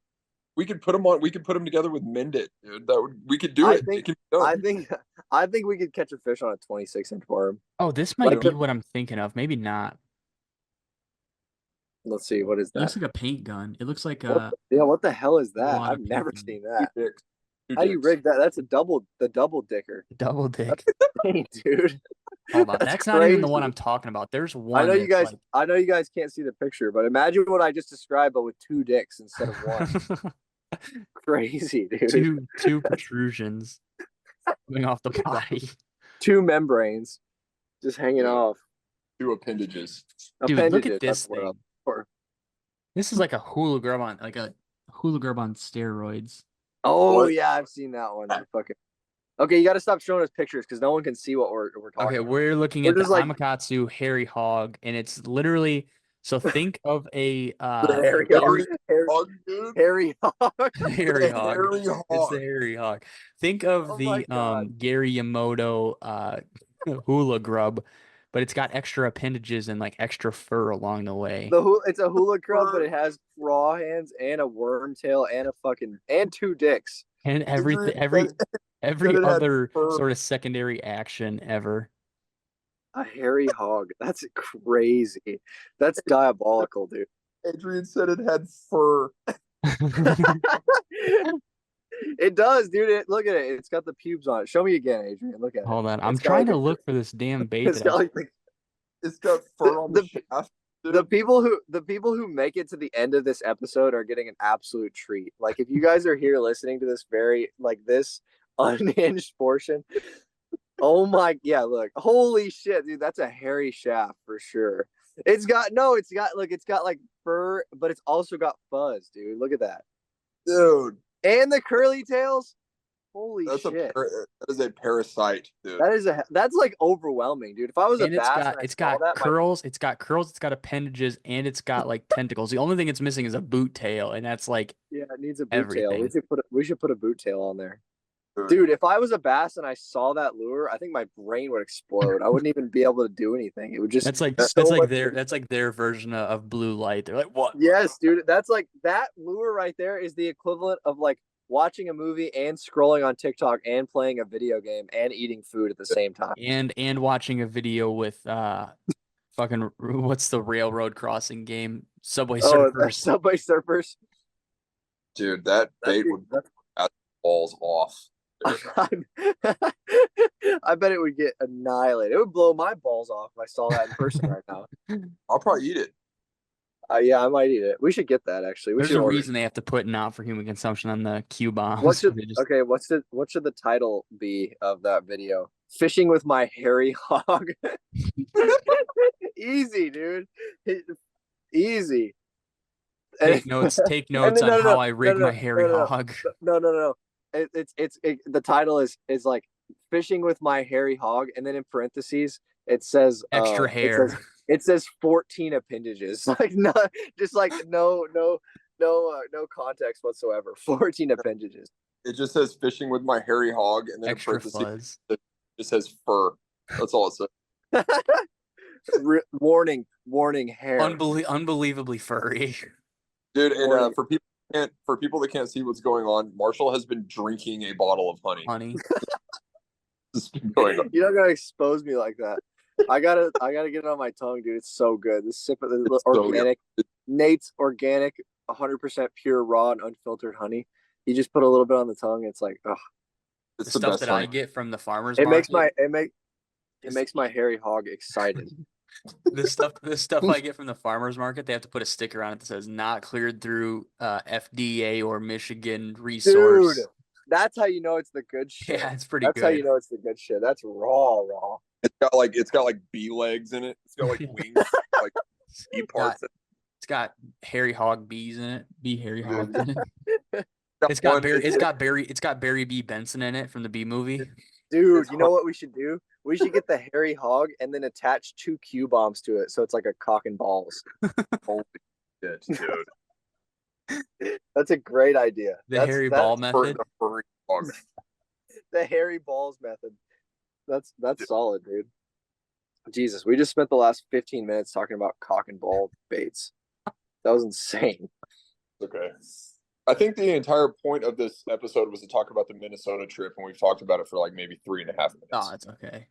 We could put them on. We could put them together with Mend It, dude. We could do it. I think we could catch a fish on a 26-inch worm. Oh, this might be what I'm thinking of. Maybe not. Let's see. What is that? It looks like a paint gun. It looks like what the hell is that? I've never seen that. How do you rig that? That's the double dicker. Double dick. Dang, dude. Hold on. That's not even the one I'm talking about. There's one. I know you guys can't see the picture, but imagine what I just described, but with two dicks instead of one. Crazy, dude. Two protrusions coming off the body. Two membranes just hanging off. Two appendages. Dude, look at this thing. This is like a hula grub on steroids. Oh yeah, I've seen that one. Okay, you got to stop showing us pictures because no one can see what we're talking. Okay, we're looking at the Amakatsu hairy hog, and it's literally so. Think of a hairy hog. Hairy hog. It's the hairy hog. Think of the Gary Yamamoto hula grub, but it's got extra appendages and like extra fur along the way. It's a hula grub, but it has raw hands and a worm tail and two dicks. And every other sort of secondary action ever. A hairy hog. That's crazy. That's diabolical, dude. Adrian said it had fur. It does, dude. Look at it. It's got the pubes on it. Show me again, Adrian. Look at it. Hold on. I'm trying to look for this damn bait. It's got fur on the shaft. The people who make it to the end of this episode are getting an absolute treat. Like if you guys are here listening to this this unhinged portion, oh my, yeah, look, holy shit, dude, that's a hairy shaft for sure. It's got like fur, but it's also got fuzz, dude. Look at that. Dude, And the curly tails. Holy shit. That is a parasite, dude. That's like overwhelming, dude. If I was a And bass and I it's saw got that, curls, it's got appendages, and it's got like tentacles. The only thing it's missing is a boot tail, and that's like yeah, it needs a boot tail. everything. We should put a boot tail on there. Dude, if I was a bass and I saw that lure, I think my brain would explode. I wouldn't even be able to do anything. It would just That's like their version of blue light. They're like, what? Yes, dude. That's like that lure right there is the equivalent of like watching a movie and scrolling on TikTok and playing a video game and eating food at the same time. And watching a video with fucking what's the railroad crossing game? Subway Surfers. Subway Surfers. Dude, that bait would have balls off. I bet it would get annihilated. It would blow my balls off if I saw that in person right now. I'll probably eat it. Yeah, I might eat it. We should get that actually. There's a reason they have to put not for human consumption on the Q bombs. What should the title be of that video? Fishing with my hairy hog. Easy, dude. Easy. Take notes on how I rig my hairy hog. No. The title is like fishing with my hairy hog, and then in parentheses it says extra hair. It says 14 appendages. Like no context whatsoever. 14 appendages. It just says fishing with my hairy hog, and then extra in parentheses fuzz. it just says fur. That's all it says. Warning, hair. Unbelievably furry. Dude, and for people that can't see what's going on, Marshall has been drinking a bottle of honey. This has been going on. You're not gonna expose me like that. I gotta get it on my tongue, dude. It's so good. This sip of the organic, Nate's organic, 100% pure, raw and unfiltered honey. You just put a little bit on the tongue. It's like, oh, it's the stuff that honey I get from the farmers market. It makes my hairy hog excited. This stuff I get from the farmers market, they have to put a sticker on it that says not cleared through FDA or Michigan resource. Dude, that's how you know it's the good shit. Yeah, it's pretty good. That's how you know it's the good shit. That's raw. It's got like bee legs in it. It's got like wings, like bee parts. It's got hairy hog bees in it. Hairy hog in it. It's got Barry B. Benson in it from the Bee Movie. Dude, you know what we should do? We should get the hairy hog and then attach 2 Q bombs to it, so it's like a cock and balls. Holy shit, dude! That's a great idea. The hairy ball method. The hairy balls method. That's solid, dude. Jesus, we just spent the last 15 minutes talking about cock and ball baits. That was insane. Okay. I think the entire point of this episode was to talk about the Minnesota trip, and we've talked about it for like maybe 3.5 minutes. Oh, it's okay.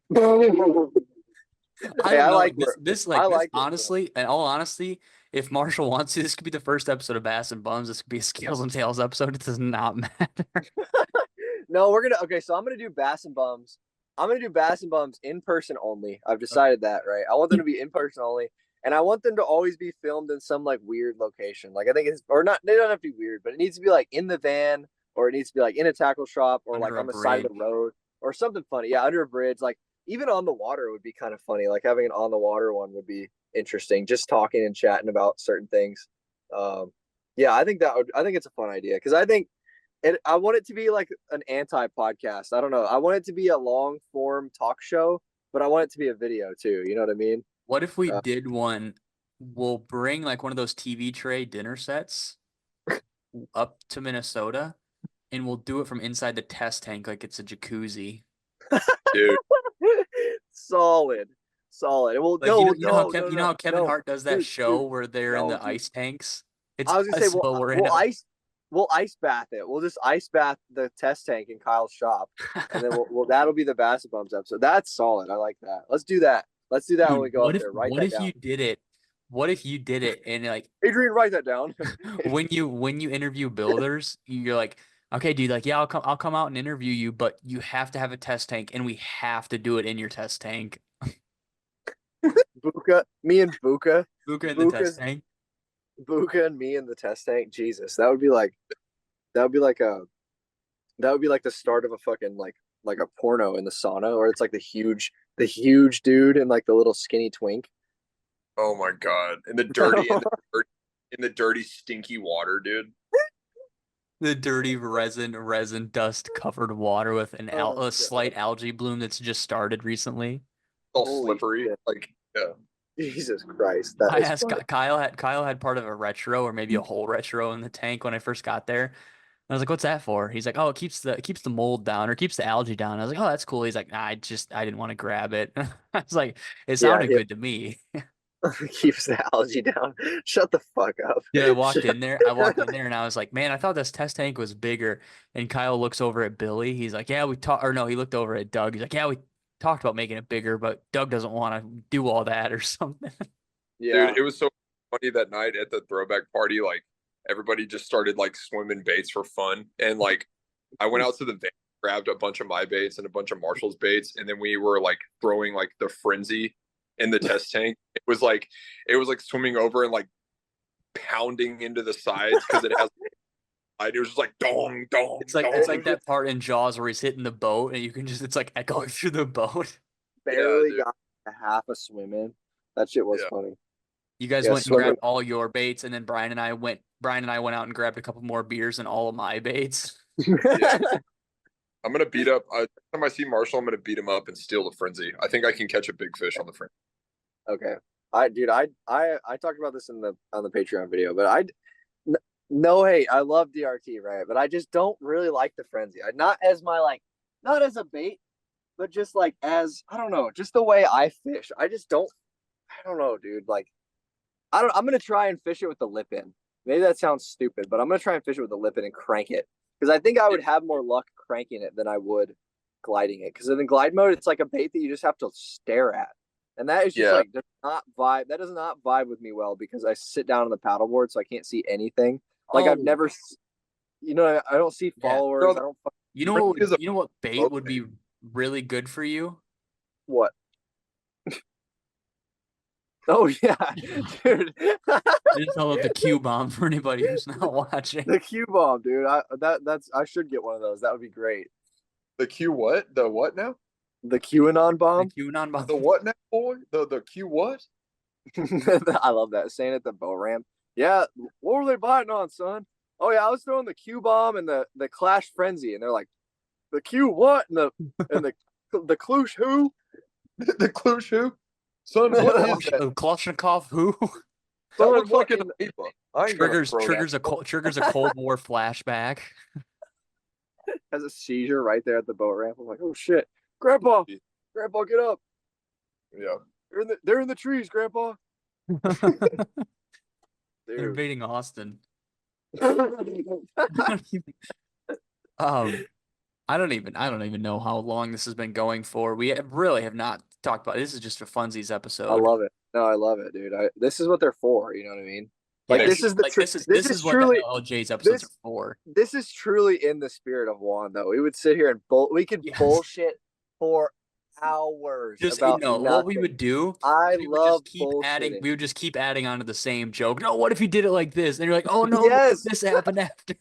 I like this. Honestly, in all honesty, if Marshall wants to, this could be the first episode of Bass and Bums. This could be a Scales and Tails episode. It does not matter. No, so I'm gonna do Bass and Bums. I'm gonna do Bass and Bums in person only. I've decided that, right? I want them to be in person only. And I want them to always be filmed in some like weird location. Like I think it's or not. They don't have to be weird, but it needs to be like in the van, or it needs to be like in a tackle shop, or like on the side of the road, or something funny. Yeah, under a bridge. Like even on the water would be kind of funny. Like having an on the water one would be interesting. Just talking and chatting about certain things. Yeah, I think it's a fun idea because I think I want it to be like an anti-podcast. I don't know. I want it to be a long form talk show, but I want it to be a video too. You know what I mean? What if we did one? We'll bring like one of those TV tray dinner sets up to Minnesota, and we'll do it from inside the test tank like it's a jacuzzi. Dude, solid. And we'll you know how Kevin Hart does that show where they're in the ice tanks. I was gonna say we'll ice bath it. We'll just ice bath the test tank in Kyle's shop, and then that'll be the Bass and Bums episode. That's solid. I like that. Let's do that. Dude, when we go up there. What if you did it and like Adrian, write that down. when you interview builders, you're like, okay, dude, like yeah, I'll come out and interview you, but you have to have a test tank, and we have to do it in your test tank. Me and Buka in the test tank. Buka and me in the test tank. Jesus, that would be like the start of a fucking like a porno in the sauna, or it's like the huge dude and like the little skinny twink. Oh my god! In the dirty, stinky water, dude. The dirty resin dust covered water with a slight algae bloom that's just started recently. All Holy slippery. shit. Like, yeah. Jesus Christ, that I is asked funny. Kyle had part of a retro or maybe a whole retro in the tank when I first got there. I was like, "What's that for?" He's like, "Oh, it keeps the mold down or keeps the algae down." I was like, "Oh, that's cool." He's like, "Nah, I didn't want to grab it." I was like, "It Yeah, sounded good to me." keeps the algae down. Shut the fuck up. Yeah, I walked in there and I was like, "Man, I thought this test tank was bigger." And Kyle looks over at Billy. He's like, "Yeah, we talked." Or no, he looked over at Doug. He's like, "Yeah, we talked about making it bigger, but Doug doesn't want to do all that or something." Yeah. Dude, it was so funny that night at the throwback party. Like, everybody just started like swimming baits for fun, and like, I went out to the van, grabbed a bunch of my baits and a bunch of Marshall's baits, and then we were like throwing like the frenzy in the test tank. It was like swimming over and like pounding into the sides because it has. It was just like dong dong. It's like that part in Jaws where he's hitting the boat and you can just it's like echoing through the boat. Barely dude. got a half a swim in. That shit was Yeah. funny. You guys Yeah, went and swimming. grabbed all your baits, and then Brian and I went out and grabbed a couple more beers and all of my baits. Yeah. I'm gonna beat up. Next time I see Marshall, I'm gonna beat him up and steal the frenzy. I think I can catch a big fish on the frenzy. Okay. I talked about this on the Patreon video, but no hate. I love DRT, right? But I just don't really like the frenzy. Not as not as a bait, but just like as, I don't know, just the way I fish. I don't know, dude. Like, I'm gonna try and fish it with the lip in. Maybe that sounds stupid, but I'm gonna try and fish it with the lip in and crank it. Because I think I would have more luck cranking it than I would gliding it. Because in the glide mode, it's like a bait that you just have to stare at. And that is just like, does not vibe. That does not vibe with me well because I sit down on the paddleboard, so I can't see anything. Like, I've never, I don't see followers. Yeah. I don't. You know what bait would be really good for you? What? Oh yeah, dude. Just call it the Q bomb for anybody who's not watching. The Q bomb, dude. I should get one of those. That would be great. The Q what? The what now? The QAnon bomb. The QAnon bomb. The what now, boy? The Q what? I love that. Saying at the boat ramp. Yeah, what were they biting on, son? Oh yeah, I was throwing the Q bomb and the Clash Frenzy, and they're like, the Q what? And the Kloosh who? The Kloosh who? Son, what is that? Kalashnikov who? That Son, looks what like an in amoeba. I ain't gonna throw triggers that. a Cold War flashback. Has a seizure right there at the boat ramp. I'm like, oh shit, Grandpa, get up. Yeah. They're in the trees, Grandpa. They're invading Austin. Dude. I don't even know how long this has been going for. We really have not talked about it. This is just a funsies episode. I love it. No, I love it, dude. This is what they're for. You know what I mean? Like, Yeah, this is what truly the LLJ's episodes are for. This is truly in the spirit of Juan, though. We would sit here and we could bullshit for hours. Just about what we would do. We would just keep adding onto the same joke. No, what if you did it like this? And you're like, oh no, yes, this happened after.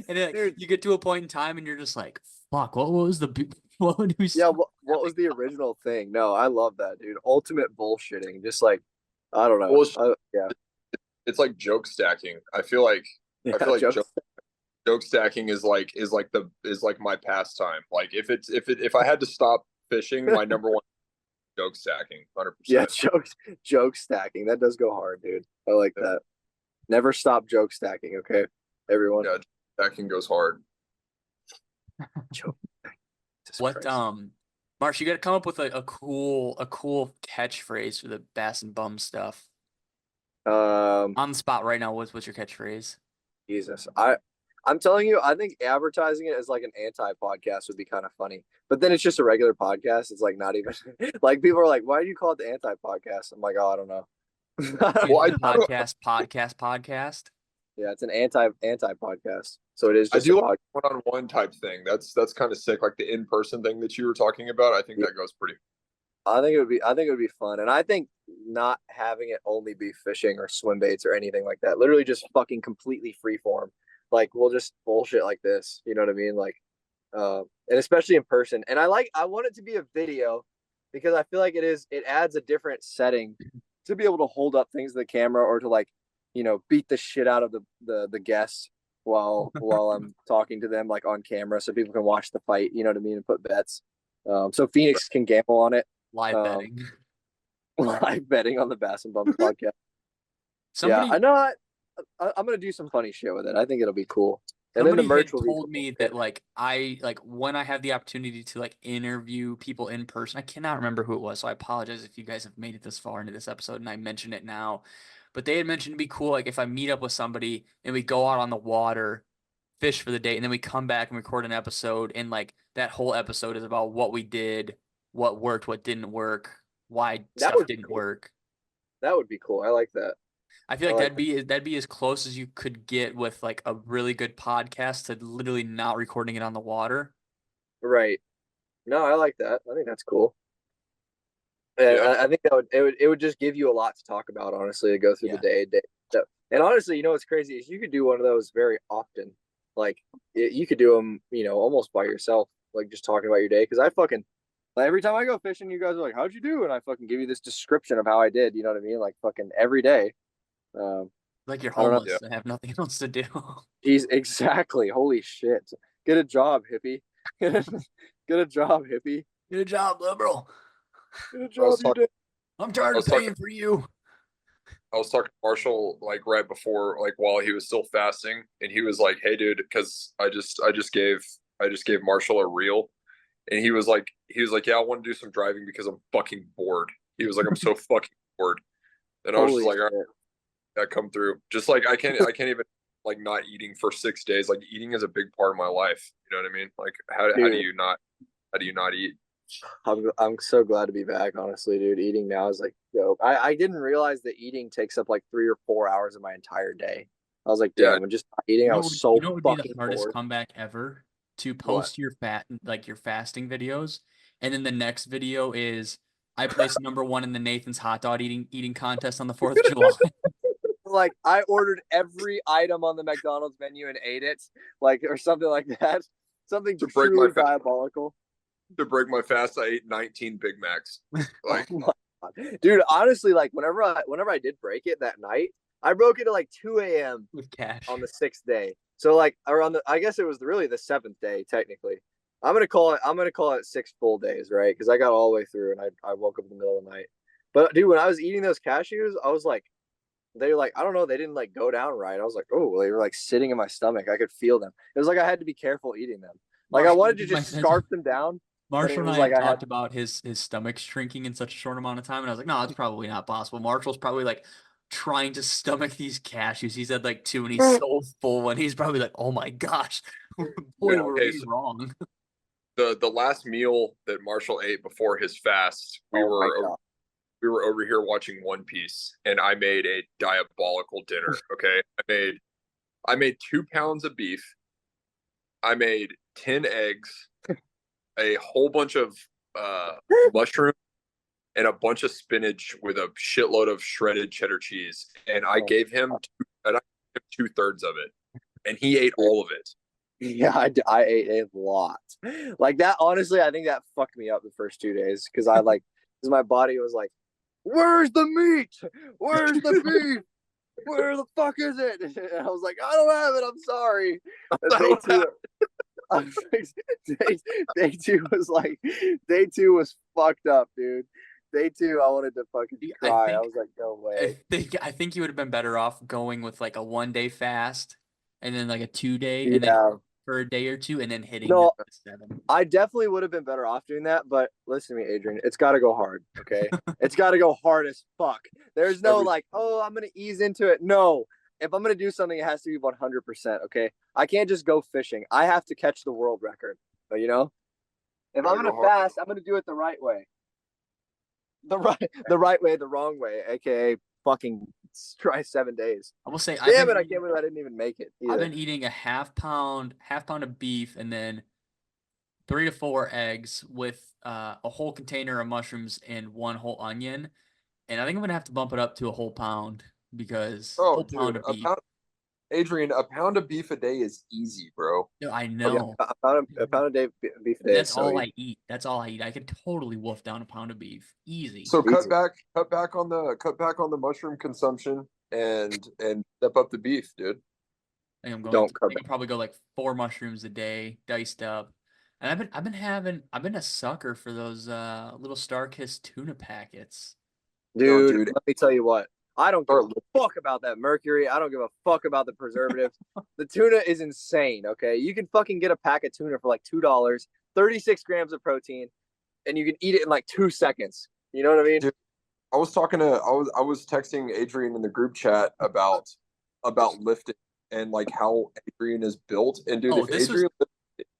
And then, dude, you get to a point in time and you're just like, fuck, what was the what would we? Yeah, what was the original thing? No, I love that, dude. Ultimate bullshitting. Just like, I don't know. Well, yeah. It's like joke stacking. I feel like joke stacking is like my pastime. Like if I had to stop fishing, my number one joke stacking, 100%. Yeah, joke stacking. That does go hard, dude. I like that. Never stop joke stacking, okay, everyone. Yeah, stacking goes hard. What Marsh, you got to come up with a cool catchphrase for the bass and bum stuff. On the spot right now, what's your catchphrase? Jesus, I'm telling you, I think advertising it as like an anti-podcast would be kind of funny. But then it's just a regular podcast. It's like not even like people are like, "Why do you call it the anti-podcast?" I'm like, "Oh, I don't know." Well, podcast. Yeah, it's an anti-podcast. So it is just I do like one-on-one type thing. That's kind of sick, like the in-person thing that you were talking about. I think that goes pretty. I think it would be fun. And I think not having it only be fishing or swim baits or anything like that. Literally just fucking completely free form. Like, we'll just bullshit like this. You know what I mean? Like, and especially in person. And I want it to be a video because I feel like it adds a different setting to be able to hold up things to the camera or to like, beat the shit out of the guests while I'm talking to them like on camera so people can watch the fight, you know what I mean, and put bets. So Phoenix can gamble on it. Live betting. Live betting on the Bass and Bum podcast. Somebody, Yeah, I know. I'm gonna do some funny shit with it. I think it'll be cool. And then the somebody merch had will be told cool. me that like when I have the opportunity to like interview people in person, I cannot remember who it was, so I apologize if you guys have made it this far into this episode and I mention it now. But they had mentioned it'd be cool like if I meet up with somebody and we go out on the water, fish for the day, and then we come back and record an episode, and like that whole episode is about what we did, what worked, what didn't work, why That stuff would be didn't cool. work. That would be cool. I like that. I feel like I like that'd be as close as you could get with like a really good podcast to literally not recording it on the water. Right. No, I like that. I think that's cool. And Yeah. I think it would just give you a lot to talk about, honestly, to go through the day. So, and honestly, what's crazy is you could do one of those very often. Like you could do them, almost by yourself, like just talking about your day. Because I fucking like, every time I go fishing, you guys are like, "How'd you do?" And I fucking give you this description of how I did. You know what I mean? Like fucking every day. Like you're I don't know. homeless and have nothing else to do. He's exactly. Holy shit! Get a job, hippie. Get a job, hippie. Get a job, liberal. Get a I job, was you talking. did. I'm tired I of was talking. paying for you. I was talking to Marshall like right before, like while he was still fasting, and he was like, "Hey, dude," because I just gave Marshall a reel, and he was like, "Yeah, I want to do some driving because I'm fucking bored." He was like, "I'm so fucking bored," and I was just Holy like, "All shit. right, that come through." Just like I can't even like not eating for 6 days. Like eating is a big part of my life. You know what I mean? Like how do Dude. you not eat? I'm so glad to be back, honestly, dude. Eating now is like dope. I didn't realize that eating takes up like 3 or 4 hours of my entire day. I was like, Yeah. damn, I'm just not eating. I was so You know what would be the fucking hardest bored. comeback ever? To What? post your your fasting videos, and then the next video is I placed #1 in the Nathan's hot dog eating contest on the 4th of July. Like I ordered every item on the McDonald's menu and ate it, like or something like that. Something To break truly my fast. diabolical. To break my fast, I ate 19 Big Macs. Like, Oh my God. Dude, honestly, like whenever I did break it that night, I broke it at like 2 a.m. With cash. on the 6th day. So like around I guess it was really the 7th day technically. I'm gonna call it 6 full days, right? Because I got all the way through and I woke up in the middle of the night. But dude, when I was eating those cashews, I was like, they were like, I don't know, they didn't like go down right. I was like, oh, they were like sitting in my stomach. I could feel them. It was like I had to be careful eating them. Like I wanted to just scarf them down. Marshall and was I like had I had- talked about his stomach shrinking in such a short amount of time, and I was like, no, it's probably not possible. Marshall's probably like trying to stomach these cashews. He's had like 2 and he's so full, and he's probably like, oh my gosh, boy, Yeah, were okay, we so- wrong. the last meal that Marshall ate before his fast, we Oh my were God. we were over here watching One Piece, and I made a diabolical dinner. Okay, I made 2 pounds of beef. I made 10 eggs, a whole bunch of mushroom, and a bunch of spinach with a shitload of shredded cheddar cheese. And I gave him 2/3 of it, and he ate all of it. Yeah, I ate a lot. Like that, honestly, I think that fucked me up the first 2 days because because my body was like, where's the meat? Where's the beef? Where the fuck is it? And I was like, I don't have it. I'm sorry. And day two was fucked up, dude. Day 2, I wanted to fucking cry. I was like, no way. I think you would have been better off going with like a 1-day fast, and then like a 2-day, and then Yeah. for a day or two, and then hitting No, the 7. I definitely would have been better off doing that, but listen to me, Adrian. It's got to go hard, okay? It's got to go hard as fuck. There's no like, oh, I'm gonna ease into it. No, if I'm gonna do something, it has to be 100%. Okay, I can't just go fishing. I have to catch the world record. But if I'm gonna fast, I'm gonna do it the right way. The right way, the wrong way, aka fucking try 7 days. I will say, Damn it! I can't believe I didn't even make it. I've been eating a half pound of beef, and then 3 to 4 eggs with a whole container of mushrooms and 1 whole onion. And I think I'm gonna have to bump it up to a whole pound because whole pound of beef. Adrian, a pound of beef a day is easy, bro. No, I Oh, yeah, know. a pound of beef a day. That's So all easy. I eat. That's all I eat. I could totally wolf down a pound of beef. Easy. So Easy. cut back on the mushroom consumption and step up the beef, dude. I think I'm going Don't to, cut I think I'll probably go like 4 mushrooms a day, diced up. And I've been a sucker for those little Star-Kissed tuna packets. Dude, dude. let me tell you what. I don't give Start a fuck about that mercury. I don't give a fuck about the preservatives. The tuna is insane, okay? You can fucking get a pack of tuna for like $2, 36 grams of protein, and you can eat it in like 2 seconds. You know what I mean? Dude, I was texting Adrian in the group chat about lifting and like how Adrian is built. And dude, Oh,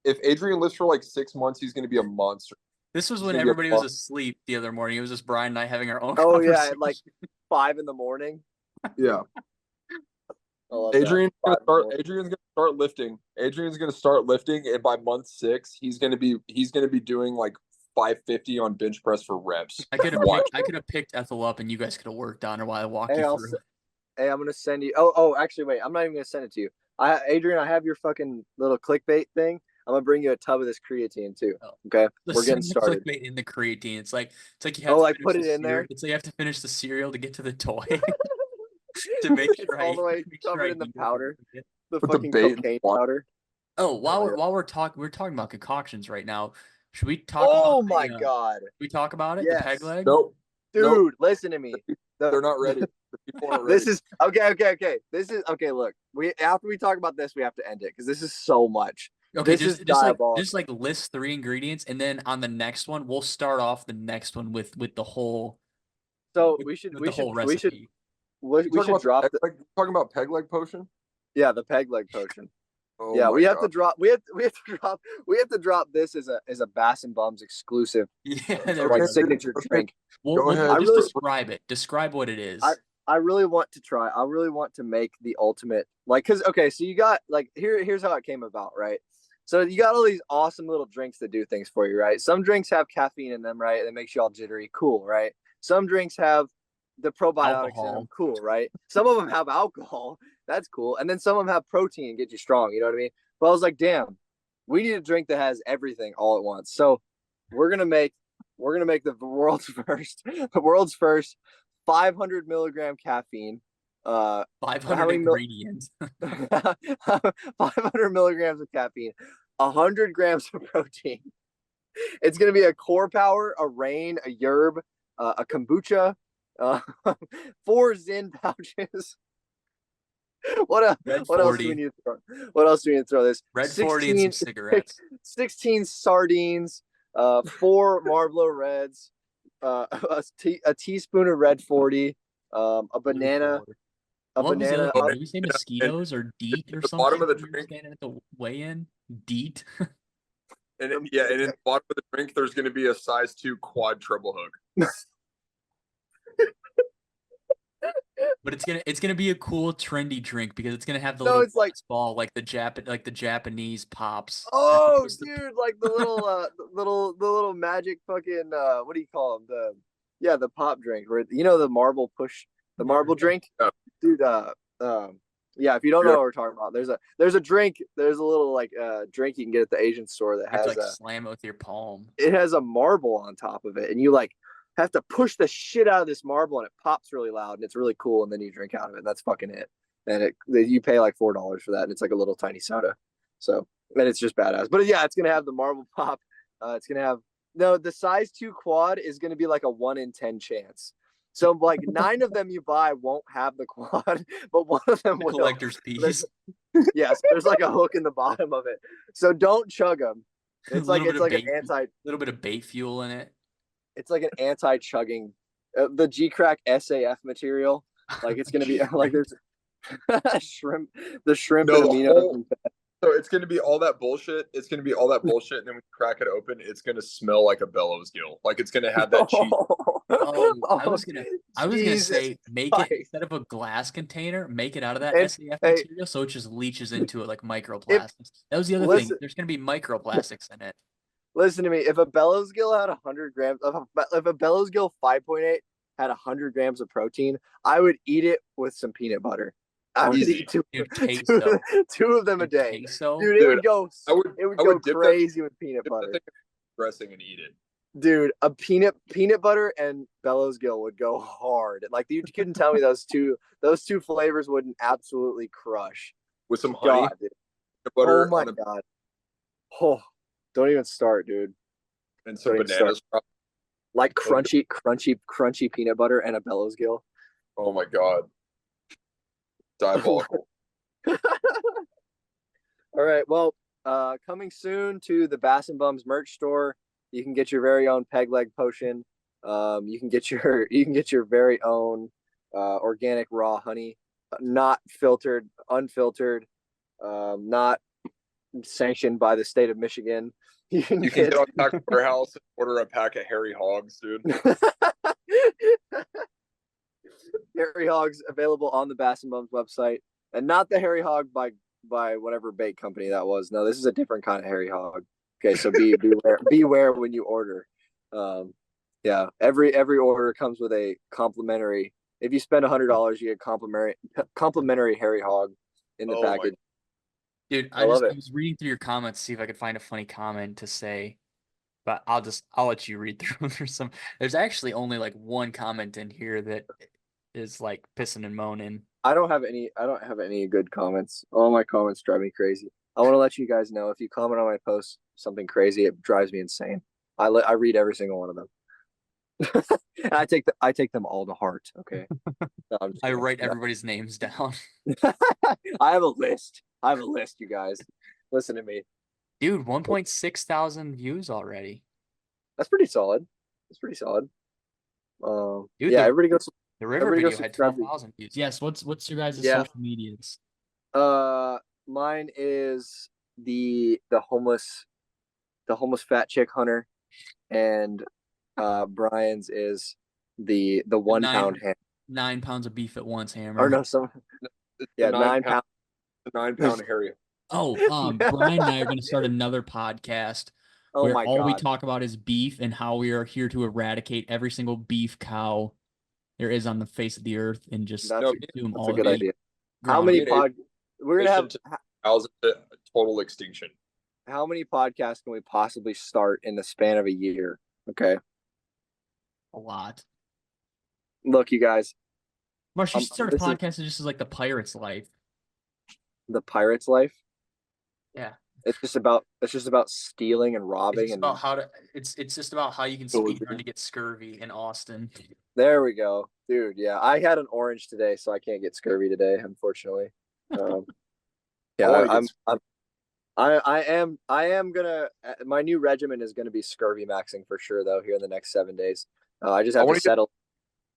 if Adrian lifts for like 6 months, he's gonna be a monster. This was He's when gonna be a everybody was monster. asleep the other morning. It was just Brian and I having our own Oh, yeah, conversation. at like 5 in the morning. Yeah. I love that. Adrian's 5 in the morning. Adrian's gonna start lifting. Adrian's gonna start lifting, and by month 6, he's gonna be doing like 550 on bench press for reps. I could Watch. have picked Ethel up and you guys could have worked on her while I walked Hey, you I'll through. Hey, I'm gonna send you. Actually, wait. I'm not even gonna send it to you. Adrian, I have your fucking little clickbait thing. I'm gonna bring you a tub of this creatine too. Oh. Okay, The we're getting started. clickbait in the creatine. It's like you have Oh, to like finish put the it in there. cereal. It's like you have to finish the cereal to get to the toy. To make It's sure all the way make sure covered I in the eat it. powder, the Put the fucking bait in cocaine water. powder. Oh, yeah. while we're talking about concoctions right now, should we talk Oh about my the, god, should we talk about it? Yes. The peg leg? Nope. dude, Nope. listen to me. They're not ready. The people aren't ready. This is okay. This is okay. Look, after we talk about this, we have to end it because this is so much. Okay, This is diabolical. just like list 3 ingredients, and then on the next one, we'll start off the next one with the whole. So with, we should with the whole recipe. we should drop the, talking about peg leg potion. yeah, the peg leg potion. Oh Yeah, my we have God. to drop. We have to drop this as a Bass and Bums exclusive, Yeah, there like we go. signature drink. Go ahead. I Just really- describe it. Describe what it is. I really want to try. I really want to make the ultimate, like, cause okay, so you got like here's how it came about, right? So you got all these awesome little drinks that do things for you, right? Some drinks have caffeine in them, right? That makes you all jittery, cool, right? Some drinks have the probiotics in them, Alcohol. cool, right? Some of them have alcohol, that's cool, and then some of them have protein and get you strong. You know what I mean? But I was like, damn, we need a drink that has everything all at once. So we're gonna make the world's first 500 milligram caffeine. 500 ingredients. 500 milligrams of caffeine, 100 grams of protein. It's gonna be a core power, a rain, a yerb, a kombucha, 4 Zyn pouches. What else do we need to throw? What else do we need to throw? This Red 40 and some cigarettes. 16 sardines, 4 Marlboro Reds, a teaspoon of Red 40, a banana. What was the banana. other thing? Did we say mosquitoes or DEET or the something? bottom of the when we were drink. standing at the weigh-in? DEET. And in the bottom of the drink, there's going to be a size 2 quad treble hook. But it's gonna be a cool trendy drink because it's gonna have the No, little it's like- ball like the Japanese pops. as Oh, opposed to- dude, like the little magic fucking what do you call them? The pop drink, where the marble push, the marble drink, Yeah. dude. Yeah, if you don't know what we're talking about, there's a drink, there's a little like drink you can get at the Asian store that you have has to like slam it with your palm. it has a marble on top of it, and you like have to push the shit out of this marble, and it pops really loud, and it's really cool, and then you drink out of it. And that's fucking it. And you pay like $4 for that, and it's like a little tiny soda. So, and it's just badass. But yeah, it's gonna have the marble pop. It's gonna have the size 2 quad is gonna be like a 1 in 10 chance. So like 9 of them you buy won't have the quad, but 1 of them The will. collector's piece. Yes, there's like a hook in the bottom of it. So don't chug them. It's like Little bit of an anti. little bit of bait fuel in it. It's like an anti-chugging, the G-Crack SAF material. Like it's gonna be like there's shrimp, the shrimp and amino. So it's going to be all that bullshit. It's going to be all that bullshit, and then when you crack it open, it's going to smell like a bellows gill. Like it's going to have that cheese. Oh, I was gonna say make Christ. it instead of a glass container, make it out of that And- SAF hey, material so it just leaches into it like microplastics. That was the other thing. listen- There's gonna be microplastics in it. Listen to me. If a bellows gill had 100 grams, if a bellows gill 5.8 had 100 grams of protein, I would eat it with some peanut butter. I would Easy. eat two, Dude, two, queso. two of them a Dude, day. queso. Dude, it Dude, would go. I would go dip that- crazy with peanut Dip that butter. thing in dressing and eat it. Dude, a peanut butter and Bellows Gill would go hard. Like you couldn't tell me those two flavors wouldn't absolutely crush. With some honey, God, dude. peanut butter, Oh my on a, god. Oh, don't even start, dude. and some Don't even bananas. Like crunchy peanut butter and a Bellows Gill. Oh my god. Diabolical. All right. Well, coming soon to the Bass and Bums merch store. You can get your very own peg leg potion. You can get your very own organic raw honey, not filtered, unfiltered, not sanctioned by the state of Michigan. You can get on Taco Warehouse and order a pack of hairy hogs, dude. Hairy Hogs available on the Bass and Bums website, and not the Hairy Hog by whatever bait company that was. No, this is a different kind of Hairy Hog. Okay, so beware when you order. Yeah, every order comes with a complimentary. If you spend $100, you get complimentary Hairy Hog in the package. Dude, I love it. I was reading through your comments to see if I could find a funny comment to say, but I'll let you read through them. There's actually only like one comment in here that is like pissing and moaning. I don't have any good comments. All my comments drive me crazy. I want to let you guys know, if you comment on my post something crazy, it drives me insane. I read every single one of them. And I take them all to heart. Okay. No, I write everybody's names down. I have a list. You guys. Listen to me. Dude, 1.6 thousand views already. That's pretty solid. Dude, yeah, everybody goes. The river everybody video goes had subscribe. 12,000 views. Yes, what's your guys' Yeah. social medias? Mine is the homeless fat chick hunter, and Brian's is the 1 pound ham. 9 pounds of beef at once hammer. Or no, yeah, 9 pound. 9 pound hairy. Oh, Brian and I are going to start another podcast where all we talk about is beef and how we are here to eradicate every single beef cow there is on the face of the earth and just consume all a good of it. idea. How many we're gonna have total extinction. How many podcasts can we possibly start in the span of a year? Okay, a lot. Look, you guys, Marsh, you should start a podcast that just is like the pirate's life. The pirate's life. Yeah. It's just about stealing and robbing and it's just about how you can speed run to get scurvy in Austin. There we go, dude. Yeah, I had an orange today, so I can't get scurvy today, unfortunately. Yeah, I am gonna. My new regimen is gonna be scurvy maxing for sure, though. Here in the next 7 days, I just have to settle.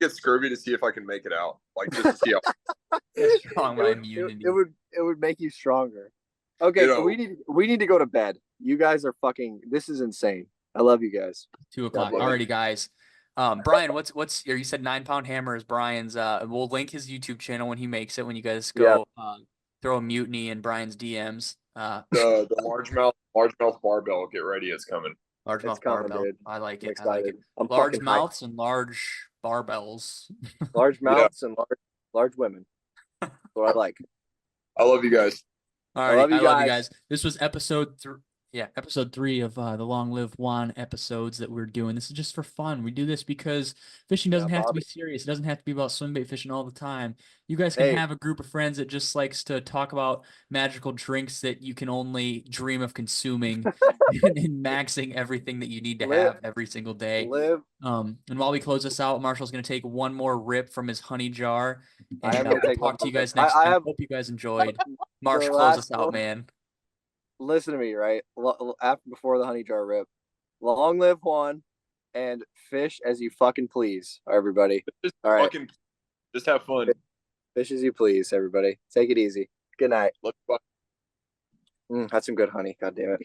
Get scurvy to see if I can make it out, like just to see how strong my immunity. It would make you stronger. Okay, we need to go to bed. You guys are fucking. This is insane. I love you guys. 2 o'clock. Alrighty, guys. Brian, what's you said 9 pound hammer is Brian's. We'll link his YouTube channel when he makes it. When you guys go throw a mutiny in Brian's DMs. The largemouth barbell. Get ready, it's coming. Largemouth barbell. Dude. I like it. I like it. Large mouths and large barbells. Large mouths and large women. That's what I like. I love you guys. All right, I love you guys. This was episode 3 of the Long Live Juan episodes that we're doing. This is just for fun. We do this because fishing doesn't have to be serious. It doesn't have to be about swim bait fishing all the time. You guys can have a group of friends that just likes to talk about magical drinks that you can only dream of consuming and maxing everything that you need to have every single day. And while we close this out, Marshall's going to take one more rip from his honey jar. And we'll talk to you guys next time. Hope you guys enjoyed. Marsh, close us out, man. Listen to me, right? Before the honey jar rip. Long live Juan, and fish as you fucking please, everybody. All right. Just have fun. Fish as you please, everybody. Take it easy. Good night. Look, bye. That's some good honey. God damn it.